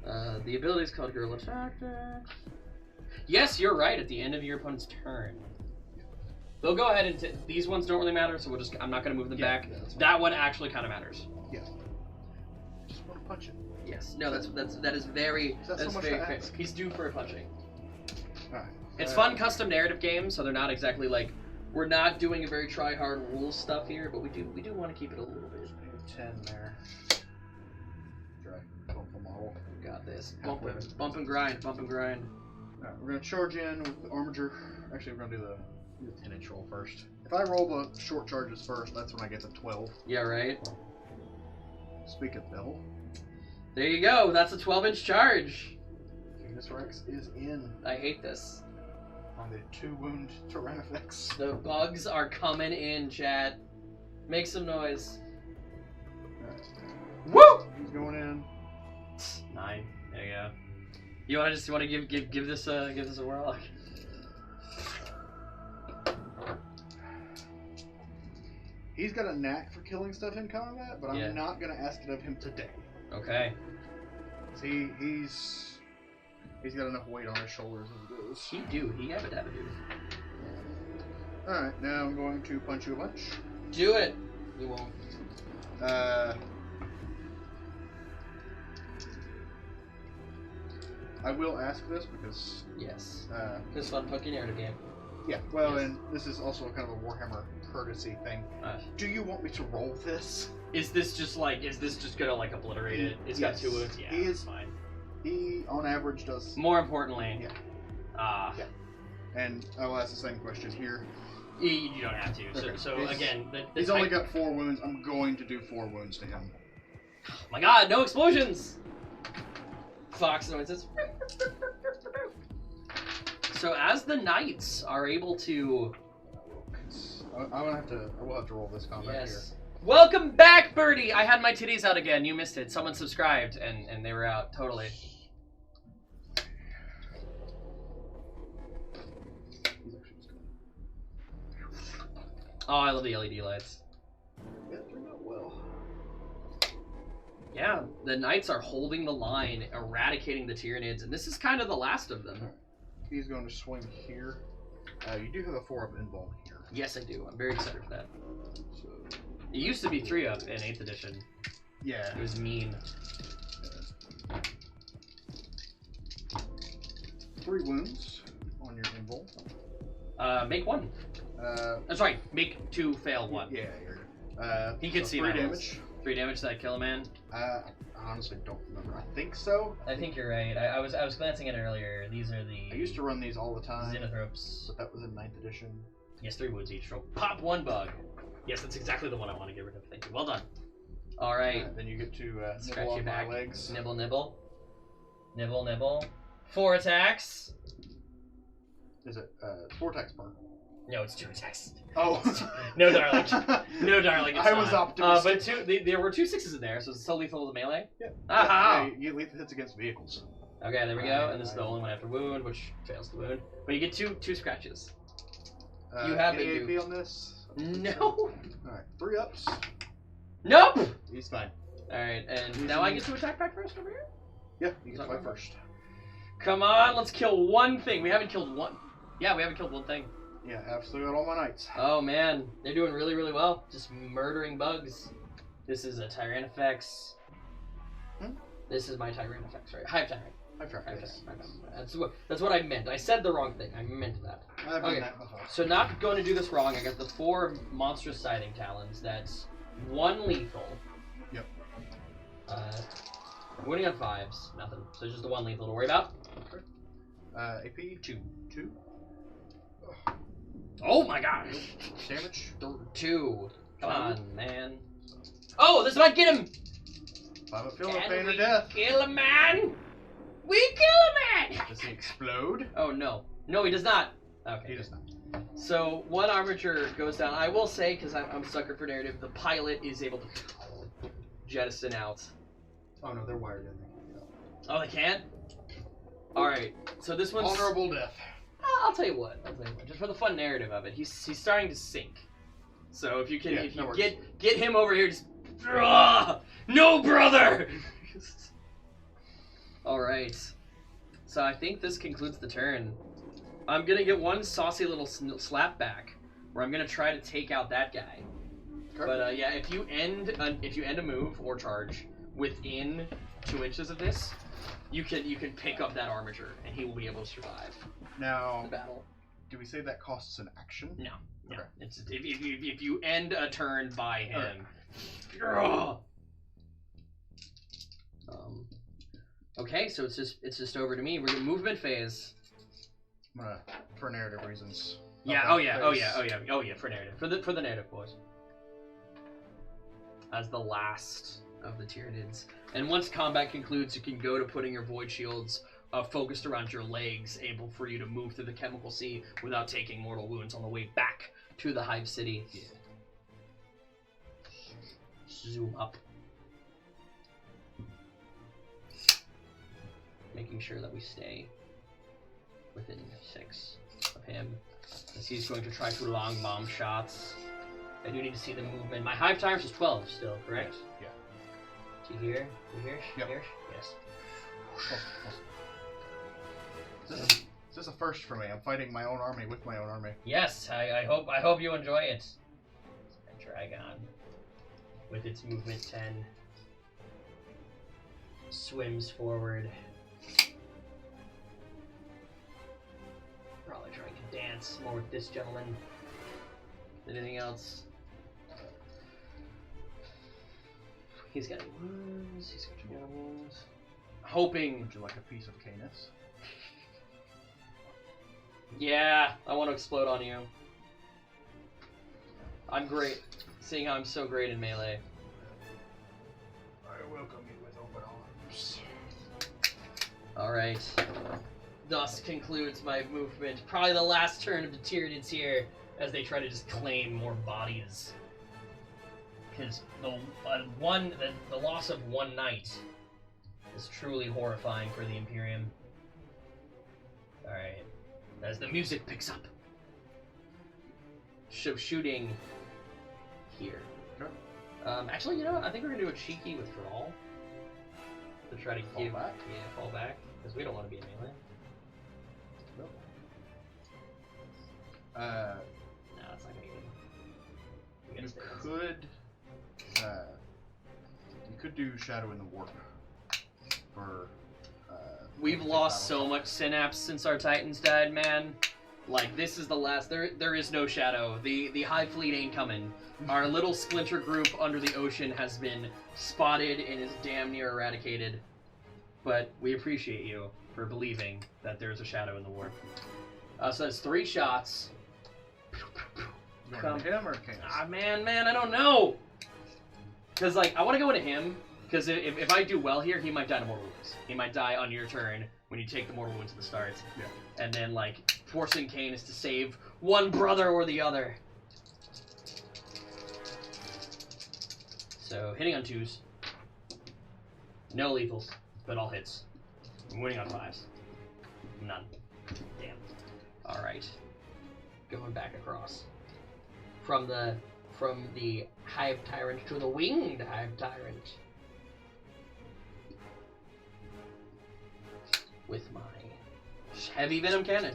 Speaker 2: The ability is called Guerrilla Tactics. Yes, you're right. At the end of your opponent's turn, they'll go ahead and these ones don't really matter, so I'm not going to move them back. Yeah, that one actually kind of matters.
Speaker 1: Yeah. I just want to punch it.
Speaker 2: Yes. No, that is very fair. He's due for a punching.
Speaker 1: All right.
Speaker 2: It's fun custom narrative games, so they're not exactly like we're not doing a very try hard rules stuff here, but we do want to keep it a little bit.
Speaker 1: 10 there. Try bump the model.
Speaker 2: Got this. Bump and grind.
Speaker 1: Alright, we're gonna charge in with the armature. Actually, we're gonna do the 10-inch roll first. If I roll the short charges first, that's when I get the 12.
Speaker 2: Yeah, right.
Speaker 1: Speak of the devil.
Speaker 2: There you go. That's a 12-inch charge.
Speaker 1: Venus Rex is in.
Speaker 2: I hate this.
Speaker 1: On the 2-wound Tyranids.
Speaker 2: The bugs are coming in, chat. Make some noise.
Speaker 1: Right.
Speaker 2: Woo!
Speaker 1: He's going in.
Speaker 2: 9. There you go. You want to give this a whirl?
Speaker 1: He's got a knack for killing stuff in combat, but I'm not gonna ask it of him today.
Speaker 2: Okay.
Speaker 1: See, he's He's got enough weight on his shoulders as it is.
Speaker 2: He do. He have a dabba do.
Speaker 1: Alright, now I'm going to punch you a bunch.
Speaker 2: Do it. You won't.
Speaker 1: I will ask this because...
Speaker 2: Yes.
Speaker 1: This
Speaker 2: fun fucking narrative game.
Speaker 1: Yeah, well,
Speaker 2: Yes.
Speaker 1: and this is also kind of a Warhammer courtesy thing. Do you want me to roll this?
Speaker 2: Is this just gonna like obliterate it? It's got 2 wounds. Yeah, it's fine.
Speaker 1: He, on average, does...
Speaker 2: More importantly...
Speaker 1: Yeah. Yeah. And I will ask the same question here.
Speaker 2: You don't have to.
Speaker 1: Okay.
Speaker 2: So again...
Speaker 1: He's only got 4 wounds. I'm going to do 4 wounds to him.
Speaker 2: Oh my god, no explosions! Fox noises. So as the knights are able to...
Speaker 1: I will have to roll this combat here.
Speaker 2: Welcome back, Birdie! I had my titties out again. You missed it. Someone subscribed, and they were out. Totally. Oh, I love the LED lights.
Speaker 1: Yeah, it turned out well.
Speaker 2: Yeah, the knights are holding the line, eradicating the Tyranids, and this is kind of the last of them.
Speaker 1: He's going to swing here. You do have a 4-up invuln here.
Speaker 2: Yes, I do. I'm very excited for that.
Speaker 1: So,
Speaker 2: It used to be 3-up in 8th edition.
Speaker 1: yeah.
Speaker 2: It was mean.
Speaker 1: 3 wounds on your invuln.
Speaker 2: Make 1. Sorry, make 2, fail 1.
Speaker 1: Yeah, you're
Speaker 2: He could see
Speaker 1: 3
Speaker 2: my
Speaker 1: damage.
Speaker 2: 3 damage to that kill a man.
Speaker 1: I honestly don't remember. I think so.
Speaker 2: I think you're right. I was glancing at it earlier. These are the
Speaker 1: I used to run these all the time.
Speaker 2: Xenothropes.
Speaker 1: But that was in 9th edition.
Speaker 2: Yes, 3 wounds each. So pop 1 bug. Yes, that's exactly the one I want to get rid of. Thank you. Well done. All right.
Speaker 1: Then you get to
Speaker 2: Scratch
Speaker 1: nibble
Speaker 2: your
Speaker 1: on my
Speaker 2: back.
Speaker 1: legs.
Speaker 2: Nibble, nibble. Nibble, nibble. 4 attacks.
Speaker 1: Is it 4 attacks per?
Speaker 2: No, it's 2 attacks.
Speaker 1: Oh.
Speaker 2: No, darling. No, darling. It's
Speaker 1: I was
Speaker 2: not.
Speaker 1: optimistic.
Speaker 2: But there were 2 6s in there, so it's still lethal to melee.
Speaker 1: Yeah.
Speaker 2: Aha!
Speaker 1: Yeah, you lethal hits against vehicles.
Speaker 2: Okay, there we go. And this is the only one after wound, which fails the wound. But you get two scratches. You have
Speaker 1: any
Speaker 2: a
Speaker 1: AP on this?
Speaker 2: No.
Speaker 1: Alright, 3 ups.
Speaker 2: Nope.
Speaker 1: He's fine.
Speaker 2: All right, and now I get to attack back first over here.
Speaker 1: Yeah, you get to fight first.
Speaker 2: Come on, let's kill one thing. We haven't killed one. Yeah, we haven't killed one thing.
Speaker 1: Yeah, absolutely got all my knights.
Speaker 2: Oh man, they're doing really, really well. Just murdering bugs. This is a Tyrannifex. This is my Tyrannifex, right? Hive Tyrant. That's what I meant. I said the wrong thing. I meant that.
Speaker 1: I've done that before.
Speaker 2: So not going to do this wrong. I got the 4 monstrous scything talons. That's 1 lethal.
Speaker 1: Yep.
Speaker 2: Winning on 5s, nothing. So just the 1 lethal to worry about.
Speaker 1: Okay. AP 2.
Speaker 2: Oh my gosh.
Speaker 1: Damage
Speaker 2: 2. Come on, man. Oh, this might get him.
Speaker 1: I'm feeling pain or death.
Speaker 2: Kill a man. We kill a man.
Speaker 1: Does he explode?
Speaker 2: Oh no, no, he does not. Okay.
Speaker 1: He does not.
Speaker 2: So 1 armature goes down. I will say, because I'm a sucker for narrative, the pilot is able to jettison out.
Speaker 1: Oh no, they're wired in there.
Speaker 2: Oh, they can't? Alright, so this one's...
Speaker 1: Honorable death.
Speaker 2: I'll tell you what, just for the fun narrative of it, he's starting to sink. So if you can, if you get him over here, just... No, brother! Alright. So I think this concludes the turn. I'm gonna get 1 saucy little slap back, where I'm gonna try to take out that guy.
Speaker 1: Okay.
Speaker 2: But yeah, if you end a move or charge within 2 inches of this, you can pick up that armature, and he will be able to survive
Speaker 1: Now,
Speaker 2: the battle.
Speaker 1: do we say that costs an action?
Speaker 2: No.
Speaker 1: Okay.
Speaker 2: It's if you end a turn by him. Okay, so it's just over to me. We're in movement phase.
Speaker 1: I'm gonna, for narrative reasons.
Speaker 2: Yeah. Oh yeah. For narrative. For the narrative, boys. As the last of the Tyranids. And once combat concludes, you can go to putting your void shields focused around your legs, able for you to move through the chemical sea without taking mortal wounds on the way back to the Hive City. Yeah. Zoom up. Making sure that we stay within 6 of him, as he's going to try to long bomb shots. I do need to see the movement. My hive times is 12 still, correct?
Speaker 1: Yeah.
Speaker 2: Do you hear? Do you hear?
Speaker 1: Yep.
Speaker 2: Hear? Yes.
Speaker 1: This is a first for me. I'm fighting my own army with my own army.
Speaker 2: Yes, I hope you enjoy it. And Dragon, with its movement 10, swims forward. Probably trying to dance more with this gentleman than anything else. He's got wounds. He's got wounds. Hoping.
Speaker 1: Would you like a piece of Canis?
Speaker 2: Yeah, I want to explode on you. I'm great. Seeing how I'm so great in melee.
Speaker 1: I welcome you with open arms.
Speaker 2: Alright. Thus concludes my movement. Probably the last turn of the Tyranids here, as they try to just claim more bodies. Because the loss of one knight is truly horrifying for the Imperium. Alright. As the music picks up. So shooting here.
Speaker 1: Sure.
Speaker 2: Actually, you know what? I think we're going to do a cheeky withdrawal. To try to
Speaker 1: Fall back?
Speaker 2: Yeah, fall back. Because we don't want to be in melee.
Speaker 1: Nope.
Speaker 2: No, it's not going to
Speaker 1: You could do Shadow in the Warp for.
Speaker 2: We've lost so much synapse since our Titans died, man. Like, this is the last. There is no Shadow. The Hive Fleet ain't coming. Our little splinter group under the ocean has been spotted and is damn near eradicated. But we appreciate you for believing that there's a Shadow in the Warp. So that's 3 shots.
Speaker 1: You want him or Canis?
Speaker 2: Ah, man, I don't know. Because, like, I want to go into him. Because if I do well here, he might die to mortal wounds. He might die on your turn when you take the mortal wounds at the start.
Speaker 1: Yeah.
Speaker 2: And then, like, forcing Kane is to save one brother or the other. So, hitting on 2s. No lethals, but all hits. I'm winning on 5s. None. Damn. Alright. Going back across. From the Hive Tyrant to the Winged Hive Tyrant. With my heavy venom cannon.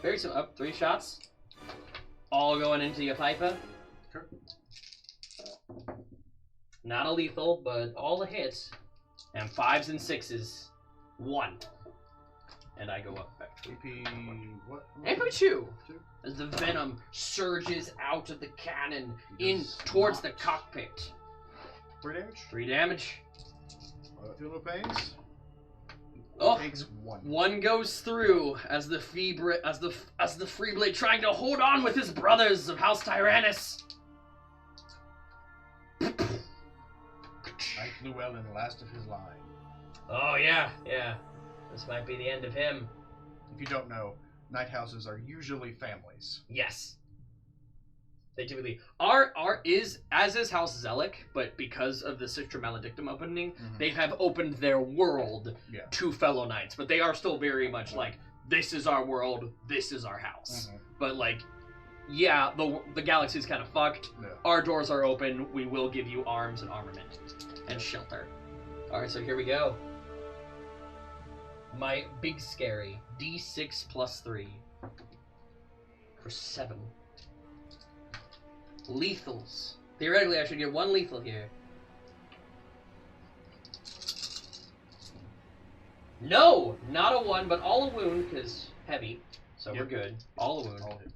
Speaker 2: Very soon. Up 3 shots. All going into your Piper.
Speaker 1: Sure.
Speaker 2: Not a lethal, but all the hits. And 5s and 6s. 1. And I go up back.
Speaker 1: AP what?
Speaker 2: AP 2. As the venom surges out of the cannon in towards the cockpit.
Speaker 1: 3 damage?
Speaker 2: 3 damage.
Speaker 1: Feel no pains?
Speaker 2: Oh,
Speaker 1: takes 1.
Speaker 2: 1 goes through as the free blade trying to hold on with his brothers of House Tyrannus.
Speaker 1: Knight Llewellyn, last of his line.
Speaker 2: Oh yeah. This might be the end of him.
Speaker 1: If you don't know, night houses are usually families.
Speaker 2: Yes. They typically are as is House Zellic, but because of the Sistra Maledictum opening, they have opened their world to fellow knights. But they are still very much like, this is our world, this is our house. But like, yeah, the galaxy's kind of fucked.
Speaker 1: Yeah.
Speaker 2: Our doors are open. We will give you arms and armament and shelter. All right, so here we go. My big scary D6 + 3 for 7. Lethals. Theoretically, I should get 1 lethal here. No! Not a 1, but all a wound, because heavy. So we're good. All a wound.
Speaker 1: All hit.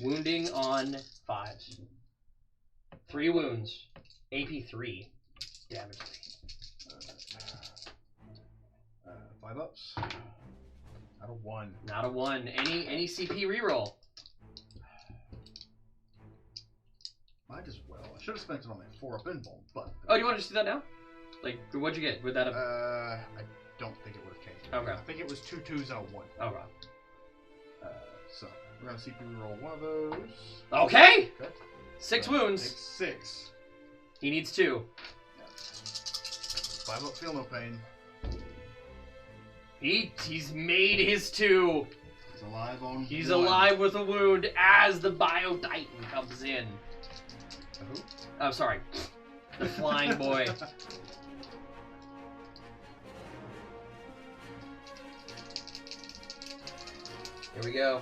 Speaker 2: Wounding on 5s. 3 wounds. AP 3. Damage 3.
Speaker 1: 5 ups. Not a 1.
Speaker 2: Not a 1. Any CP reroll.
Speaker 1: Might as well. I should have spent it on that 4-up invuln, but...
Speaker 2: Oh, do you want to just do that now? Like, what'd you get? Would that have...
Speaker 1: I don't think it would have changed.
Speaker 2: Okay.
Speaker 1: I think it was 2 2s and a 1.
Speaker 2: Oh, right.
Speaker 1: So, we're going to CP reroll 1 of those.
Speaker 2: Okay!
Speaker 1: Okay.
Speaker 2: 6 wounds.
Speaker 1: Takes 6.
Speaker 2: He needs 2.
Speaker 1: Yeah. 5 up, feel no pain.
Speaker 2: He's made his 2.
Speaker 1: He's alive on
Speaker 2: He's
Speaker 1: 1.
Speaker 2: alive with a wound as the Bio Titan comes in.
Speaker 1: Who?
Speaker 2: Oh, sorry. The flying boy. Here we go.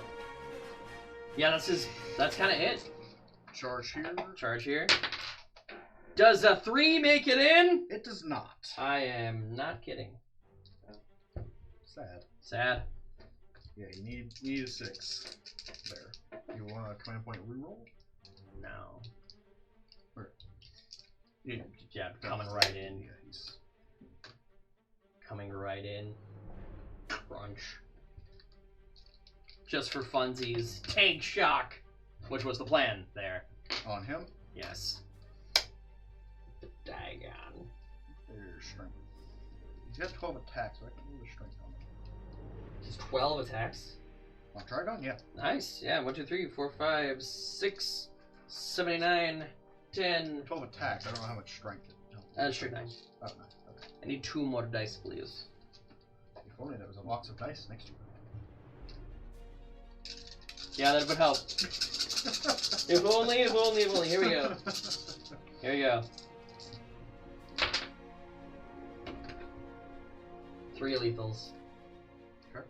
Speaker 2: Yeah, that's kind of it.
Speaker 1: Charge here.
Speaker 2: Charge here. Does a 3 make it in?
Speaker 1: It does not.
Speaker 2: I am not kidding.
Speaker 1: Sad.
Speaker 2: Sad.
Speaker 1: Yeah, you need a 6. There. You want a command point reroll?
Speaker 2: No.
Speaker 1: Or,
Speaker 2: yeah, coming right in.
Speaker 1: Yeah, he's
Speaker 2: coming right in. Crunch. Just for funsies. Tank shock, which was the plan there.
Speaker 1: on him.
Speaker 2: Yes. Dagon.
Speaker 1: There's strength. He's got 12 attacks, so I can move the strength on him.
Speaker 2: Just 12 attacks.
Speaker 1: On Trigon, yeah.
Speaker 2: Nice. Yeah. 1, 2, 3, 4, 5, 6, 79, 10.
Speaker 1: 12 attacks. I don't know how much strength it.
Speaker 2: Straight 9.
Speaker 1: Oh, no. Okay.
Speaker 2: I need 2 more dice, please.
Speaker 1: If only there was a box of dice next to it.
Speaker 2: Yeah, that would help. If only, if only, if only. Here we go. Here we go. 3 lethals.
Speaker 1: Okay.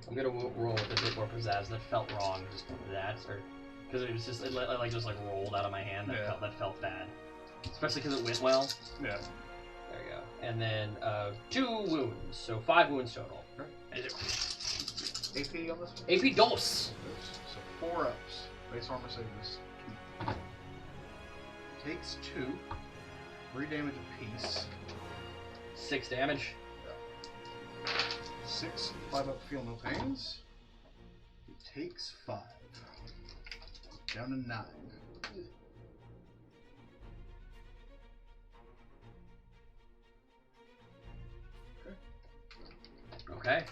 Speaker 2: I'm gonna roll with a bit more pizzazz. That felt wrong, just that, or because it was just it rolled out of my hand. That felt bad, especially because it went well.
Speaker 1: Yeah.
Speaker 2: There we go. And then 2 wounds, so 5 wounds total.
Speaker 1: Okay. AP on this one?
Speaker 2: AP dos.
Speaker 1: So 4 ups. Base armor save is 2. Takes 2. 3 damage apiece.
Speaker 2: 6 damage.
Speaker 1: 6, 5 up, feel no pains. He takes 5. Down to 9.
Speaker 2: Okay.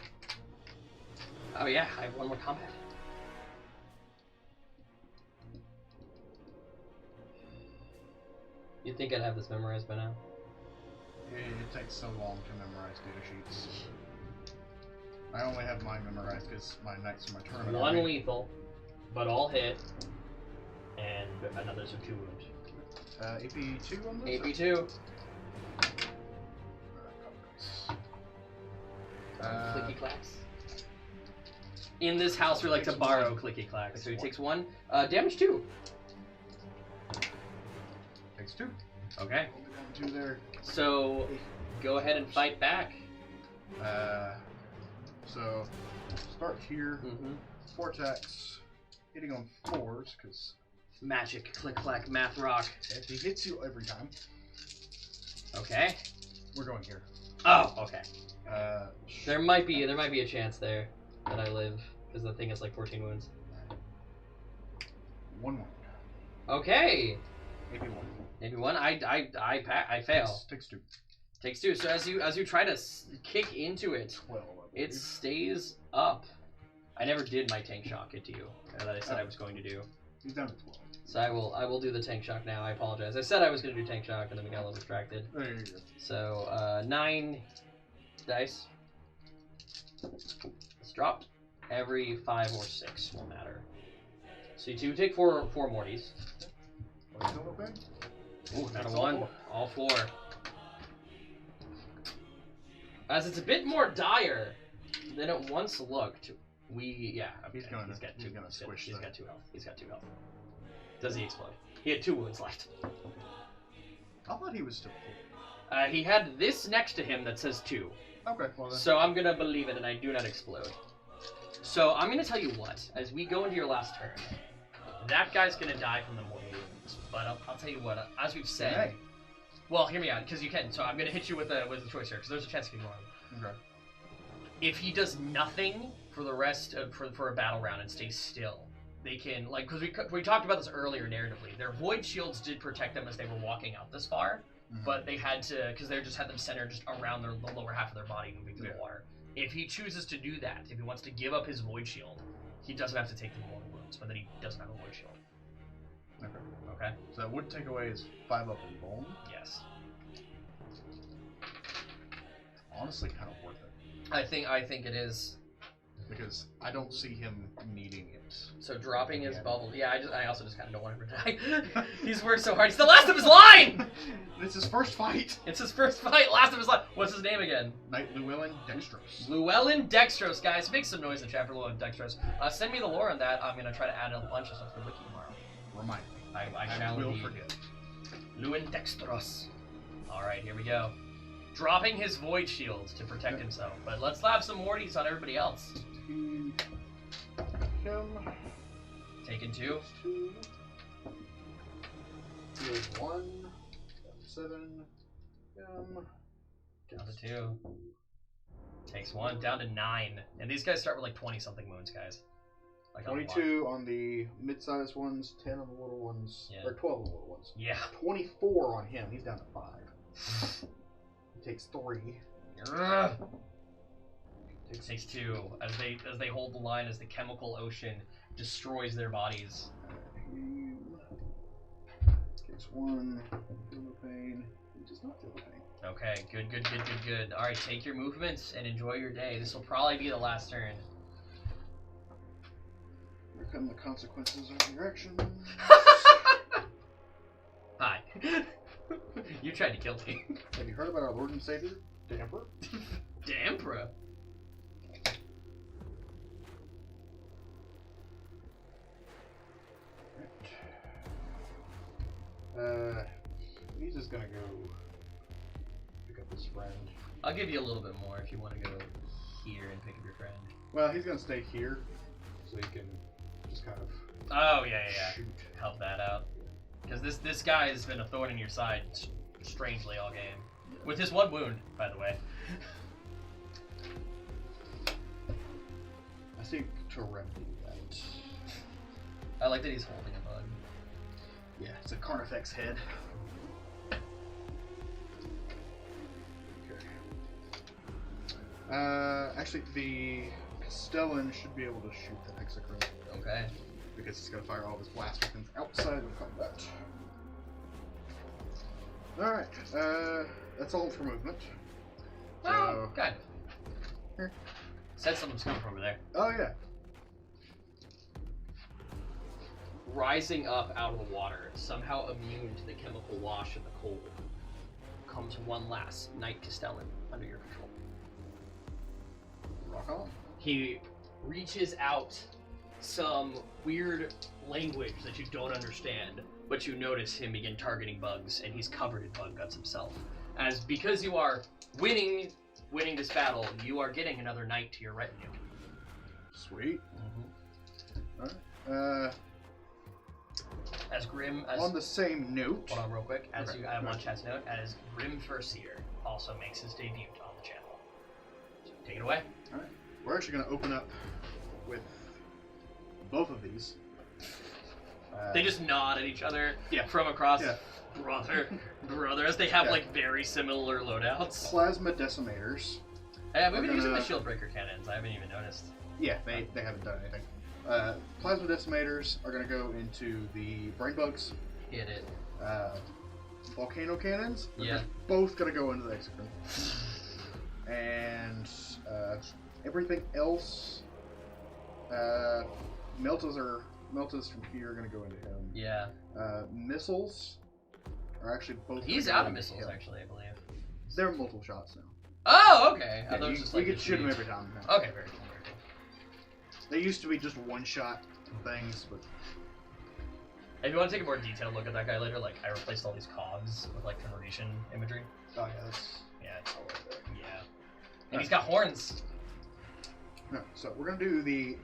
Speaker 2: Oh yeah, I have 1 more combat. You'd think I'd have this memorized by now.
Speaker 1: It takes so long to memorize data sheets. I only have mine memorized because my knights are my tournament.
Speaker 2: 1 lethal, but all hit, and another 2 wounds.
Speaker 1: AP 2 on this?
Speaker 2: AP 2. Clicky clacks. In this house, we like to borrow clicky clacks. So he takes 1. Damage 2.
Speaker 1: Takes 2.
Speaker 2: Okay.
Speaker 1: Down 2 there.
Speaker 2: So go ahead and fight back.
Speaker 1: So start here.
Speaker 2: Mm-hmm.
Speaker 1: 4 attacks, hitting on 4s because
Speaker 2: Magic, click clack, math rock.
Speaker 1: if he hits you every time,
Speaker 2: Okay.
Speaker 1: we're going here.
Speaker 2: Oh, okay.
Speaker 1: Uh,
Speaker 2: There might be a chance there that I live because the thing is like 14 wounds.
Speaker 1: 1 wound.
Speaker 2: Okay.
Speaker 1: AP 1.
Speaker 2: Maybe 1. I fail.
Speaker 1: Takes 2.
Speaker 2: Takes 2. So as you try to kick into it,
Speaker 1: 12.
Speaker 2: it stays up. I never did my tank shock it to you that I said I was going to do.
Speaker 1: He's down to 12.
Speaker 2: So I will do the tank shock now. I apologize. I said I was going to do tank shock and then we got a little distracted.
Speaker 1: There you go.
Speaker 2: So 9 dice. It's dropped. Every 5 or 6 will matter. So you take 4 morties.
Speaker 1: What's still open?
Speaker 2: Ooh, not a 1. All 4. As it's a bit more dire than it once looked. Okay,
Speaker 1: He's gonna squish
Speaker 2: He's
Speaker 1: that.
Speaker 2: got 2 health. He's got 2 health. Does he explode? He had 2 wounds left.
Speaker 1: I thought he was still
Speaker 2: He had this next to him that says 2.
Speaker 1: Okay, well then.
Speaker 2: So I'm gonna believe it and I do not explode. So I'm gonna tell you what, as we go into your last turn, that guy's gonna die from the mortal wounds. But I'll tell you what, as we've said.
Speaker 1: Hey.
Speaker 2: Well, hear me out, because you can. So I'm gonna hit you with a choice here, because there's a chance he can go on.
Speaker 1: Okay.
Speaker 2: If he does nothing for the rest of for a battle round and stays still, they can because we talked about this earlier narratively. Their void shields did protect them as they were walking out this far, but they had to because they just had them centered just around the lower half of their body moving through the water. If he chooses to do that, if he wants to give up his void shield, he doesn't have to take the mortal wounds, but then he doesn't have a void shield.
Speaker 1: Okay.
Speaker 2: Okay.
Speaker 1: So that would take away his 5 up in bone.
Speaker 2: Yes.
Speaker 1: Honestly, kind of worth it.
Speaker 2: I think it is.
Speaker 1: because I don't see him needing it.
Speaker 2: So dropping his bubble. Yeah, I also just kind of don't want him to die. He's worked so hard. He's the last of his line!
Speaker 1: It's his first fight.
Speaker 2: It's his first fight, last of his line. What's his name again?
Speaker 1: Knight Llewellyn Dextros.
Speaker 2: Llewellyn Dextros, guys. Make some noise in the chat for Llewellyn Dextros. Send me the lore on that. I'm going to try to add a bunch of stuff to the wiki tomorrow.
Speaker 1: Remind me.
Speaker 2: I shall
Speaker 1: will
Speaker 2: indeed.
Speaker 1: forget.
Speaker 2: Llewellyn Dextros. Alright, here we go. Dropping his void shield to protect himself. But let's have some morties on everybody else.
Speaker 1: Him.
Speaker 2: Taken 2.
Speaker 1: Heals 1. 7. Him.
Speaker 2: Down to 2. Takes 1. Down to 9. And these guys start with like 20-something wounds, guys. Like
Speaker 1: 22 on the mid-sized ones, 10 on the little ones, or 12 on the little ones.
Speaker 2: Yeah.
Speaker 1: 24 on him. He's down to 5. He takes 3.
Speaker 2: Takes 2 as they hold the line as the chemical ocean destroys their bodies.
Speaker 1: Takes 1. Feel the pain. He does not feel the pain.
Speaker 2: Okay, good. All right, take your movements and enjoy your day. This will probably be the last turn.
Speaker 1: Here come the consequences of your actions.
Speaker 2: Hi. You tried to kill me.
Speaker 1: Have you heard about our Lord and Savior, the Emperor?
Speaker 2: The Emperor?
Speaker 1: He's just gonna go pick up his friend.
Speaker 2: I'll give you a little bit more if you want to go here and pick up your friend.
Speaker 1: Well, he's gonna stay here, so he can just kind of.
Speaker 2: Oh yeah.
Speaker 1: Shoot.
Speaker 2: Help that out. Because this guy has been a thorn in your side strangely all game. With his 1 wound, by the way.
Speaker 1: I think to remedy that.
Speaker 2: I like that he's holding a bug.
Speaker 1: Yeah, it's a Carnifex head. Okay. Actually, the Castellan should be able to shoot the Hexachrome.
Speaker 2: Okay.
Speaker 1: Because he's going to fire all of his blast weapons outside of combat. Alright, that's all for movement.
Speaker 2: Well,
Speaker 1: So,
Speaker 2: kind of.
Speaker 1: Here.
Speaker 2: Said something was coming from over there.
Speaker 1: Oh, yeah.
Speaker 2: Rising up out of the water, somehow immune to the chemical wash of the cold, comes one last Knight Castellan under your control.
Speaker 1: Rock on.
Speaker 2: He reaches out some weird language that you don't understand, but you notice him begin targeting bugs, and he's covered in bug guts himself. As because you are winning this battle, you are getting another knight to your retinue.
Speaker 1: Sweet. Alright.
Speaker 2: As Grim as
Speaker 1: On the same note.
Speaker 2: hold on real quick. As
Speaker 1: Okay.
Speaker 2: I want chat's note, as Grim Furseer also makes his debut on the channel. So take it away.
Speaker 1: Alright. We're actually going to open up with both of these.
Speaker 2: They just nod at each other
Speaker 1: Yeah.
Speaker 2: from across.
Speaker 1: Yeah.
Speaker 2: Brother, as they have
Speaker 1: Yeah.
Speaker 2: like very similar loadouts.
Speaker 1: Plasma Decimators.
Speaker 2: We've been
Speaker 1: We're
Speaker 2: using the
Speaker 1: gonna-
Speaker 2: Shieldbreaker cannons. I haven't even noticed.
Speaker 1: Yeah, they haven't done anything. Plasma Decimators are going to go into the Brain Bugs.
Speaker 2: Hit it.
Speaker 1: Volcano Cannons are
Speaker 2: Yeah.
Speaker 1: both going to go into the Hexachrome. And everything else, Meltas from here are going to go into him.
Speaker 2: Yeah.
Speaker 1: Missiles are actually both.
Speaker 2: He's
Speaker 1: gonna go
Speaker 2: out of
Speaker 1: into
Speaker 2: missiles,
Speaker 1: him.
Speaker 2: actually, I believe.
Speaker 1: They're multiple shots now.
Speaker 2: Oh, okay. I
Speaker 1: Yeah,
Speaker 2: thought it was
Speaker 1: you,
Speaker 2: just
Speaker 1: you
Speaker 2: like
Speaker 1: can
Speaker 2: the
Speaker 1: shoot them
Speaker 2: three-
Speaker 1: every time.
Speaker 2: Okay, very cool. Very cool.
Speaker 1: They used to be just one-shot things, but
Speaker 2: If you want to take a more detailed look at that guy later, like I replaced all these cogs with like Federation imagery.
Speaker 1: oh yeah, that's
Speaker 2: Yeah.
Speaker 1: all right there.
Speaker 2: Yeah. And he's got horns.
Speaker 1: No, so we're gonna do the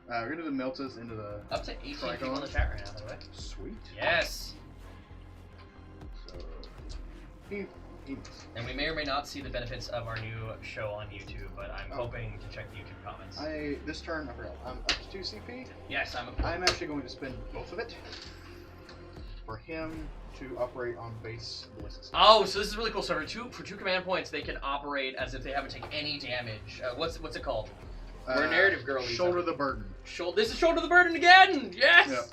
Speaker 1: we're gonna do the Meltas into the
Speaker 2: Up to 18 people in
Speaker 1: Trigon.
Speaker 2: the chat right now, by the way.
Speaker 1: sweet.
Speaker 2: Yes.
Speaker 1: So he
Speaker 2: And we may or may not see the benefits of our new show on YouTube, but I'm
Speaker 1: Oh.
Speaker 2: hoping to check the YouTube comments.
Speaker 1: this turn I forgot. I'm up to 2 CP.
Speaker 2: Yes, I'm
Speaker 1: actually going to spend both of it for him to operate on base ballistics.
Speaker 2: Oh, so this is really cool. So for two command points, they can operate as if they haven't taken any damage. What's it called? We're narrative girlies.
Speaker 1: Shoulder the burden.
Speaker 2: This is shoulder the burden again. Yes.
Speaker 1: Yep.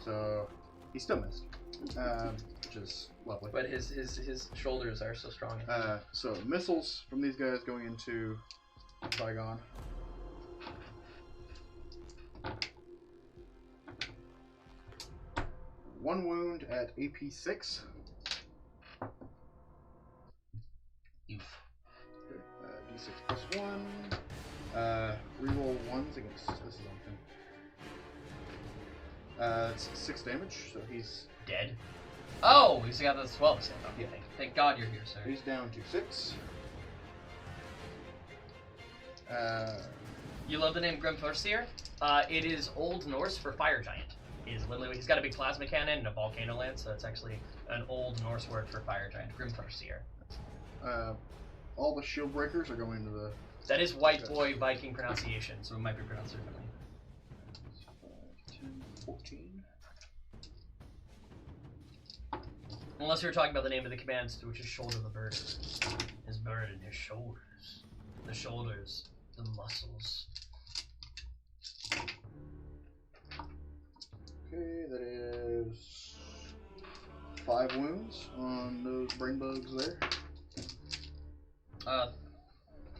Speaker 1: So he still missed, which is lovely.
Speaker 2: But his shoulders are so strong.
Speaker 1: So missiles from these guys going into Bygone. One wound at AP 6.
Speaker 2: Oof.
Speaker 1: Okay, D6 plus 1. Reroll 1s against. This is on him. It's 6 damage, so he's
Speaker 2: Dead? Oh, he's got the 12 save. Okay,
Speaker 1: Yeah.
Speaker 2: thank God you're here, sir.
Speaker 1: he's down to 6.
Speaker 2: You love the name Grimthorseer? It is Old Norse for fire giant. Is literally he's got a big plasma cannon and a volcano lance, so it's actually an Old Norse word for fire giant. Grimthorseer.
Speaker 1: All the shield breakers are going to the.
Speaker 2: That is white boy Viking pronunciation, so it might be pronounced differently.
Speaker 1: 10, 14.
Speaker 2: Unless you're talking about the name of the command, which is Shoulder the Burden. His burden, his shoulders. The shoulders, the muscles.
Speaker 1: Okay, that is 5 wounds on those brain bugs there.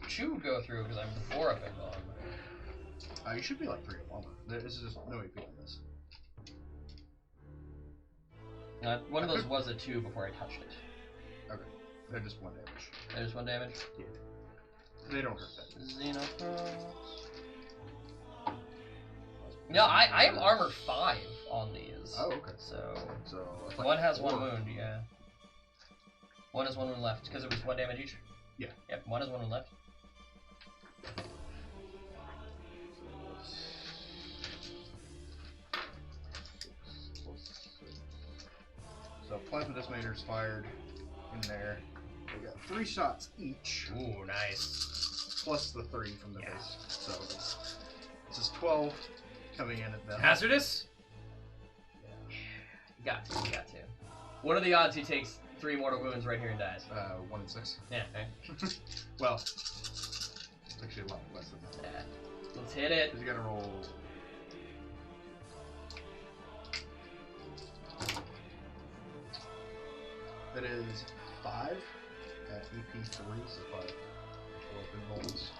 Speaker 2: 2 would go through because I'm 4 up in bog.
Speaker 1: You should be like 3 up armor. This is just no AP on this.
Speaker 2: One of those was a 2 before I touched it.
Speaker 1: Okay, they're just 1 damage.
Speaker 2: There's 1 damage.
Speaker 1: Yeah. They don't hurt that.
Speaker 2: Xenophros. No, I am armor 5 on these.
Speaker 1: Oh, okay.
Speaker 2: So
Speaker 1: it's like
Speaker 2: one has
Speaker 1: 4.
Speaker 2: 1 wound, yeah. One has 1 wound left, because it was 1 damage each?
Speaker 1: Yeah.
Speaker 2: Yep, 1 has 1 wound left.
Speaker 1: So plasma decimator's fired in there. We got 3 shots each.
Speaker 2: Ooh, nice.
Speaker 1: Plus the 3 from the base. So this is 12 coming in at them.
Speaker 2: Hazardous? You got to. What are the odds he takes 3 mortal wounds right here and dies?
Speaker 1: 1 in 6.
Speaker 2: Yeah, okay.
Speaker 1: Well, it's actually a lot less than that.
Speaker 2: Yeah. Let's hit it.
Speaker 1: Because you gotta roll. That is 5 at EP 3, so 5 open rolls.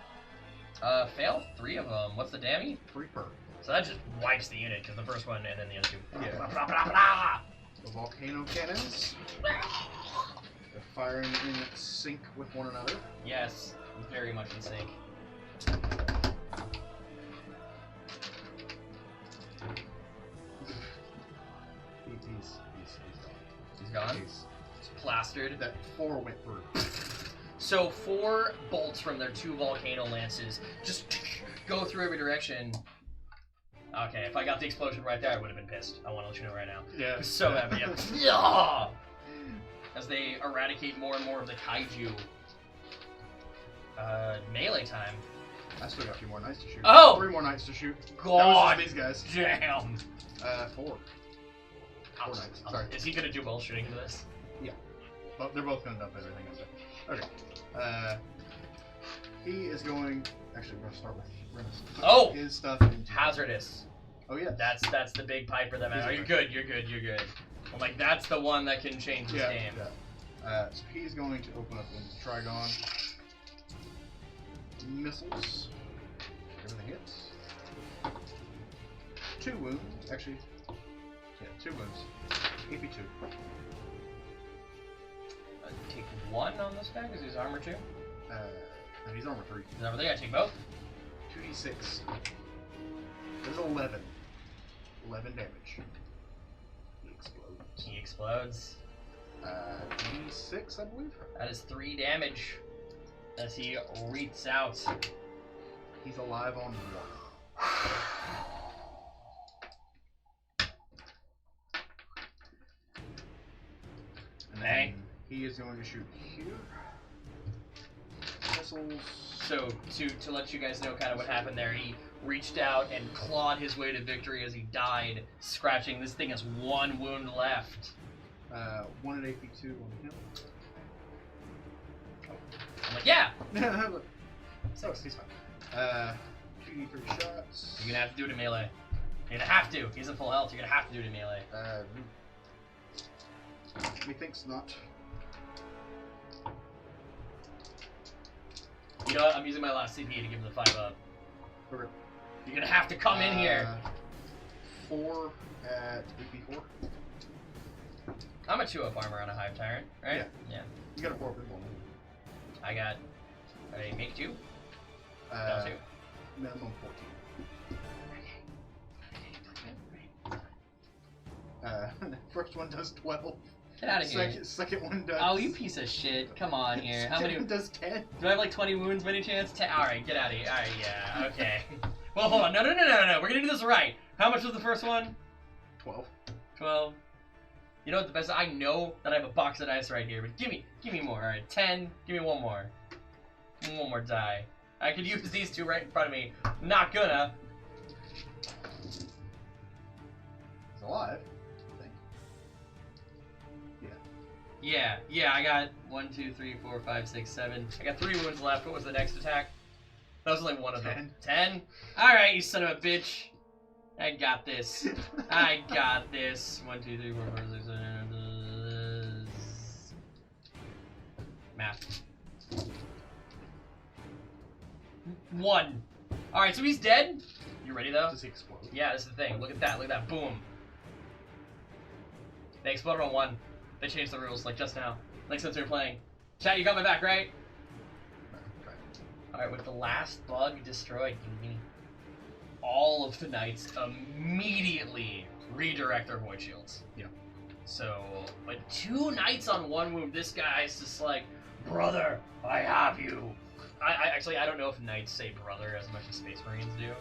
Speaker 2: Fail 3 of them. What's the damage?
Speaker 1: 3 per.
Speaker 2: So that just wipes the unit, because the first one and then the other 2.
Speaker 1: Yeah.
Speaker 2: Blah, blah, blah, blah.
Speaker 1: The volcano cannons. They're firing in sync with one another.
Speaker 2: Yes, very much in sync. He's gone? He's plastered.
Speaker 1: That 4 went through.
Speaker 2: So 4 bolts from their 2 volcano lances just go through every direction. Okay, if I got the explosion right there, I would have been pissed. I want to let you know right now.
Speaker 1: Yeah.
Speaker 2: It's so heavy. Yeah. As they eradicate more and more of the kaiju. Melee time.
Speaker 1: I still got a few more knights to shoot.
Speaker 2: Oh!
Speaker 1: 3 more knights to shoot.
Speaker 2: God!
Speaker 1: That was just these guys.
Speaker 2: Damn!
Speaker 1: 4. 4 knights. Sorry.
Speaker 2: Is he gonna do well shooting into this?
Speaker 1: Yeah. Well, they're both gonna dump everything in there. Okay. He is going. Actually, we're gonna start with
Speaker 2: Oh!
Speaker 1: his stuff into
Speaker 2: Hazardous.
Speaker 1: Oh yeah.
Speaker 2: That's the big piper that matters. You're good. I'm like, that's the one that can change this game.
Speaker 1: Yeah. So he's going to open up into Trigon. Missiles. Everything hits. 2 wounds. Actually, yeah, 2 wounds. AP 2.
Speaker 2: Take 1 on this guy because he's armor 2.
Speaker 1: And he's armor 3.
Speaker 2: Is that really? I take both.
Speaker 1: 2d6. There's 11. 11 damage.
Speaker 2: He explodes.
Speaker 1: D6, I believe.
Speaker 2: That is 3 damage as he reaches out.
Speaker 1: He's alive on 1. And then he is going to shoot here. Missiles.
Speaker 2: So to let you guys know kind of what happened there, he reached out and clawed his way to victory as he died, scratching. This thing has 1 wound left.
Speaker 1: 1 at AP 2 on him.
Speaker 2: I'm like, yeah!
Speaker 1: So he's fine. 2d3 shots.
Speaker 2: You're gonna have to do it in melee. You're gonna have to. He's at full health. You're gonna have to do it in melee.
Speaker 1: Methinks not.
Speaker 2: You know what? I'm using my last CP to give him the 5 up.
Speaker 1: Okay.
Speaker 2: You're gonna have to come in here.
Speaker 1: 4 at AP4.
Speaker 2: I'm a 2-up armor on a Hive Tyrant, right?
Speaker 1: Yeah. You got a 4 people.
Speaker 2: I got a make 2.
Speaker 1: No,
Speaker 2: 2.
Speaker 1: Minimum 14. First one does 12.
Speaker 2: Get out of here.
Speaker 1: Second one does.
Speaker 2: Oh, you piece of shit. Come on here. How many?
Speaker 1: Second one does 10.
Speaker 2: Do I have like 20 wounds by any chance? Alright, get out of here. Alright, yeah, okay. Well, hold on. No. We're gonna do this right. How much was the first one?
Speaker 1: 12.
Speaker 2: 12. You know what the best? I know that I have a box of dice right here, but give me more. Alright, 10. Give me one more. One more die. I could use these two right in front of me. Not gonna.
Speaker 1: It's alive.
Speaker 2: Yeah, I got 1, 2, 3, 4, 5, 6, 7. I got 3 wounds left. What was the next attack? That was only one of them. 10? Alright, you son of a bitch. I got this. I got this. 1, 2, 3, 4, 5, 6, 7. Math. 1. Alright, so he's dead. You ready though?
Speaker 1: Does he explode?
Speaker 2: Yeah, this is the thing. Look at that. Look at that. Boom. They exploded on 1. They changed the rules, like just now. Like since we were playing. Chat, you got my back, right?
Speaker 1: Okay.
Speaker 2: Alright, with the last bug destroyed, all of the knights immediately redirect their void shields.
Speaker 1: Yeah.
Speaker 2: So, like 2 knights on 1 wound, this guy's just like, brother, I have you. I don't know if knights say brother as much as Space Marines do.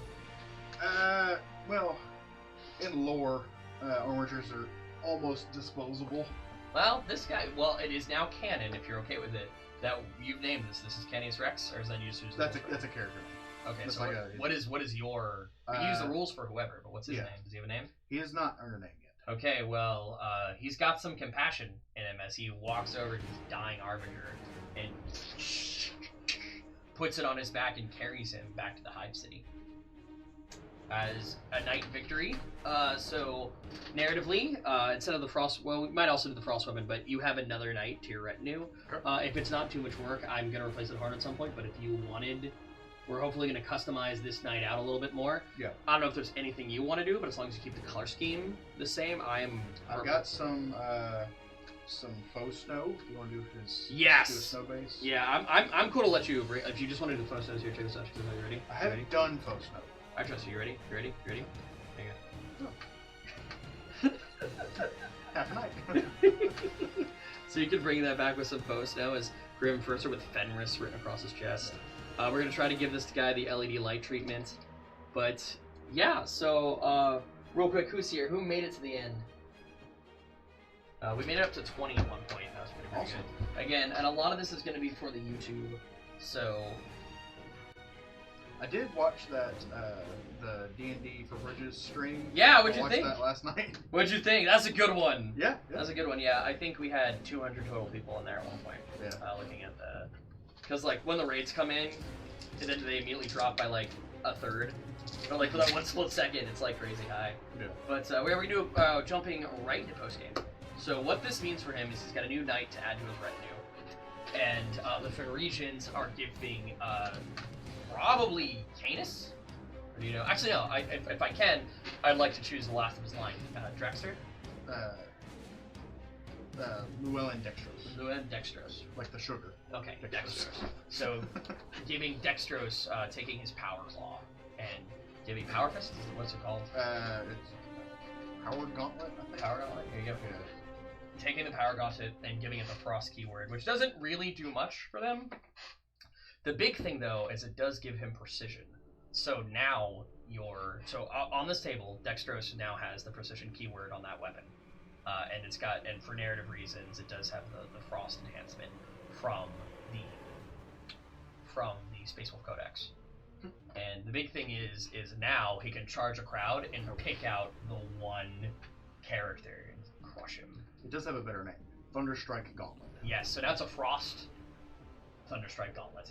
Speaker 1: Well, in lore, armatures are almost disposable.
Speaker 2: Well, this guy, well, it is now canon, if you're okay with it, that you've named this. This is Kenny's Rex, or is that used as
Speaker 1: That's a character.
Speaker 2: Okay,
Speaker 1: That's
Speaker 2: so
Speaker 1: like
Speaker 2: what is your... We use the rules for whoever, but what's his name? Does he have a name?
Speaker 1: He has not earned a name yet.
Speaker 2: Okay, well, he's got some compassion in him as he walks over to his dying Arbinger and puts it on his back and carries him back to the Hive City. As a knight victory, so narratively, instead of the frost, well, we might also do the frost weapon, but you have another knight to your retinue.
Speaker 1: Okay.
Speaker 2: If it's not too much work, I'm gonna replace it hard at some point. But if you wanted, we're hopefully gonna customize this knight out a little bit more.
Speaker 1: Yeah.
Speaker 2: I don't know if there's anything you want to do, but as long as you keep the color scheme the same,
Speaker 1: I've got some faux snow. If you want to do his
Speaker 2: yes.
Speaker 1: do a snow base.
Speaker 2: Yeah, I'm cool to let you. If you just want to do the faux snows here too, Sasha, are you ready?
Speaker 1: I haven't done faux snow.
Speaker 2: I trust you. You ready? You ready? You ready?
Speaker 1: There you go. Half a night.
Speaker 2: So you can bring that back with some posts now as Grim Firster with Fenris written across his chest. We're going to try to give this guy the LED light treatment. But, yeah, so, real quick, who's here? Who made it to the end? We made it up to 20 at one point. That was pretty
Speaker 1: Awesome.
Speaker 2: good. Again, and a lot of this is going to be for the YouTube, so...
Speaker 1: I did watch that, the D&D for Bridges stream.
Speaker 2: Yeah, what'd you think?
Speaker 1: I watched that last night.
Speaker 2: What'd you think? That's a good one.
Speaker 1: Yeah.
Speaker 2: That's a good one, yeah. I think we had 200 total people in there at one point.
Speaker 1: Yeah.
Speaker 2: Looking at the... Because, like, when the raids come in, and then they immediately drop by, like, a third. Or, like, for that one split second, it's, like, crazy high.
Speaker 1: Yeah.
Speaker 2: But we're going to do jumping right into postgame. So what this means for him is he's got a new knight to add to his retinue. And the Pharygians are giving... probably Canis? Or do you know? Actually, no. If I can, I'd like to choose the last of his line. Drexter?
Speaker 1: Llewellyn Dextrose.
Speaker 2: Llewellyn Dextrose.
Speaker 1: Like the sugar.
Speaker 2: Okay, Dextrose. So, giving Dextrose, taking his Power Claw, and giving Power Fist? What's it called?
Speaker 1: It's Power Gauntlet, I think.
Speaker 2: Power Gauntlet? Here you go.
Speaker 1: Yeah.
Speaker 2: Taking the Power Gauntlet and giving it the Frost keyword, which doesn't really do much for them. The big thing, though, is it does give him precision. So now on this table, Dextrose now has the precision keyword on that weapon, and it's got, and for narrative reasons, it does have the frost enhancement from the Space Wolf Codex. And the big thing is now he can charge a crowd and pick out the one character and crush him.
Speaker 1: It does have a better name, Thunderstrike Gauntlet.
Speaker 2: Yes, so now it's a frost Thunderstrike Gauntlet.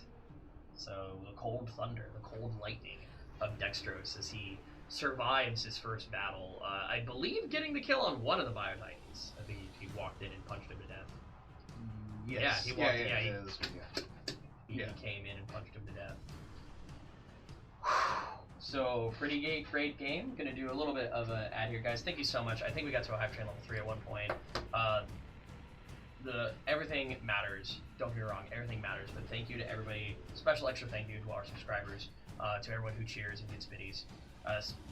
Speaker 2: So the cold thunder, the cold lightning of Dextrose as he survives his first battle. I believe getting the kill on one of the Biotitans. I think he walked in and punched him to death.
Speaker 1: Yes.
Speaker 2: Yeah, he walked. He
Speaker 1: Yeah.
Speaker 2: came in and punched him to death. So, pretty great game. Gonna do a little bit of an ad here, guys. Thank you so much. I think we got to a hype train level 3 at one point. Everything matters. Don't get me wrong, everything matters. But thank you to everybody. Special extra thank you to our subscribers, to everyone who cheers and gets biddies.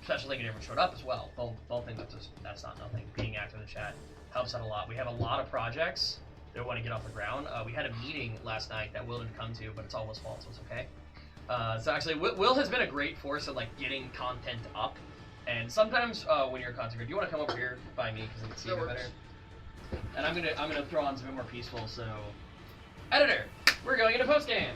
Speaker 2: Special thank you to everyone who showed up as well. Don't think that's not nothing. Being active in the chat helps out a lot. We have a lot of projects that want to get off the ground. We had a meeting last night that Will didn't come to, but it's all his fault, so it's okay. So actually, Will has been a great force of like getting content up. And sometimes when you're a content creator, do you want to come over here by me because I can see you better? And I'm gonna throw on something more peaceful. So, editor, we're going into post game.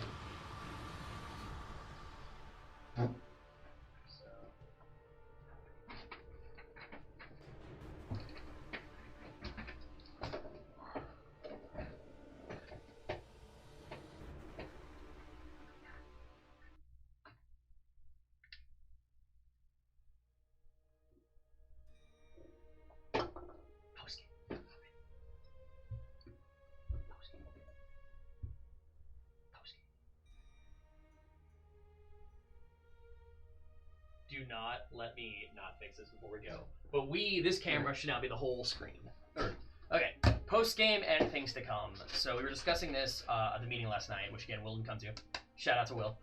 Speaker 2: Do not let me not fix this before we go. But this camera should now be the whole screen. Okay, post game and things to come. So we were discussing this at the meeting last night, which again Will didn't come to. Shout out to Will.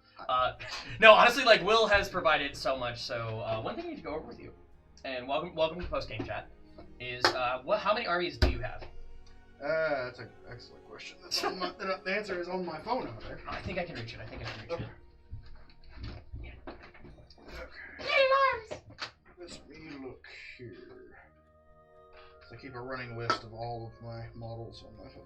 Speaker 2: No, honestly, like Will has provided so much. So one thing I need to go over with you, and welcome to post game chat, is how many armies do you have?
Speaker 1: That's an excellent question. That's on the answer is on my phone over there.
Speaker 2: I think I can reach it.
Speaker 1: Okay.
Speaker 3: Alarms!
Speaker 1: Let me look here. So I keep a running list of all of my models on my phone.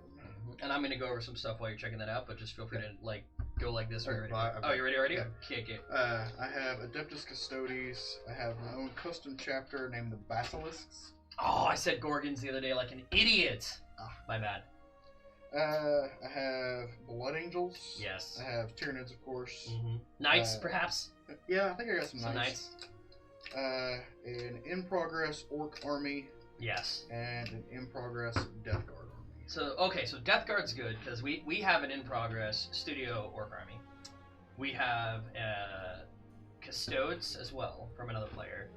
Speaker 2: And I'm gonna go over some stuff while you're checking that out, but just feel free to like go like this when you're ready.
Speaker 1: Right,
Speaker 2: Oh, you're ready already?
Speaker 1: Yeah.
Speaker 2: Kick it.
Speaker 1: I have Adeptus Custodes. I have my own custom chapter named the Basilisks.
Speaker 2: Oh, I said Gorgons the other day like an idiot. My bad.
Speaker 1: I have Blood Angels.
Speaker 2: Yes.
Speaker 1: I have Tyranids, of course.
Speaker 2: Knights, perhaps?
Speaker 1: Yeah, I think I got some
Speaker 2: Knights.
Speaker 1: An in-progress Orc army.
Speaker 2: Yes.
Speaker 1: And an in-progress Death Guard army.
Speaker 2: So, okay, so Death Guard's good, because we have an in-progress Studio Orc army. We have Custodes as well, from another player.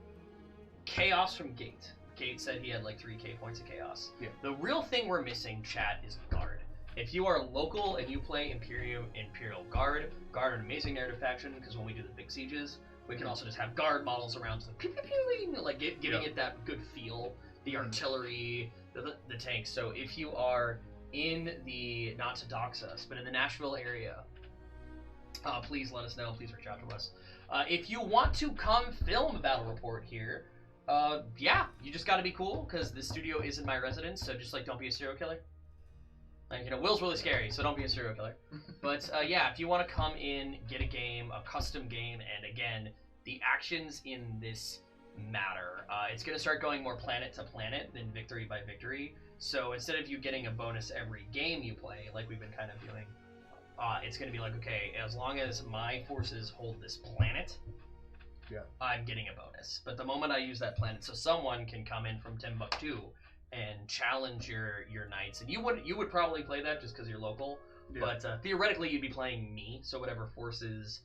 Speaker 2: Chaos from Gate. Gate said he had like 3k points of Chaos.
Speaker 1: Yeah.
Speaker 2: The real thing we're missing, chat, is Guard. If you are local and you play Imperial Guard are an amazing narrative faction, because when we do the big sieges, we can also just have Guard models around, so pew, pew, pew, like giving it that good feel. The artillery, the tanks. So if you are in the, not to dox us, but in the Nashville area, please let us know. Please reach out to us. If you want to come film a battle report here, yeah, you just got to be cool, because the studio isn't my residence. So just like, don't be a serial killer. Like, you know, Will's really scary, so don't be a serial killer. But yeah, if you want to come in, get a game, a custom game, and again, the actions in this matter. It's going to start going more planet to planet than victory by victory. So instead of you getting a bonus every game you play, like we've been kind of doing, it's going to be like, okay, as long as my forces hold this planet,
Speaker 1: yeah, I'm
Speaker 2: getting a bonus. But the moment I use that planet, so someone can come in from Timbuktu and challenge your knights, and you would probably play that just because you're local. Yeah. But theoretically, you'd be playing me. So whatever forces,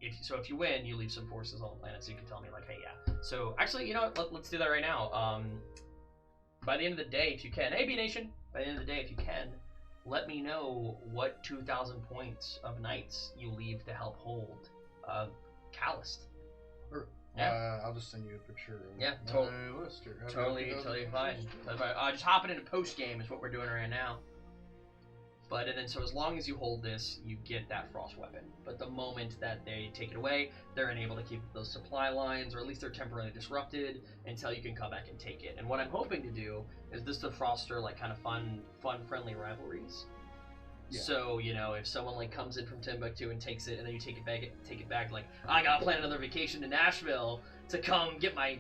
Speaker 2: if you win, you leave some forces on the planet, so you can tell me like, hey, yeah. So actually, you know what? Let's do that right now. By the end of the day, if you can, hey B Nation, by the end of the day, if you can, let me know what 2,000 points of knights you leave to help hold Kalast.
Speaker 1: Yeah. I'll just send you a picture of my list here.
Speaker 2: Totally fine. Just hopping into post game is what we're doing right now. But and then so as long as you hold this, you get that frost weapon. But the moment that they take it away, they're unable to keep those supply lines, or at least they're temporarily disrupted until you can come back and take it. And what I'm hoping to do is just to foster like kind of fun, friendly rivalries. Yeah. So, you know, if someone like comes in from Timbuktu and takes it, and then you take it back, like, I gotta plan another vacation to Nashville to come get my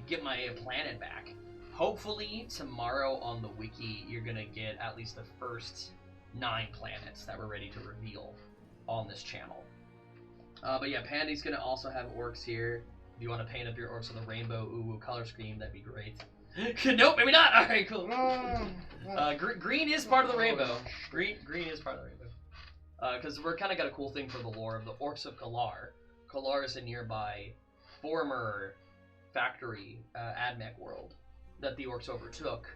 Speaker 2: planet back. Hopefully tomorrow on the wiki you're gonna get at least the first 9 planets that we're ready to reveal on this channel. But yeah, Pandy's gonna also have orcs here. If you want to paint up your orcs with a rainbow color scheme, that'd be great. Nope, maybe not. All right, cool. Green is part of the rainbow. Green is part of the rainbow. because we're kind of got a cool thing for the lore of the Orcs of Kalar. Kalar is a nearby former factory AdMech world that the Orcs overtook,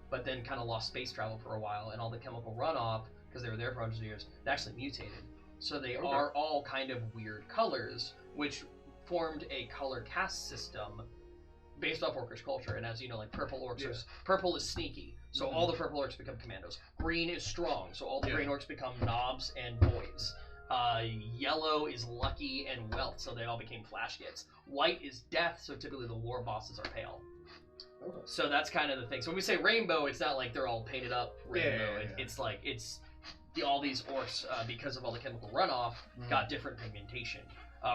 Speaker 2: but then kind of lost space travel for a while, and all the chemical runoff, because they were there for hundreds of years, they actually mutated. So they are all kind of weird colors, which formed a color caste system based off Orcish culture. And as you know, like purple orcs, purple is sneaky, so all the purple orcs become commandos. Green is strong, so all the green orcs become knobs and boys. Yellow is lucky and wealth, so they all became flash gits. White is death, so typically the war bosses are pale.
Speaker 1: Okay.
Speaker 2: So that's kind of the thing. So when we say rainbow, it's not like they're all painted up rainbow. It's like all these orcs, because of all the chemical runoff, got different pigmentation.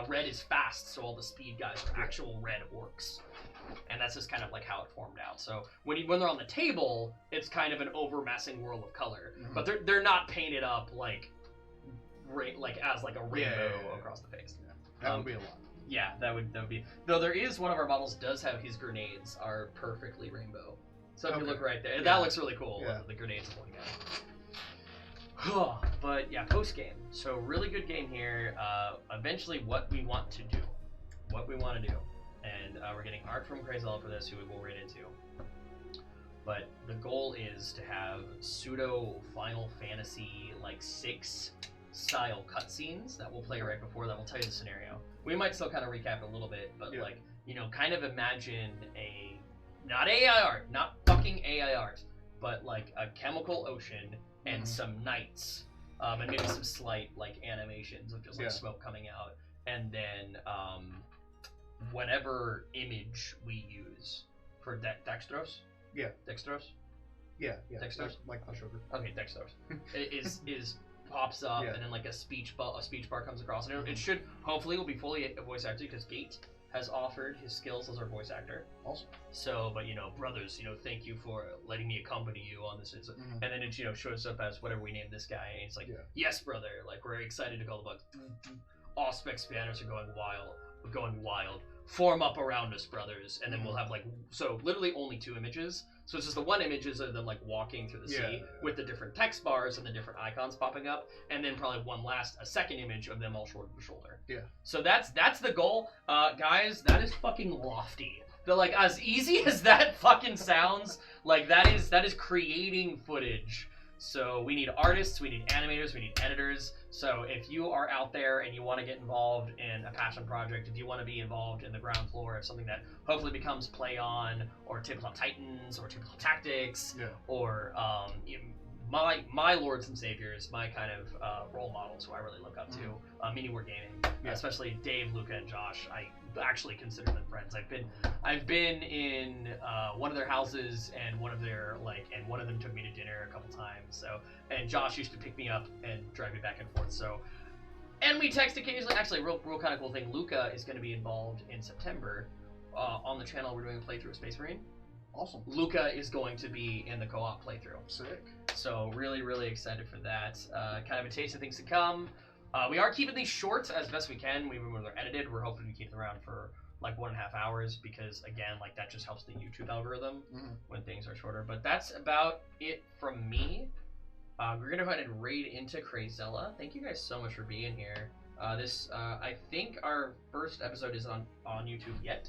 Speaker 2: Red is fast, so all the speed guys are actual red orcs. And that's just kind of like how it formed out. So when they're on the table, it's kind of an overmassing whirl of color, but they're not painted up like as like a rainbow across the face.
Speaker 1: Yeah. That would be a lot.
Speaker 2: Yeah, that would be. Though there is one of our models does have his grenades are perfectly rainbow. So if you look right there, that looks really cool.
Speaker 1: Yeah.
Speaker 2: The grenades pointing out. But yeah, post game. So really good game here. Eventually, what we want to do, and we're getting art from Crazella for this, who we will read into. But the goal is to have pseudo Final Fantasy like 6 style cutscenes that we'll play right before that will tell you the scenario. We might still kind of recap it a little bit, but like, you know, kind of imagine not AI art, not fucking AI art, but like a chemical ocean and some nights, and maybe some slight like animations of just like smoke coming out, and then whatever image we use for Dextros.
Speaker 1: Yeah.
Speaker 2: Dextros.
Speaker 1: Yeah.
Speaker 2: Dextros.
Speaker 1: Like the sugar.
Speaker 2: Okay, Dextros is pops up and then like a speech bar comes across, and it should hopefully will be fully voice acted because Gate has offered his skills as our voice actor.
Speaker 1: Awesome.
Speaker 2: So, but you know, brothers, you know, thank you for letting me accompany you on this. And then it, you know, shows up as whatever we name this guy, and it's like, yes, brother, like we're excited to call the bugs. All spec banners are going wild. We're going wild. Form up around us, brothers, and then we'll have like literally only 2 images. So it's just the one image is of them like walking through the sea with the different text bars and the different icons popping up, and then probably a second image of them all shoulder to shoulder. Yeah. So that's the goal, guys. That is fucking lofty. But like as easy as that fucking sounds, like that is creating footage. So we need artists, we need animators, we need editors. So if you are out there and you want to get involved in a passion project, if you want to be involved in the ground floor of something that hopefully becomes Play On or Tabletop Titans or Tabletop Tactics or my lords and saviors, my kind of role models who I really look up to, Mini War Gaming, especially Dave, Luca, and Josh. I actually consider them friends. I've been in one of their houses and one of them took me to dinner a couple times. So, and Josh used to pick me up and drive me back and forth. So, and we text occasionally. Actually, real kind of cool thing. Luca is going to be involved in September on the channel. We're doing a playthrough of Space Marine.
Speaker 1: Awesome.
Speaker 2: Luca is going to be in the co-op playthrough.
Speaker 1: Sick.
Speaker 2: So really excited for that. Kind of a taste of things to come. We are keeping these short as best we can. When they're edited, we're hoping to keep them around for like 1.5 hours because again, like that just helps the YouTube algorithm when things are shorter. But that's about it from me. We're gonna go ahead and raid into Crazella. Thank you guys so much for being here. I think our first episode is on YouTube yet,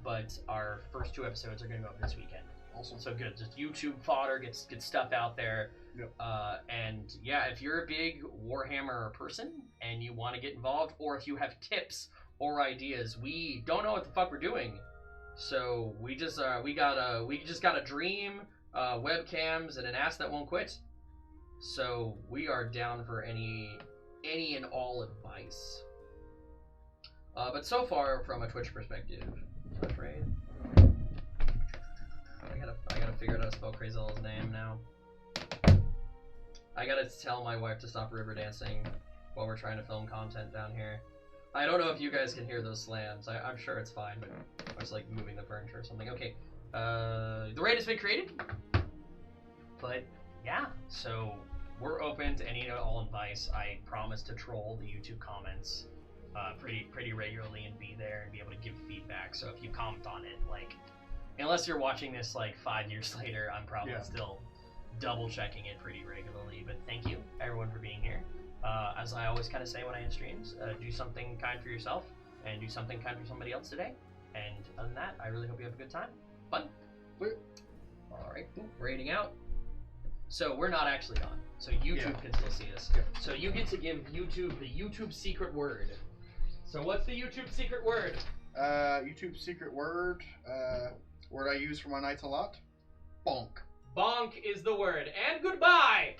Speaker 2: but our first 2 episodes are gonna go up this weekend. Awesome. So good. Just YouTube fodder, get stuff out there. Yep. And yeah, if you're a big Warhammer person and you want to get involved, or if you have tips or ideas, we don't know what the fuck we're doing. So we just got a dream, webcams, and an ass that won't quit. So we are down for any and all advice. But so far, from a Twitch perspective, Twitch raid. I gotta figure out how to spell Crazella's name now. I gotta tell my wife to stop river dancing while we're trying to film content down here. I don't know if you guys can hear those slams. I'm sure it's fine, but I was like moving the furniture or something. Okay, the raid has been created, but yeah, so we're open to any and all advice. I promise to troll the YouTube comments pretty regularly and be there and be able to give feedback. So if you comment on it, like, unless you're watching this like 5 years later, I'm probably still double checking it pretty regularly. But thank you, everyone, for being here. As I always kind of say when I end streams, do something kind for yourself and do something kind for somebody else today. And other than that, I really hope you have a good time. Fun. All right, we're heading out. So we're not actually on. So YouTube can still see us.
Speaker 1: Yeah.
Speaker 2: So you get to give YouTube the YouTube secret word. So what's the YouTube secret word?
Speaker 1: YouTube secret word. Word I use for my nights a lot. Bonk.
Speaker 2: Bonk is the word. And goodbye!